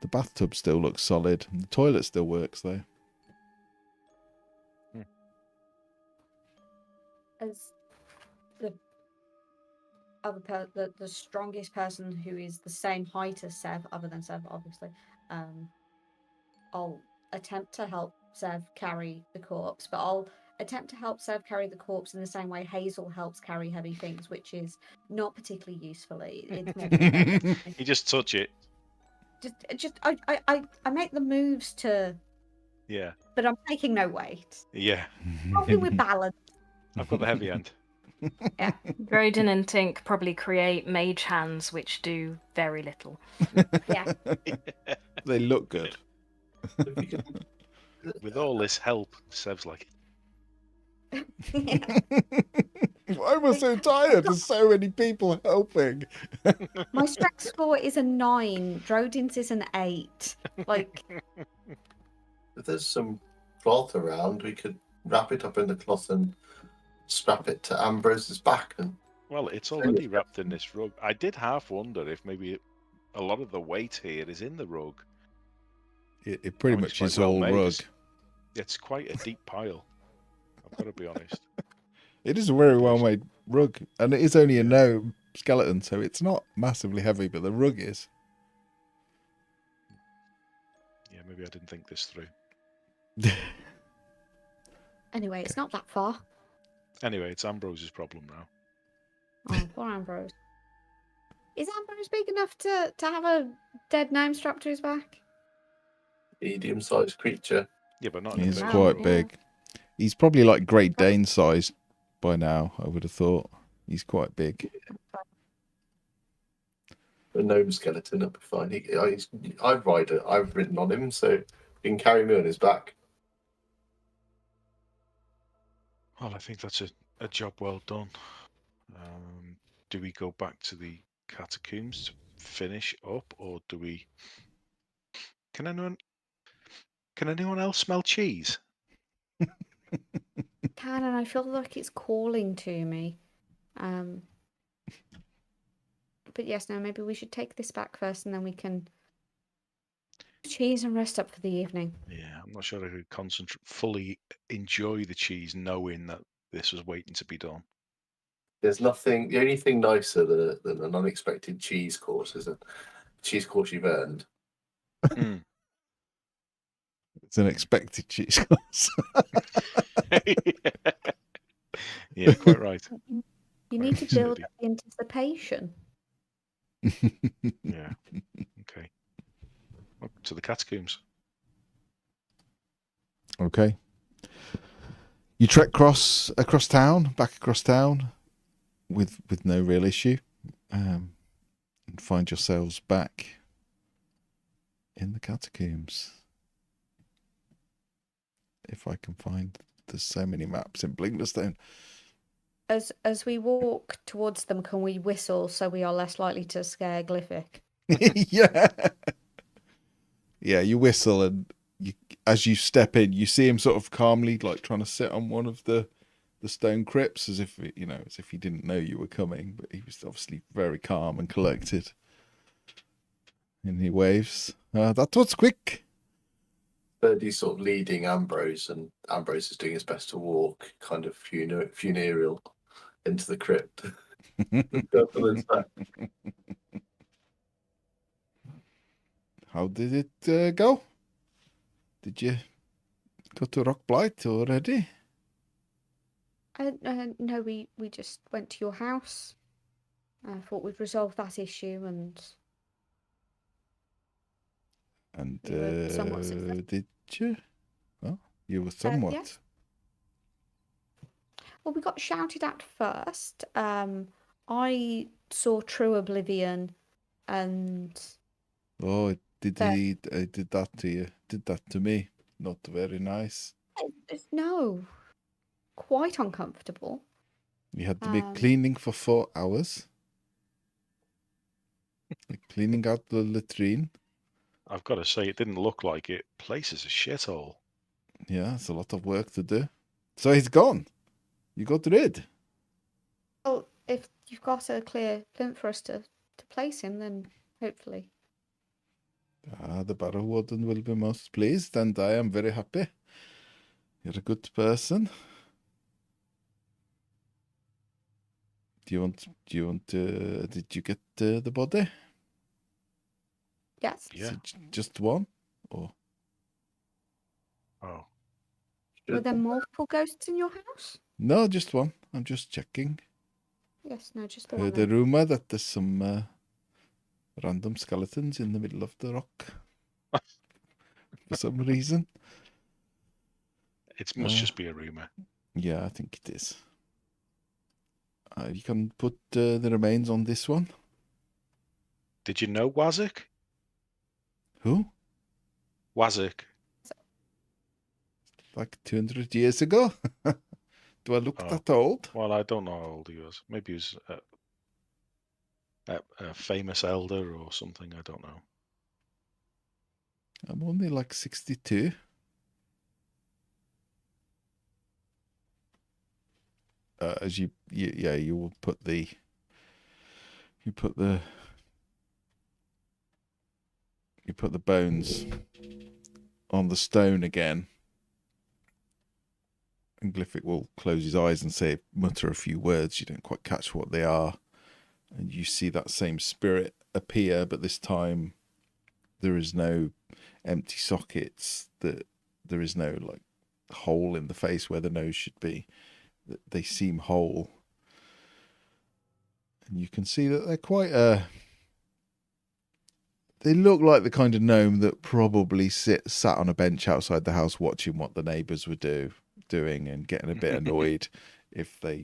[SPEAKER 1] The bathtub still looks solid. The toilet still works, though.
[SPEAKER 4] As the strongest person who is the same height as Sev, other than Sev, obviously, I'll attempt to help Sev carry the corpse, but I'll attempt to help Sev carry the corpse in the same way Hazel helps carry heavy things, which is not particularly usefully. It's more
[SPEAKER 3] You just touch it.
[SPEAKER 4] I make the moves to,
[SPEAKER 3] Yeah.
[SPEAKER 4] but I'm taking no weight.
[SPEAKER 3] Yeah.
[SPEAKER 4] Probably with balance.
[SPEAKER 3] I've got the heavy end.
[SPEAKER 4] Yeah.
[SPEAKER 5] Groden and Tink probably create mage hands, which do very little.
[SPEAKER 4] Yeah.
[SPEAKER 1] They look good.
[SPEAKER 3] With all this help, Sev's like,
[SPEAKER 1] Why am I so tired? There's so many people helping.
[SPEAKER 4] My strength score is a 9. Drodin's is an 8. Like,
[SPEAKER 2] If there's some cloth around, we could wrap it up in the cloth and strap it to Ambrose's back. And
[SPEAKER 3] well, it's already wrapped in this rug. I did half wonder if maybe a lot of the weight here is in the rug.
[SPEAKER 1] It pretty much is all rug.
[SPEAKER 3] It's quite a deep pile. I've got to be honest.
[SPEAKER 1] It is a very well made rug, and it is only a gnome skeleton, so it's not massively heavy, but the rug is.
[SPEAKER 3] Yeah, maybe I didn't think this through.
[SPEAKER 4] anyway, it's not that far.
[SPEAKER 3] Anyway, it's Ambrose's problem now.
[SPEAKER 4] Oh, poor Ambrose. Is Ambrose big enough to have a dead gnome strapped to his back?
[SPEAKER 2] medium-sized creature.
[SPEAKER 3] Yeah, but not.
[SPEAKER 1] He's
[SPEAKER 3] in a
[SPEAKER 1] quite
[SPEAKER 4] yeah.
[SPEAKER 1] big. He's probably like Great Dane sized by now, I would have thought. He's quite big.
[SPEAKER 2] A gnome skeleton, that'd be fine. I've ridden on him, so he can carry me on his back.
[SPEAKER 3] Well, I think that's a job well done. Do we go back to the catacombs to finish up, or do we? Can anyone else smell cheese?
[SPEAKER 4] Can, and I feel like it's calling to me. But yes, no, maybe we should take this back first, and then we can cheese and rest up for the evening.
[SPEAKER 3] Yeah, I'm not sure I could fully enjoy the cheese, knowing that this was waiting to be done.
[SPEAKER 2] There's nothing. The only thing nicer than an unexpected cheese course is a cheese course you've earned.
[SPEAKER 3] Mm.
[SPEAKER 1] It's an expected cheese course.
[SPEAKER 3] Yeah, quite right.
[SPEAKER 4] You need to build up the anticipation.
[SPEAKER 3] Yeah. Okay. Up to the catacombs.
[SPEAKER 1] Okay. You trek across town, back across town, with no real issue, and find yourselves back in the catacombs. If I can find There's so many maps in Blingdenstone.
[SPEAKER 4] As we walk towards them, can we whistle so we are less likely to scare Glyphic?
[SPEAKER 1] Yeah. Yeah, you whistle, and as you step in, you see him sort of calmly, like trying to sit on one of the stone crypts, as if as if he didn't know you were coming. But he was obviously very calm and collected. And he waves. That was quick.
[SPEAKER 2] Birdie's sort of leading Ambrose, and Ambrose is doing his best to walk kind of funereal into the crypt. Go for this back.
[SPEAKER 1] How did it go? Did you go to Rockblight already?
[SPEAKER 4] No, we just went to your house. I thought we'd resolve that issue, and you were somewhat successful.
[SPEAKER 1] Did you? Well, you were somewhat.
[SPEAKER 4] Yes. Well, we got shouted at first. I saw True Oblivion, and
[SPEAKER 1] Oh, did that to you? Did that to me? Not very nice.
[SPEAKER 4] no, quite uncomfortable.
[SPEAKER 1] You had to be cleaning for 4 hours. Like cleaning out the latrine.
[SPEAKER 3] I've got to say, it didn't look like it. Place is a shithole.
[SPEAKER 1] Yeah, it's a lot of work to do. So he's gone. You got rid.
[SPEAKER 4] Well, if you've got a clear plinth for us to place him, then hopefully.
[SPEAKER 1] The Barrow Warden will be most pleased, and I am very happy. You're a good person. Do you want? Did you get the body?
[SPEAKER 4] Yes.
[SPEAKER 3] Yeah.
[SPEAKER 1] Is it just one, or?
[SPEAKER 3] Oh.
[SPEAKER 4] Were there multiple ghosts in your house?
[SPEAKER 1] No, just one. I'm just checking.
[SPEAKER 4] Yes, no, just the one.
[SPEAKER 1] Heard a rumor that there's some random skeletons in the middle of the rock for some reason.
[SPEAKER 3] It must just be a rumour.
[SPEAKER 1] Yeah, I think it is. You can put the remains on this one.
[SPEAKER 3] Did you know Wazik?
[SPEAKER 1] Who?
[SPEAKER 3] Wazik.
[SPEAKER 1] Like 200 years ago? Do I look that old?
[SPEAKER 3] Well, I don't know how old he was. Maybe he was a famous elder or something. I don't know.
[SPEAKER 1] I'm only like 62. As you will put the bones on the stone again, and Glyphic will close his eyes and mutter a few words. You don't quite catch what they are, and you see that same spirit appear, but this time there is no empty sockets. There is no like hole in the face where the nose should be. They seem whole, and you can see that they're quite they look like the kind of gnome that probably sat on a bench outside the house watching what the neighbours were doing and getting a bit annoyed if they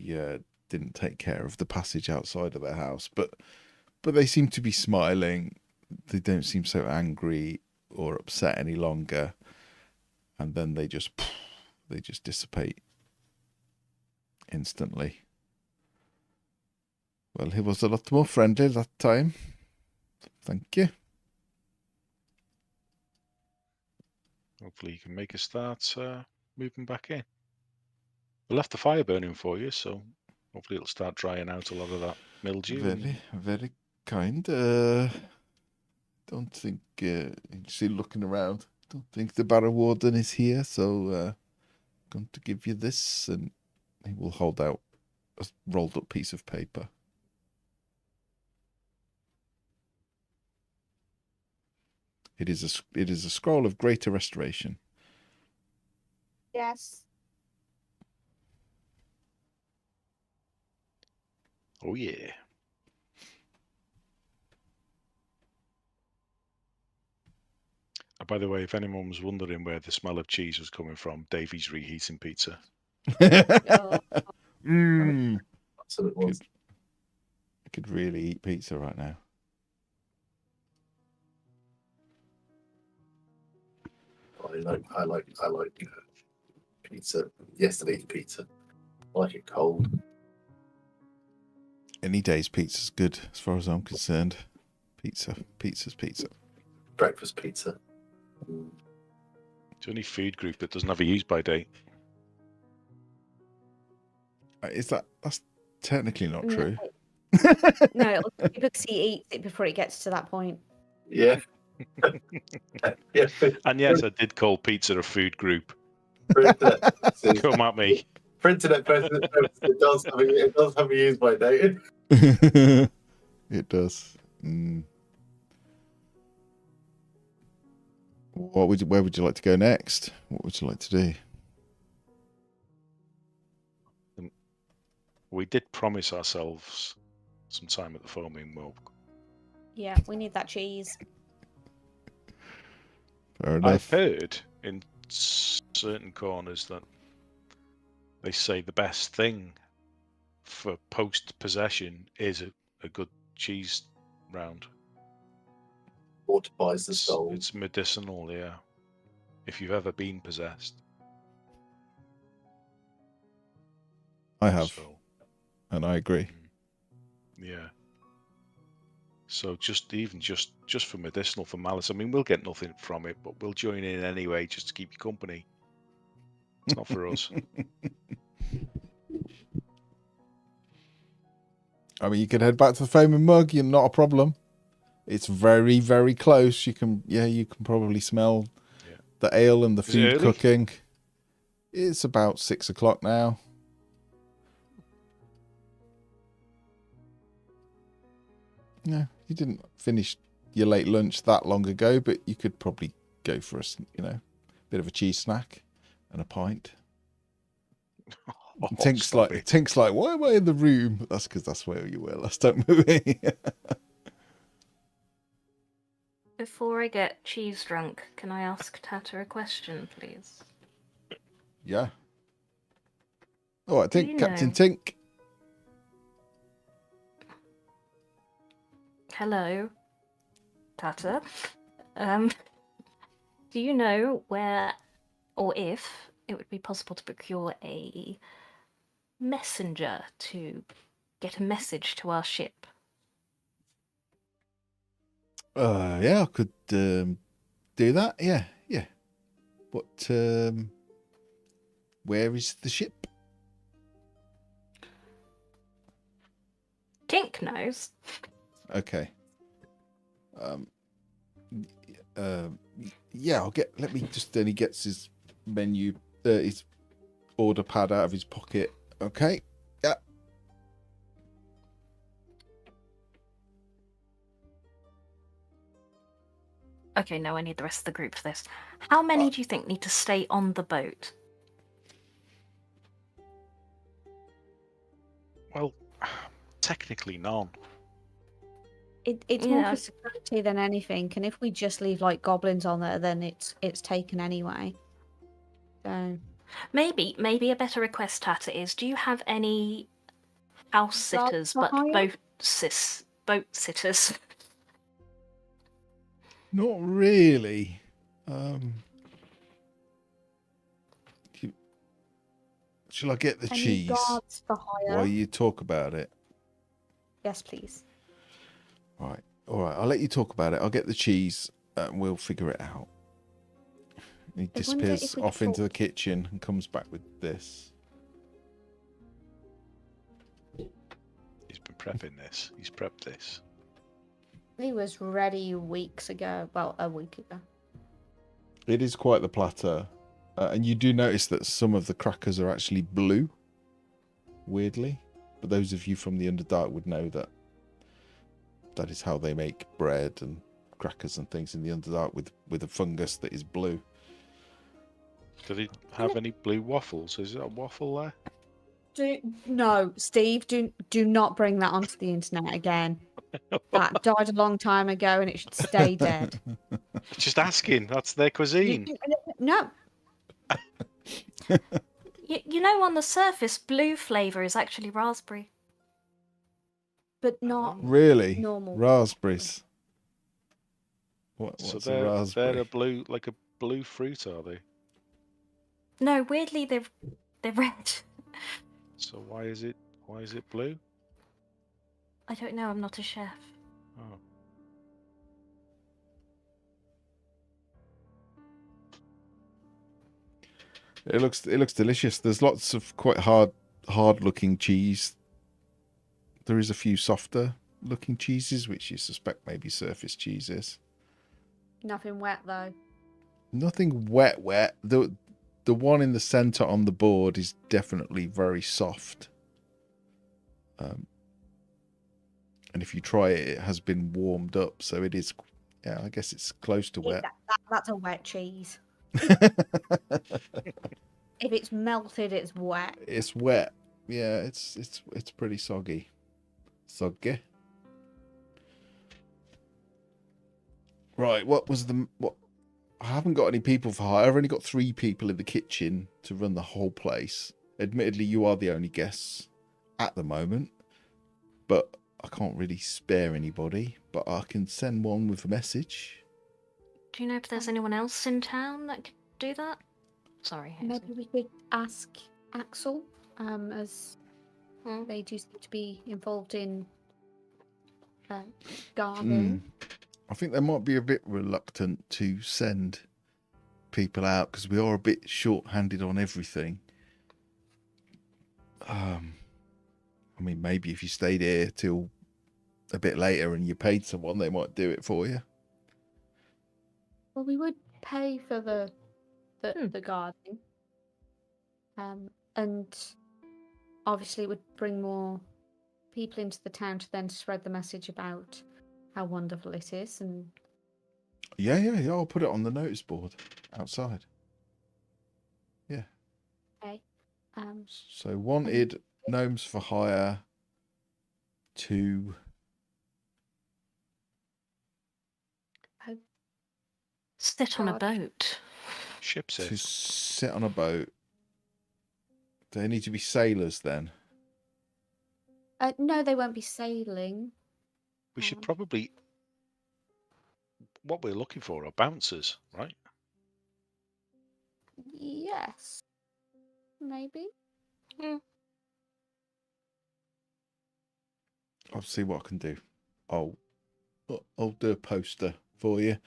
[SPEAKER 1] didn't take care of the passage outside of their house. But they seem to be smiling. They don't seem so angry or upset any longer. And then they just dissipate instantly. Well, he was a lot more friendly that time. Thank you.
[SPEAKER 3] Hopefully you can make a start moving back in. We left the fire burning for you, so hopefully it'll start drying out a lot of that mildew.
[SPEAKER 1] Very, very kind. Don't think, see looking around, don't think the Barrow Warden is here, so going to give you this, and he will hold out a rolled up piece of paper. It is a scroll of greater restoration.
[SPEAKER 4] Yes.
[SPEAKER 3] Oh yeah. By the way, if anyone was wondering where the smell of cheese was coming from, Davey's reheating pizza.
[SPEAKER 1] Mm.
[SPEAKER 2] That's what it was.
[SPEAKER 1] I could really eat pizza right now.
[SPEAKER 2] I like pizza. yesterday's pizza. I like it cold.
[SPEAKER 1] Any day's pizza's good as far as I'm concerned. Pizza's pizza.
[SPEAKER 2] Breakfast pizza.
[SPEAKER 3] It's the only food group that doesn't have a use-by date.
[SPEAKER 1] That's technically not true.
[SPEAKER 4] No, because he eats it before it gets to that point.
[SPEAKER 2] Yeah. Yeah.
[SPEAKER 3] And yes, I did call pizza a food group.
[SPEAKER 2] For internet purposes,
[SPEAKER 3] Come at me.
[SPEAKER 2] for internet purposes, it does have a use by date.
[SPEAKER 1] It does. Where would you like to go next? What would you like to do?
[SPEAKER 3] We did promise ourselves some time at the Foaming Milk.
[SPEAKER 4] Yeah, we need that cheese.
[SPEAKER 1] Fair enough.
[SPEAKER 3] I've heard in certain corners that they say the best thing for post-possession is a good cheese round.
[SPEAKER 2] Fortifies the soul.
[SPEAKER 3] It's medicinal, yeah. If you've ever been possessed.
[SPEAKER 1] I have,
[SPEAKER 3] So,
[SPEAKER 1] and I agree.
[SPEAKER 3] yeah. So just for medicinal, for malice. I mean, we'll get nothing from it, but we'll join in anyway just to keep you company. It's not for us.
[SPEAKER 1] I mean, you could head back to the Foaming Mug. You're not a problem. It's very, very close. You can probably smell the ale and the food cooking. It's about 6 o'clock now. Yeah, you didn't finish your late lunch that long ago, but you could probably go for a bit of a cheese snack and a pint. Tink's like, why am I in the room? That's because that's where you were last time movie.
[SPEAKER 5] Before I get cheese drunk, can I ask Tata a question, please?
[SPEAKER 1] Yeah. All right, Captain
[SPEAKER 5] know?
[SPEAKER 1] Tink.
[SPEAKER 5] Hello, Tata. Do you know where or if it would be possible to procure a messenger to get a message to our ship?
[SPEAKER 1] Yeah, I could do that. Yeah. What? Where is the ship?
[SPEAKER 5] Tink knows.
[SPEAKER 1] Okay. Yeah, let me just. Then he gets his menu, his order pad out of his pocket. Okay. Yeah.
[SPEAKER 5] Okay, no, I need the rest of the group for this. How many do you think need to stay on the boat?
[SPEAKER 3] Well, technically none.
[SPEAKER 4] It's more for security than anything, and if we just leave like goblins on there, then it's taken anyway. So
[SPEAKER 5] Maybe a better request, Tata, is: do you have any house sitters, but boat sitters?
[SPEAKER 1] Not really. Shall I get the cheese
[SPEAKER 4] guards for hire?
[SPEAKER 1] while you talk about it?
[SPEAKER 4] Yes, please.
[SPEAKER 1] All right. I'll let you talk about it. I'll get the cheese and we'll figure it out. He disappears off into the kitchen and comes back with this.
[SPEAKER 3] He's been prepping this. He's prepped this.
[SPEAKER 4] He was ready weeks ago. Well, a week ago.
[SPEAKER 1] It is quite the platter. And you do notice that some of the crackers are actually blue. Weirdly. But those of you from the Underdark would know that that is how they make bread and crackers and things in the Underdark with a fungus that is blue.
[SPEAKER 3] Did he have any blue waffles? Is it a waffle there?
[SPEAKER 4] No, Steve, do not bring that onto the internet again. That died a long time ago and it should stay dead.
[SPEAKER 3] Just asking. That's their cuisine.
[SPEAKER 4] No.
[SPEAKER 5] You know, on the surface, blue flavour is actually raspberry.
[SPEAKER 4] But not
[SPEAKER 1] really
[SPEAKER 4] normal.
[SPEAKER 1] Raspberries. What's
[SPEAKER 3] so
[SPEAKER 1] a raspberry?
[SPEAKER 3] they're a blue fruit, are they?
[SPEAKER 5] No, weirdly, they're They're red.
[SPEAKER 3] So why is it blue?
[SPEAKER 5] I don't know, I'm not a chef.
[SPEAKER 3] Oh.
[SPEAKER 1] It looks delicious. There's lots of quite hard looking cheese. There is a few softer looking cheeses, which you suspect maybe surface cheeses.
[SPEAKER 4] Nothing wet though.
[SPEAKER 1] Nothing wet. The one in the center on the board is definitely very soft. And if you try it, it has been warmed up, so it is. Yeah, I guess it's close to wet.
[SPEAKER 4] That's a wet cheese. If it's melted, it's wet.
[SPEAKER 1] It's wet. Yeah, it's pretty soggy. Soggy. Right, what? I haven't got any people for hire. I've only got 3 people in the kitchen to run the whole place. Admittedly, you are the only guests at the moment, but I can't really spare anybody. But I can send one with a message.
[SPEAKER 5] Do you know if there's anyone else in town that could do that? Sorry, Hazel.
[SPEAKER 4] Maybe we could ask Axel, as they do seem to be involved in gardening.
[SPEAKER 1] I think they might be a bit reluctant to send people out because we are a bit short-handed on everything. I mean, maybe if you stayed here till a bit later and you paid someone, they might do it for you.
[SPEAKER 4] Well, we would pay for the gardening, and obviously it would bring more people into the town to then spread the message about how wonderful it is. And
[SPEAKER 1] Yeah. I'll put it on the notice board outside. Yeah.
[SPEAKER 4] okay.
[SPEAKER 1] So wanted gnomes for hire to
[SPEAKER 5] Sit on a boat.
[SPEAKER 3] Ship
[SPEAKER 1] to
[SPEAKER 3] safe.
[SPEAKER 1] sit on a boat. Do they need to be sailors then?
[SPEAKER 4] No, they won't be sailing.
[SPEAKER 3] We should probably. What we're looking for are bouncers, right?
[SPEAKER 4] Yes, maybe.
[SPEAKER 1] I'll see what I can do. I'll do a poster for you.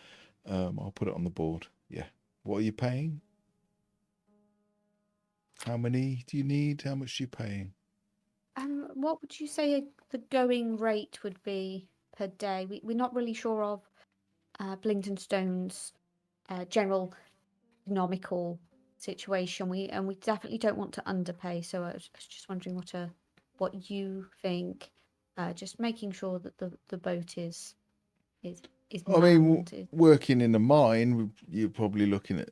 [SPEAKER 1] I'll put it on the board. Yeah. What are you paying? How many do you need? How much are you paying?
[SPEAKER 4] What would you say the going rate would be per day? We're not really sure of Blingdenstone's general economical situation. We definitely don't want to underpay. So I was just wondering what you think. Just making sure that the boat is
[SPEAKER 1] I mean,
[SPEAKER 4] manned.
[SPEAKER 1] working in a mine, you're probably looking at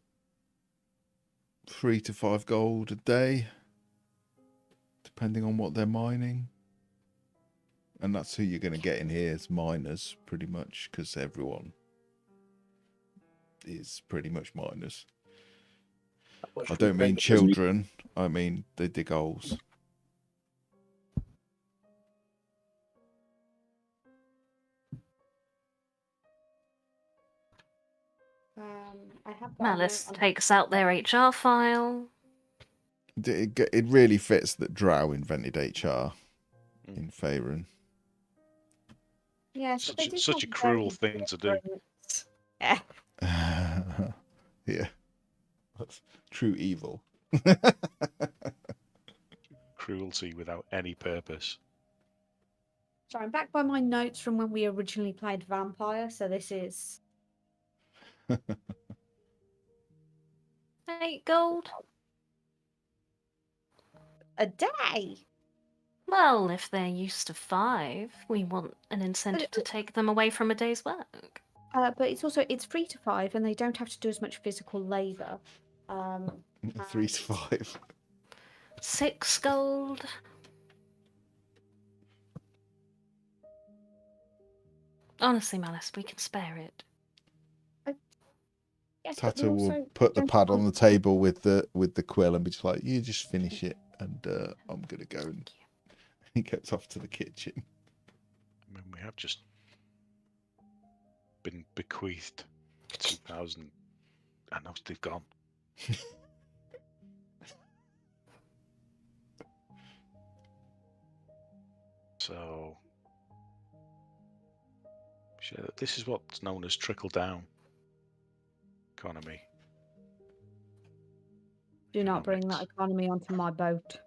[SPEAKER 1] 3 to 5 gold a day, depending on what they're mining. And that's who you're going to get in here as miners, pretty much, because everyone is pretty much miners. I don't mean children. I mean they dig holes.
[SPEAKER 4] I have
[SPEAKER 5] Malice takes out their HR file.
[SPEAKER 1] It really fits that Drow invented HR in Faerun.
[SPEAKER 4] Yeah,
[SPEAKER 3] Such a cruel thing to do.
[SPEAKER 4] Yeah.
[SPEAKER 1] Yeah. That's true evil.
[SPEAKER 3] Cruelty without any purpose.
[SPEAKER 4] So I'm back by my notes from when we originally played Vampire, so this is
[SPEAKER 5] 8 gold.
[SPEAKER 4] a day.
[SPEAKER 5] Well, if they're used to 5, we want an incentive to take them away from a day's work.
[SPEAKER 4] But it's 3 to 5, and they don't have to do as much physical labour.
[SPEAKER 1] 3 to 5.
[SPEAKER 5] 6 gold. Honestly, Malice, we can spare it.
[SPEAKER 4] Yes,
[SPEAKER 1] Tata will put the pad on the table with the quill and be just like, you just finish it, and I'm gonna go. And he goes off to the kitchen.
[SPEAKER 3] I mean, we have just been bequeathed 2,000, and now they've gone. So, this is what's known as trickle-down economy.
[SPEAKER 4] Do not bring that
[SPEAKER 3] economics.
[SPEAKER 4] economy onto my boat.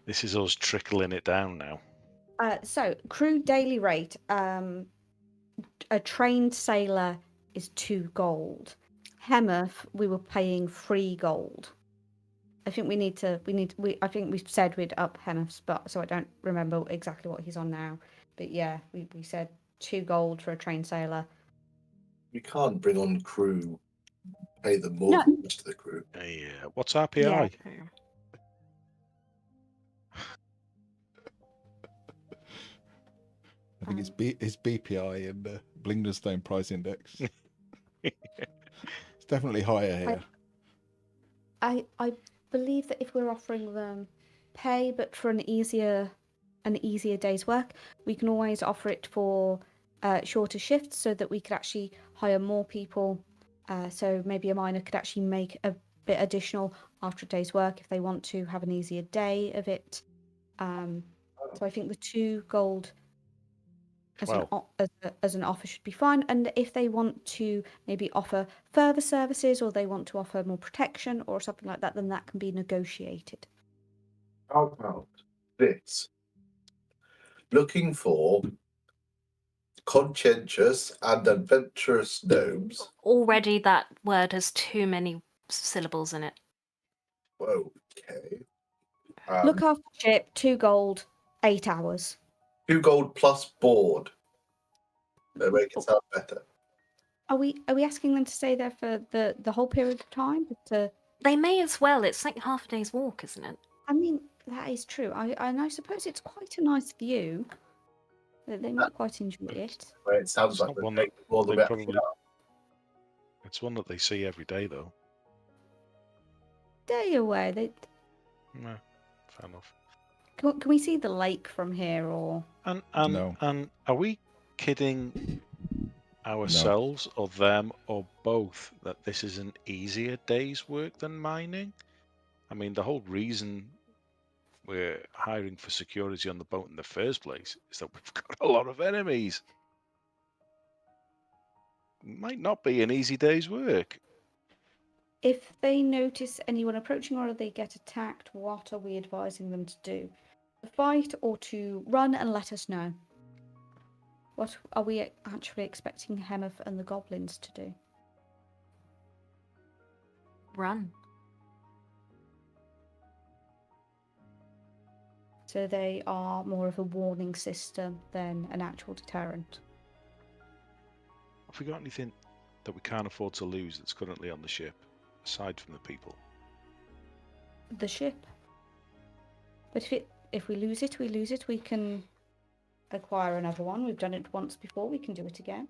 [SPEAKER 3] This is us trickling it down now.
[SPEAKER 4] So, crew daily rate. A trained sailor is 2 gold. Hemeth, we were paying 3 gold. I think I think we said we'd up Hemeth's, but so I don't remember exactly what he's on now. But yeah, we said 2 gold for a trained sailor.
[SPEAKER 2] We can't bring on crew, pay them more
[SPEAKER 4] No.
[SPEAKER 2] than the rest of the crew.
[SPEAKER 3] Yeah. What's RPI?
[SPEAKER 4] Yeah.
[SPEAKER 1] I think it's BPI and the Blingdenstone price index. It's definitely higher here.
[SPEAKER 4] I believe that if we're offering them pay, but for an easier day's work, we can always offer it for shorter shifts, so that we could actually hire more people. So maybe a miner could actually make a bit additional after a day's work if they want to have an easier day of it. So I think the 2 gold as an offer should be fine. And if they want to maybe offer further services, or they want to offer more protection or something like that, then that can be negotiated.
[SPEAKER 2] How about this? Looking for conscientious and adventurous gnomes.
[SPEAKER 5] Already that word has too many syllables in it.
[SPEAKER 2] Okay.
[SPEAKER 4] Look after ship, 2 gold, 8 hours.
[SPEAKER 2] 2 gold plus board. They make it sound better.
[SPEAKER 4] Are we asking them to stay there for the whole period of time?
[SPEAKER 5] They may as well. It's like half a day's walk, isn't it?
[SPEAKER 4] I mean, that is true. I suppose it's quite a nice view. They might quite enjoy it.
[SPEAKER 2] Well, it sounds
[SPEAKER 3] It's
[SPEAKER 2] like
[SPEAKER 3] not
[SPEAKER 2] we're
[SPEAKER 3] one
[SPEAKER 2] paying
[SPEAKER 3] that
[SPEAKER 2] more than
[SPEAKER 3] they
[SPEAKER 2] we
[SPEAKER 3] probably.
[SPEAKER 2] actually are.
[SPEAKER 3] It's one that they see every day, though.
[SPEAKER 4] Day away.
[SPEAKER 3] No, fair enough.
[SPEAKER 4] Can we see the lake from here, or?
[SPEAKER 3] And
[SPEAKER 1] No.
[SPEAKER 3] and are we kidding ourselves or them or both that this is an easier day's work than mining? I mean, the whole reason we're hiring for security on the boat in the first place is that we've got a lot of enemies. Might not be an easy day's work.
[SPEAKER 4] If they notice anyone approaching or they get attacked, what are we advising them to do? To fight or to run and let us know? What are we actually expecting Hemeth and the goblins to do?
[SPEAKER 5] Run.
[SPEAKER 4] So they are more of a warning system than an actual deterrent.
[SPEAKER 3] Have we got anything that we can't afford to lose that's currently on the ship, aside from the people?
[SPEAKER 4] The ship. But if we lose it, we lose it. We can acquire another one. We've done it once before. We can do it again.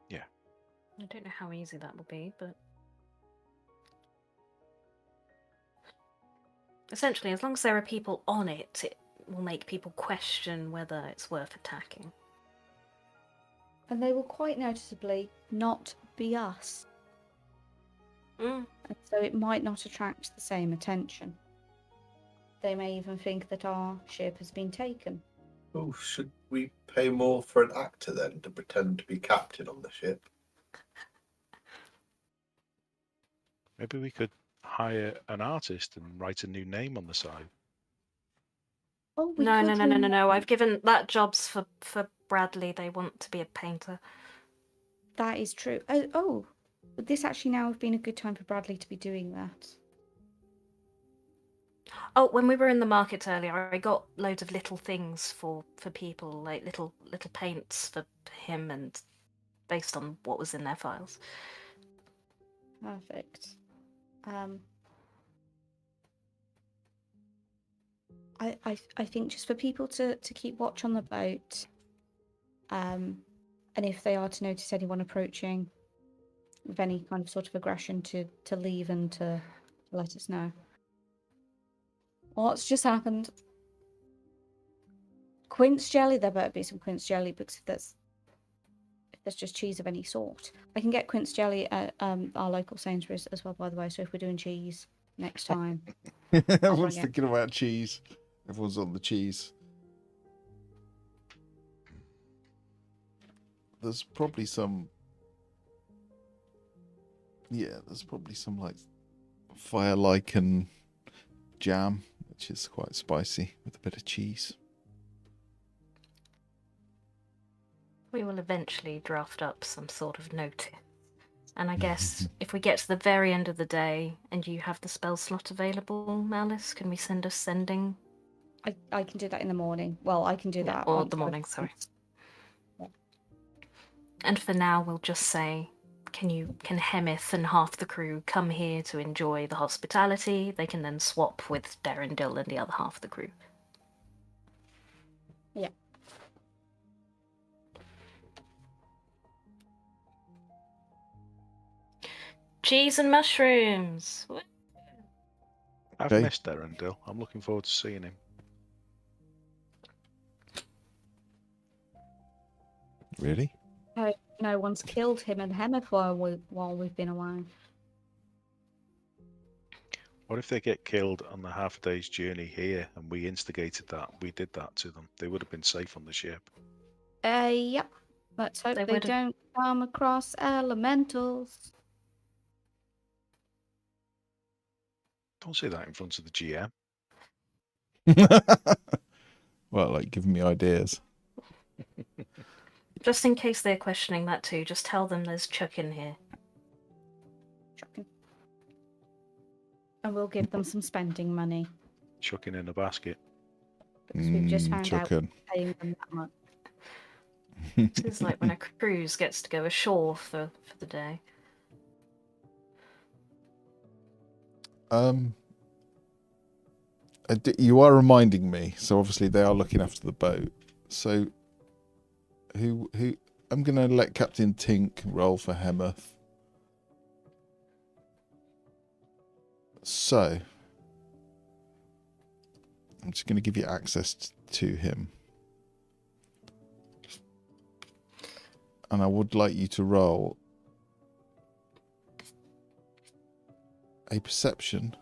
[SPEAKER 3] Yeah.
[SPEAKER 5] I don't know how easy that will be, but essentially, as long as there are people on it, it will make people question whether it's worth attacking.
[SPEAKER 4] And they will quite noticeably not be us.
[SPEAKER 5] Mm.
[SPEAKER 4] And so it might not attract the same attention. They may even think that our ship has been taken.
[SPEAKER 2] Oh, should we pay more for an actor then to pretend to be captain on the ship?
[SPEAKER 3] Maybe we could hire an artist and write a new name on the side.
[SPEAKER 4] Oh, we
[SPEAKER 5] No.
[SPEAKER 4] could
[SPEAKER 5] I've given that job's for Bradley. They want to be a painter.
[SPEAKER 4] That is true. Would this actually now have been a good time for Bradley to be doing that?
[SPEAKER 5] Oh, when we were in the market earlier, I got loads of little things for people, like little paints for him, and based on what was in their files.
[SPEAKER 4] Perfect. I think just for people to keep watch on the boat, and if they are to notice anyone approaching with any kind of sort of aggression, to leave and to let us know. What's just happened? Quince jelly. There better be some quince jelly, because if there's just cheese of any sort, I can get quince jelly at our local Sainsbury's as well, by the way. So if we're doing cheese next time,
[SPEAKER 1] Everyone's
[SPEAKER 4] bring it.
[SPEAKER 1] thinking about cheese. Everyone's on the cheese. There's probably some. Yeah, there's probably some like fire lichen jam, which is quite spicy with a bit of cheese.
[SPEAKER 5] We will eventually draft up some sort of notice. And I guess if we get to the very end of the day and you have the spell slot available, Malice, can we send us sending?
[SPEAKER 4] I can do that in the morning. Well, I can do that.
[SPEAKER 5] Or
[SPEAKER 4] once
[SPEAKER 5] the
[SPEAKER 4] I've-
[SPEAKER 5] morning, sorry.
[SPEAKER 4] Yeah.
[SPEAKER 5] And for now, we'll just say, can Hemith and half the crew come here to enjoy the hospitality? They can then swap with Darendil and the other half of the crew.
[SPEAKER 4] Yeah.
[SPEAKER 5] Cheese and mushrooms! Woo!
[SPEAKER 3] I've
[SPEAKER 1] Okay.
[SPEAKER 3] missed Darendil. I'm looking forward to seeing him.
[SPEAKER 1] Really?
[SPEAKER 4] No one's killed him and Hemeth while we've been away.
[SPEAKER 3] What if they get killed on the half a day's journey here and we instigated that? We did that to them. They would have been safe on the ship.
[SPEAKER 4] Yep. Let's hope
[SPEAKER 5] They
[SPEAKER 4] they
[SPEAKER 5] would've-
[SPEAKER 4] don't come across elementals.
[SPEAKER 3] Don't say that in front of the GM.
[SPEAKER 1] Well, like giving me ideas.
[SPEAKER 5] Just in case they're questioning that too, just tell them there's Chuck in here.
[SPEAKER 4] Shocking. And we'll give them some spending money
[SPEAKER 3] Chucking in a basket.
[SPEAKER 4] because we've just found out
[SPEAKER 1] Chucking.
[SPEAKER 4] paying them that much.
[SPEAKER 5] This is like when a cruise gets to go ashore for the day.
[SPEAKER 1] You are reminding me. So obviously they are looking after the boat. So who? I'm gonna let Captain Tink roll for Hemeth. So I'm just gonna give you access to him, and I would like you to roll a perception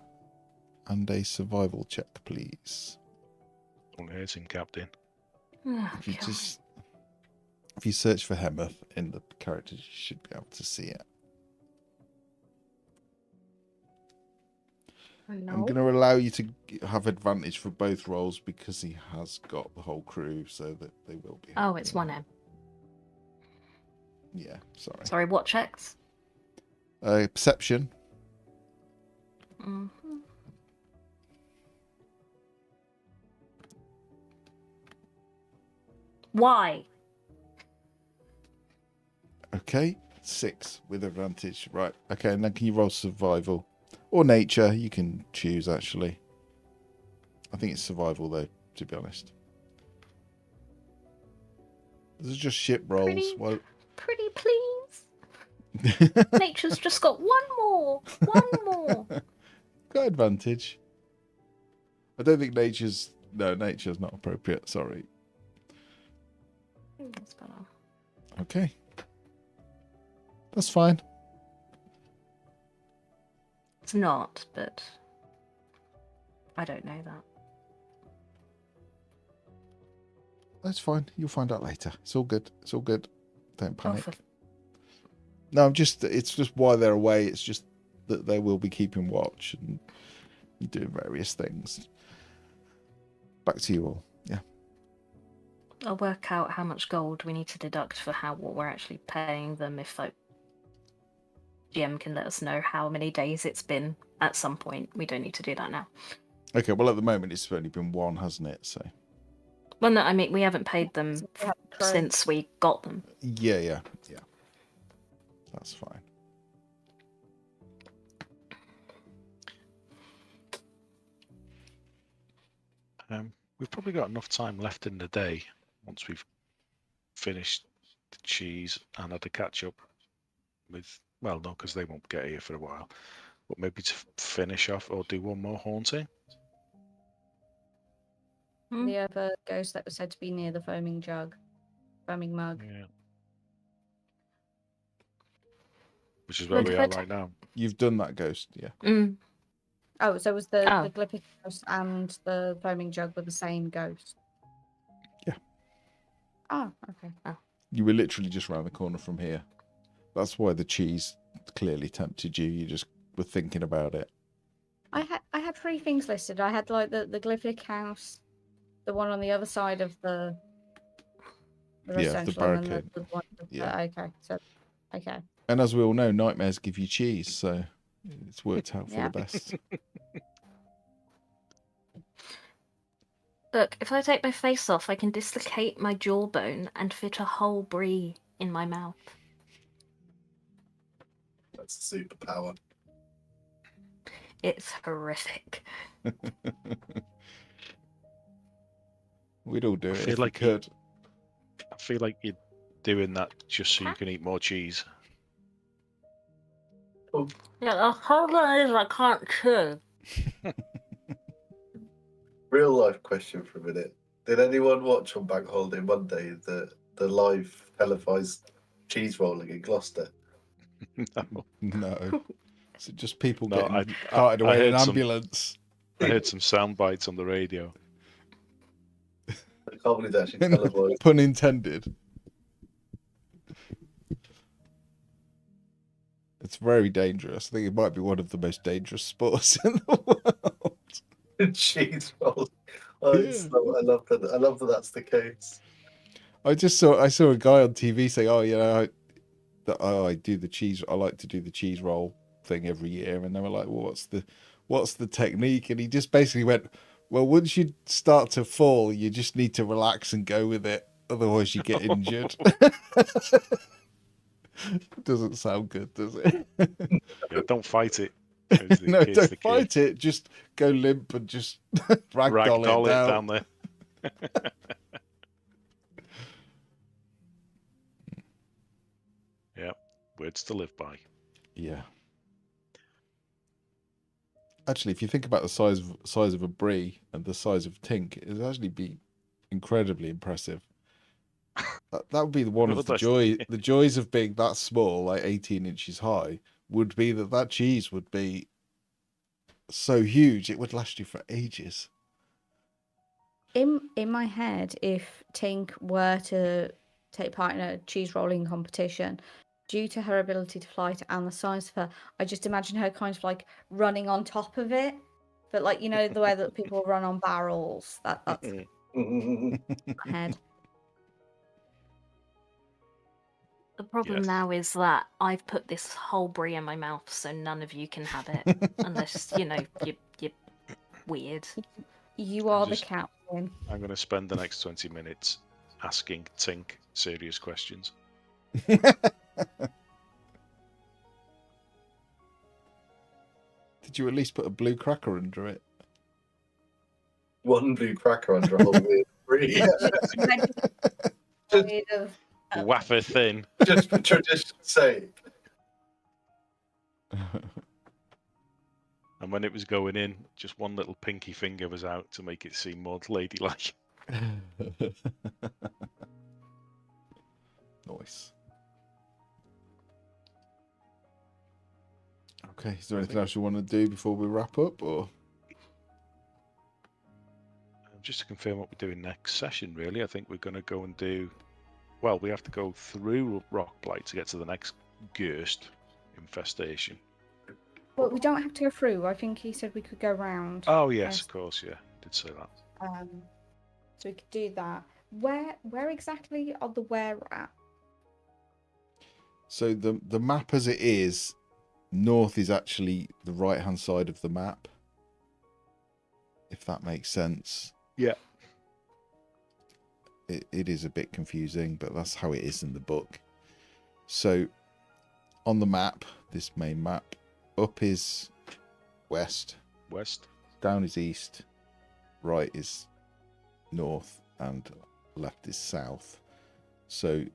[SPEAKER 1] and a survival check, please.
[SPEAKER 3] Don't hurt him, Captain.
[SPEAKER 5] Oh,
[SPEAKER 1] If you
[SPEAKER 5] God.
[SPEAKER 1] just if you search for Hemeth in the characters, you should be able to see it. I'm
[SPEAKER 4] No.
[SPEAKER 1] going to allow you to have advantage for both roles because he has got the whole crew, so that they will be.
[SPEAKER 5] Oh, it's 1M.
[SPEAKER 1] Yeah, sorry.
[SPEAKER 5] Sorry, what checks?
[SPEAKER 1] Perception.
[SPEAKER 5] hmm Why?
[SPEAKER 1] Okay, 6 with advantage. Right. Okay, and then can you roll survival or nature? You can choose. Actually, I think it's survival though. To be honest, this is just ship rolls.
[SPEAKER 5] Pretty-
[SPEAKER 1] Well,
[SPEAKER 5] Pretty please. Nature's just got one more. One more.
[SPEAKER 1] got advantage. I don't think nature's not appropriate. Sorry.
[SPEAKER 5] That's better.
[SPEAKER 1] Okay. That's fine.
[SPEAKER 5] It's not, but I don't know that.
[SPEAKER 1] That's fine. You'll find out later. It's all good. It's all good. Don't
[SPEAKER 5] Oh,
[SPEAKER 1] panic.
[SPEAKER 5] for
[SPEAKER 1] No, it's just while they're away, it's just that they will be keeping watch and doing various things. Back to you all. Yeah.
[SPEAKER 5] I'll work out how much gold we need to deduct for what we're actually paying them. If GM can let us know how many days it's been at some point. We don't need to do that now.
[SPEAKER 1] Okay, well at the moment it's only been one, hasn't it? So
[SPEAKER 5] Well, no, I mean we haven't paid them
[SPEAKER 4] So we have to try-
[SPEAKER 5] since we got them.
[SPEAKER 1] yeah. That's fine.
[SPEAKER 3] We've probably got enough time left in the day once we've finished the cheese and had a catch up with. Well, no, because they won't get here for a while. But maybe to finish off or do one more haunting.
[SPEAKER 4] The other ghost that was said to be near the foaming mug.
[SPEAKER 3] Yeah. Which is where
[SPEAKER 5] But
[SPEAKER 3] we are
[SPEAKER 5] what-
[SPEAKER 3] right now.
[SPEAKER 1] You've done that ghost, yeah.
[SPEAKER 5] Mm.
[SPEAKER 4] Oh, so was the
[SPEAKER 5] Oh.
[SPEAKER 4] Glyphic ghost and the foaming jug were the same ghost?
[SPEAKER 1] Yeah.
[SPEAKER 4] Oh, okay.
[SPEAKER 1] You were literally just round the corner from here. That's why the cheese clearly tempted you. You just were thinking about it.
[SPEAKER 4] I had 3 things listed. I had like the Glyphic house, the one on the other side of the residential, and then
[SPEAKER 1] barricade.
[SPEAKER 4] the one.
[SPEAKER 1] Yeah.
[SPEAKER 4] Okay. So, okay.
[SPEAKER 1] And as we all know, nightmares give you cheese, so it's worked out for
[SPEAKER 4] Yeah.
[SPEAKER 1] the best.
[SPEAKER 5] Look, if I take my face off, I can dislocate my jawbone and fit a whole brie in my mouth.
[SPEAKER 2] That's a superpower.
[SPEAKER 5] It's horrific.
[SPEAKER 1] We'd all do
[SPEAKER 3] I
[SPEAKER 1] it
[SPEAKER 3] feel
[SPEAKER 1] if
[SPEAKER 3] like
[SPEAKER 1] we could.
[SPEAKER 3] I feel like you're doing that just so you can eat more cheese.
[SPEAKER 5] Yeah, the problem is I can't chew.
[SPEAKER 2] Real life question for a minute. Did anyone watch on Bank Holiday Monday the live televised cheese rolling in Gloucester?
[SPEAKER 3] No.
[SPEAKER 1] No. Is it just people
[SPEAKER 3] No,
[SPEAKER 1] getting
[SPEAKER 3] I
[SPEAKER 1] carted away in
[SPEAKER 3] heard
[SPEAKER 1] an
[SPEAKER 3] some-
[SPEAKER 1] ambulance?
[SPEAKER 3] I heard some sound bites on the radio.
[SPEAKER 2] I can't believe they actually televised.
[SPEAKER 1] Pun intended. It's very dangerous. I think it might be one of the most dangerous sports in the world.
[SPEAKER 2] cheese rolling. I
[SPEAKER 1] Yeah.
[SPEAKER 2] love that. I love that that's the case.
[SPEAKER 1] I saw a guy on TV say, "Oh, you know, I do the cheese. I like to do the cheese roll thing every year." And they were like, "Well, what's the technique?" And he just basically went, "Well, once you start to fall, you just need to relax and go with it. Otherwise, you get injured." Doesn't sound good, does it?
[SPEAKER 3] Yeah, don't fight it.
[SPEAKER 1] No, don't fight it. Just go limp and just ragdoll it down.
[SPEAKER 3] there. Yeah, words to live by.
[SPEAKER 1] Yeah. Actually, if you think about the size of a brie and the size of Tink, it'd actually be incredibly impressive. That would be one of the joys of being that small, like 18 inches high, would be that cheese would be so huge it would last you for ages.
[SPEAKER 4] In my head, if Tink were to take part in a cheese rolling competition, due to her ability to fly and the size of her, I just imagine her kind of like running on top of it, but like, you know, the way that people run on barrels. That's my head.
[SPEAKER 5] The problem
[SPEAKER 3] Yes.
[SPEAKER 5] now is that I've put this whole brie in my mouth, so none of you can have it unless you're weird.
[SPEAKER 4] You are
[SPEAKER 3] just-
[SPEAKER 4] the captain.
[SPEAKER 3] I'm going to spend the next 20 minutes asking Tink serious questions.
[SPEAKER 1] Did you at least put a blue cracker under it?
[SPEAKER 2] One blue cracker under a whole weird brie.
[SPEAKER 4] Made of
[SPEAKER 3] Wafer thin.
[SPEAKER 2] Just for tradition's sake.
[SPEAKER 3] And when it was going in, just one little pinky finger was out to make it seem more ladylike.
[SPEAKER 1] Nice. Okay, is there anything else you want to do before we wrap up, or?
[SPEAKER 3] Just to confirm what we're doing next session, really, I think we're going to go and do... Well, we have to go through Rockblight to get to the next Ghost infestation.
[SPEAKER 4] Well, we don't have to go through. I think he said we could go round.
[SPEAKER 3] Oh, yes, of course, yeah. Did say that.
[SPEAKER 4] So we could do that. Where exactly are the were at?
[SPEAKER 1] So the map as it is, north is actually the right-hand side of the map. If that makes sense.
[SPEAKER 3] Yeah.
[SPEAKER 1] It is a bit confusing, but that's how it is in the book. So on the map, this main map, up is west.
[SPEAKER 3] West.
[SPEAKER 1] Down is east. Right is north. And left is south. So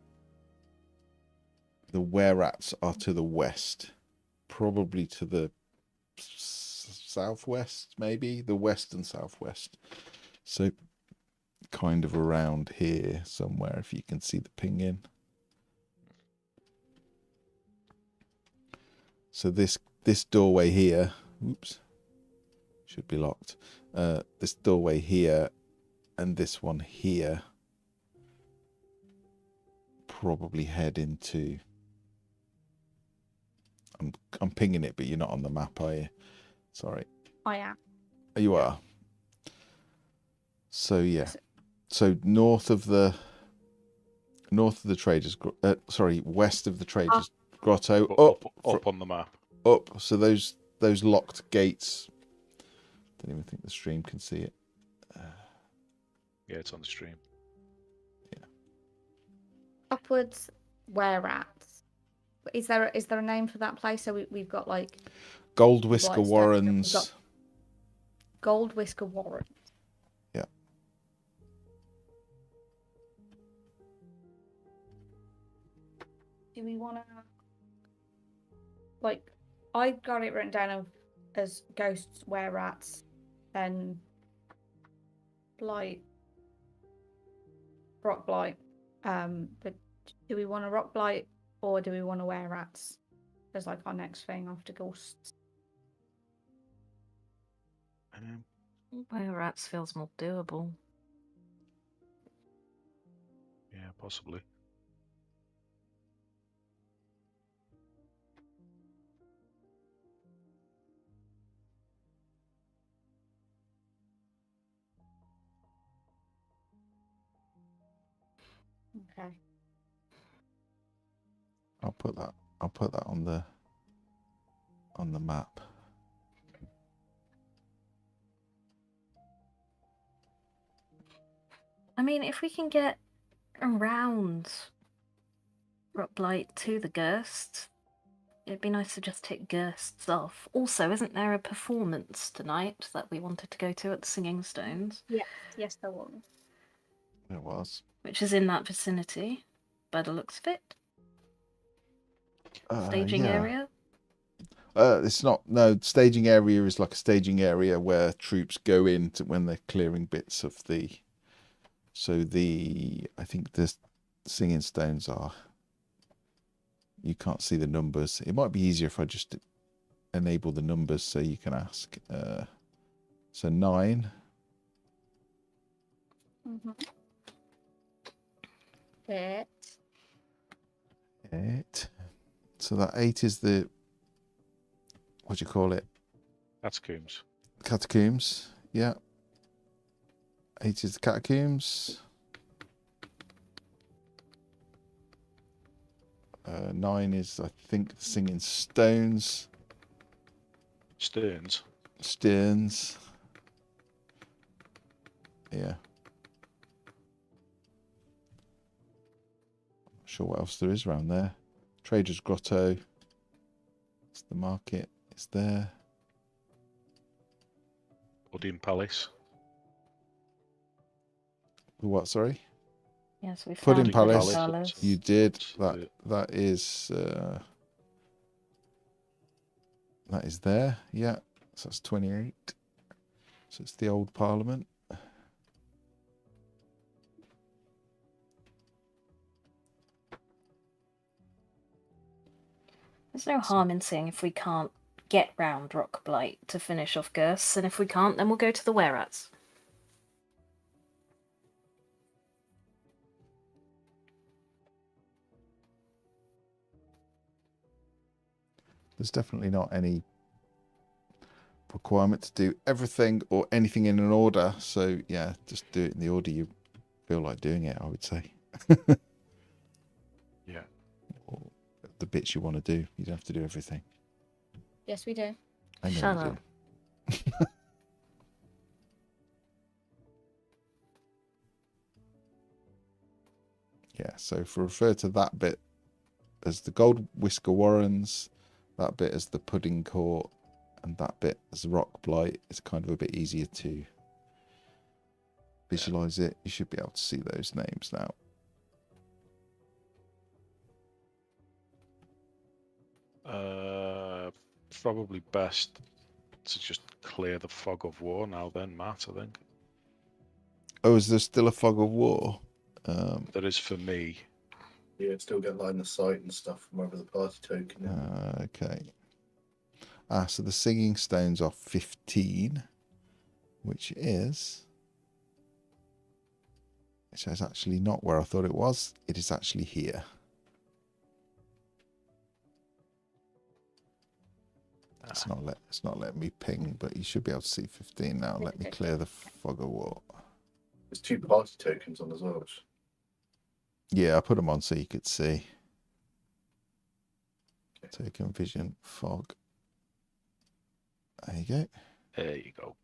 [SPEAKER 1] the were-ats are to the west. Probably to the southwest, maybe. The west and southwest. So kind of around here somewhere, if you can see the ping in. So this doorway here, oops, should be locked. This doorway here and this one here probably head into... I'm pinging it, but you're not on the map, are you? Sorry.
[SPEAKER 4] I am.
[SPEAKER 1] You are. So yeah. So north of the Traders, west of the Traders Grotto,
[SPEAKER 3] up on the map.
[SPEAKER 1] Up. So those locked gates. Don't even think the stream can see it.
[SPEAKER 3] Yeah, it's on the stream.
[SPEAKER 1] Yeah.
[SPEAKER 4] Upwards, where rats? Is there a name for that place? So we've got like
[SPEAKER 1] Gold Whisker
[SPEAKER 4] White
[SPEAKER 1] Warrens.
[SPEAKER 4] We've got Gold Whisker Warrens.
[SPEAKER 1] Yeah.
[SPEAKER 4] Do we want to like? I got it written down as ghosts, were rats, and blight, rock blight. But do we want a rock blight or do we want to wear rats as like our next thing after ghosts?
[SPEAKER 5] Where rats feels more doable.
[SPEAKER 3] Yeah, possibly.
[SPEAKER 4] Okay.
[SPEAKER 1] I'll put that on the map.
[SPEAKER 5] I mean, if we can get around Rockblight to the Gurst, it'd be nice to just take Gursts off. Also, isn't there a performance tonight that we wanted to go to at the Singing Stones?
[SPEAKER 4] Yes, there was.
[SPEAKER 1] It was.
[SPEAKER 5] Which is in that vicinity, by the looks of it. Staging
[SPEAKER 1] yeah.
[SPEAKER 5] area?
[SPEAKER 1] It's not. No, staging area is like a staging area where troops go in when they're clearing bits of the. So I think the Singing Stones are. You can't see the numbers. It might be easier if I just enable the numbers so you can ask. So 9.
[SPEAKER 4] Mm-hmm. 8.
[SPEAKER 1] 8. So that 8 is the. What do you call it?
[SPEAKER 3] Catacombs.
[SPEAKER 1] Catacombs. Yeah. 8 is the catacombs. 9 is, I think, the Singing Stones.
[SPEAKER 3] Stearns.
[SPEAKER 1] Yeah. Not sure what else there is around there. Traders Grotto. It's the market. It's there.
[SPEAKER 3] Pudding Palace.
[SPEAKER 1] What? Sorry.
[SPEAKER 5] Yes, we
[SPEAKER 1] Pudding
[SPEAKER 5] found
[SPEAKER 1] Palace.
[SPEAKER 5] Palace.
[SPEAKER 1] You did.
[SPEAKER 3] That's
[SPEAKER 1] That is. That is there. Yeah. So that's 28. So it's the old Parliament.
[SPEAKER 5] There's no harm in seeing if we can't get round Rockblight to finish off Gursts, and if we can't, then we'll go to the Were-Rats.
[SPEAKER 1] There's definitely not any requirement to do everything or anything in an order. So yeah, just do it in the order you feel like doing it, I would say.
[SPEAKER 3] Yeah.
[SPEAKER 1] Or the bits you want to do. You don't have to do everything.
[SPEAKER 4] Yes, we do.
[SPEAKER 1] I know
[SPEAKER 5] Shut
[SPEAKER 1] you
[SPEAKER 5] up.
[SPEAKER 1] do. Yeah, so if we refer to that bit as the Gold Whisker Warrens, that bit as the Pudding Court, and that bit as the Rockblight, it's kind of a bit easier to visualize it. You should be able to see those names now.
[SPEAKER 3] Probably best to just clear the fog of war now then, Matt, I think.
[SPEAKER 1] Oh, is there still a fog of war?
[SPEAKER 3] There is for me.
[SPEAKER 2] Yeah, still get line of sight and stuff from over the party token. Yeah.
[SPEAKER 1] Okay. So the Singing Stones are 15. which is actually not where I thought it was. It is actually here. It's not letting me ping, but you should be able to see 15 now. Let me clear the fog of war.
[SPEAKER 2] There's 2 party tokens on as well.
[SPEAKER 1] Yeah, I put them on so you could see. Token vision fog. There you go.
[SPEAKER 3] There you go.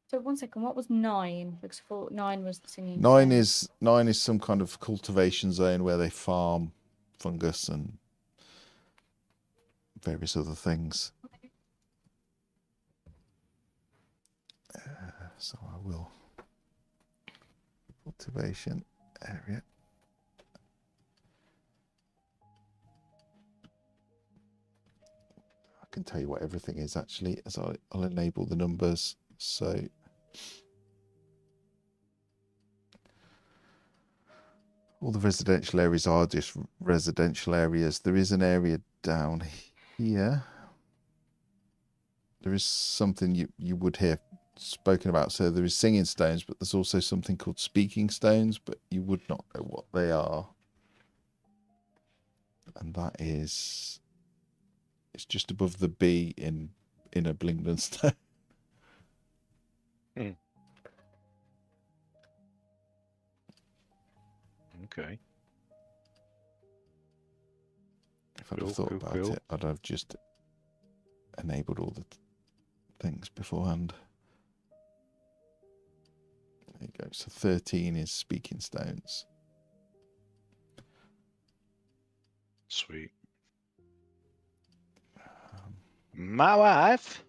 [SPEAKER 4] So 1 second, what was 9? Because 9 was the singing.
[SPEAKER 1] 9 is some kind of cultivation zone where they farm fungus and various other things. So I will cultivation area. I can tell you what everything is actually as I'll enable the numbers. So all the residential areas are just residential areas. There is an area down here. There is something you would hear spoken about. So there is singing stones, but there's also something called speaking stones, but you would not know what they are. And that is, it's just above the B in a Blingdenstone.
[SPEAKER 3] Okay.
[SPEAKER 1] If I'd have thought about it, I'd have just enabled all the things beforehand. There you go. So 13 is speaking stones.
[SPEAKER 3] Sweet. My wife.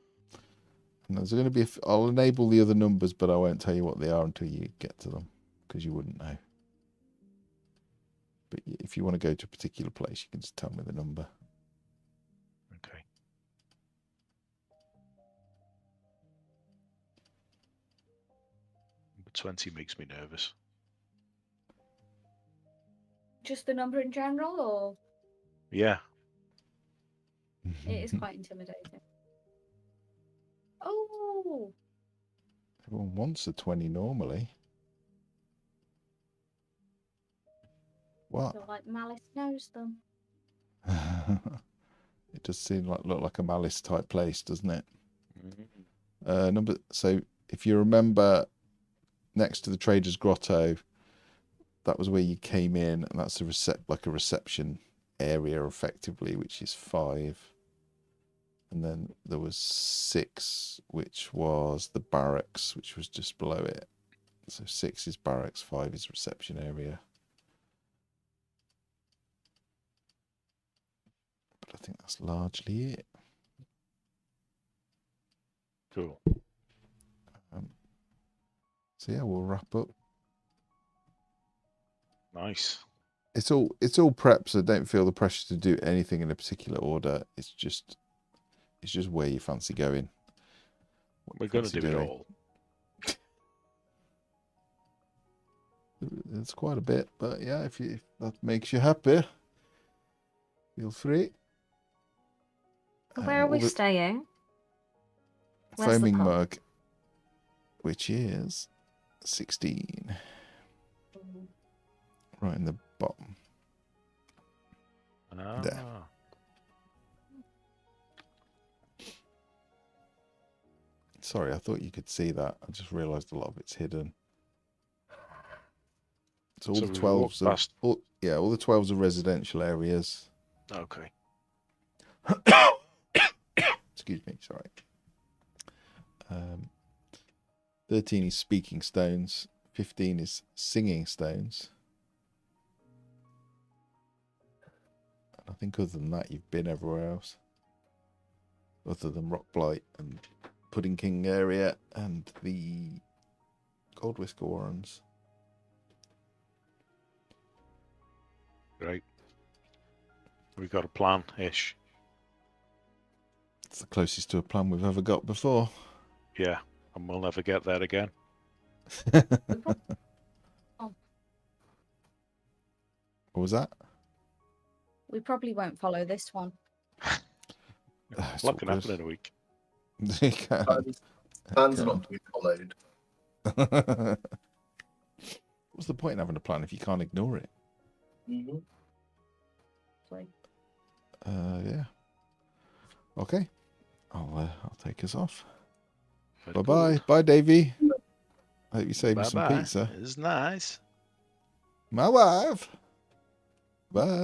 [SPEAKER 1] And there's going to be. I'll enable the other numbers, but I won't tell you what they are until you get to them, because you wouldn't know. But if you want to go to a particular place, you can just tell me the number.
[SPEAKER 3] Okay. Number 20 makes me nervous.
[SPEAKER 4] Just the number in general, or?
[SPEAKER 3] Yeah.
[SPEAKER 4] It is quite intimidating. Oh!
[SPEAKER 1] Everyone wants a 20 normally. What?
[SPEAKER 4] So like Malice knows them.
[SPEAKER 1] It does seem look like a Malice type place, doesn't it?
[SPEAKER 3] Mm-hmm.
[SPEAKER 1] So if you remember, next to the Trader's Grotto, that was where you came in, and that's like a reception area effectively, which is 5. And then there was 6, which was the barracks, which was just below it. So 6 is barracks, 5 is reception area. But I think that's largely it.
[SPEAKER 3] Cool.
[SPEAKER 1] So yeah, we'll wrap up.
[SPEAKER 3] Nice.
[SPEAKER 1] It's all prep, so don't feel the pressure to do anything in a particular order. It's just where you fancy going.
[SPEAKER 3] We're going to do it all.
[SPEAKER 1] It's quite a bit, but yeah, if that makes you happy, feel free.
[SPEAKER 5] Where are we staying? Where's
[SPEAKER 1] Foaming
[SPEAKER 5] the pub?
[SPEAKER 1] Mug, which is 16. Right in the bottom. There. Sorry, I thought you could see that. I just realised a lot of it's hidden. So all the 12s are all the 12s are residential areas.
[SPEAKER 3] Okay.
[SPEAKER 1] Excuse me, sorry. 13 is speaking stones. 15 is singing stones. And I think other than that, you've been everywhere else. Other than Rockblight and Pudding King area and the Gold Whisker Warrens.
[SPEAKER 3] Right. We got a plan-ish.
[SPEAKER 1] It's the closest to a plan we've ever got before.
[SPEAKER 3] Yeah, and we'll never get there again.
[SPEAKER 1] What was that?
[SPEAKER 4] We probably won't follow this one.
[SPEAKER 3] What can happen in a week?
[SPEAKER 1] You can.
[SPEAKER 2] Plans are not to be followed.
[SPEAKER 1] What's the point in having a plan if you can't ignore it?
[SPEAKER 2] Mm-hmm.
[SPEAKER 1] Yeah. Okay. I'll take us off.
[SPEAKER 3] Very
[SPEAKER 1] Bye bye.
[SPEAKER 3] good.
[SPEAKER 1] Bye, Davey. I hope you saved me some
[SPEAKER 3] Bye-bye.
[SPEAKER 1] pizza.
[SPEAKER 3] It was nice.
[SPEAKER 1] My wife. Bye.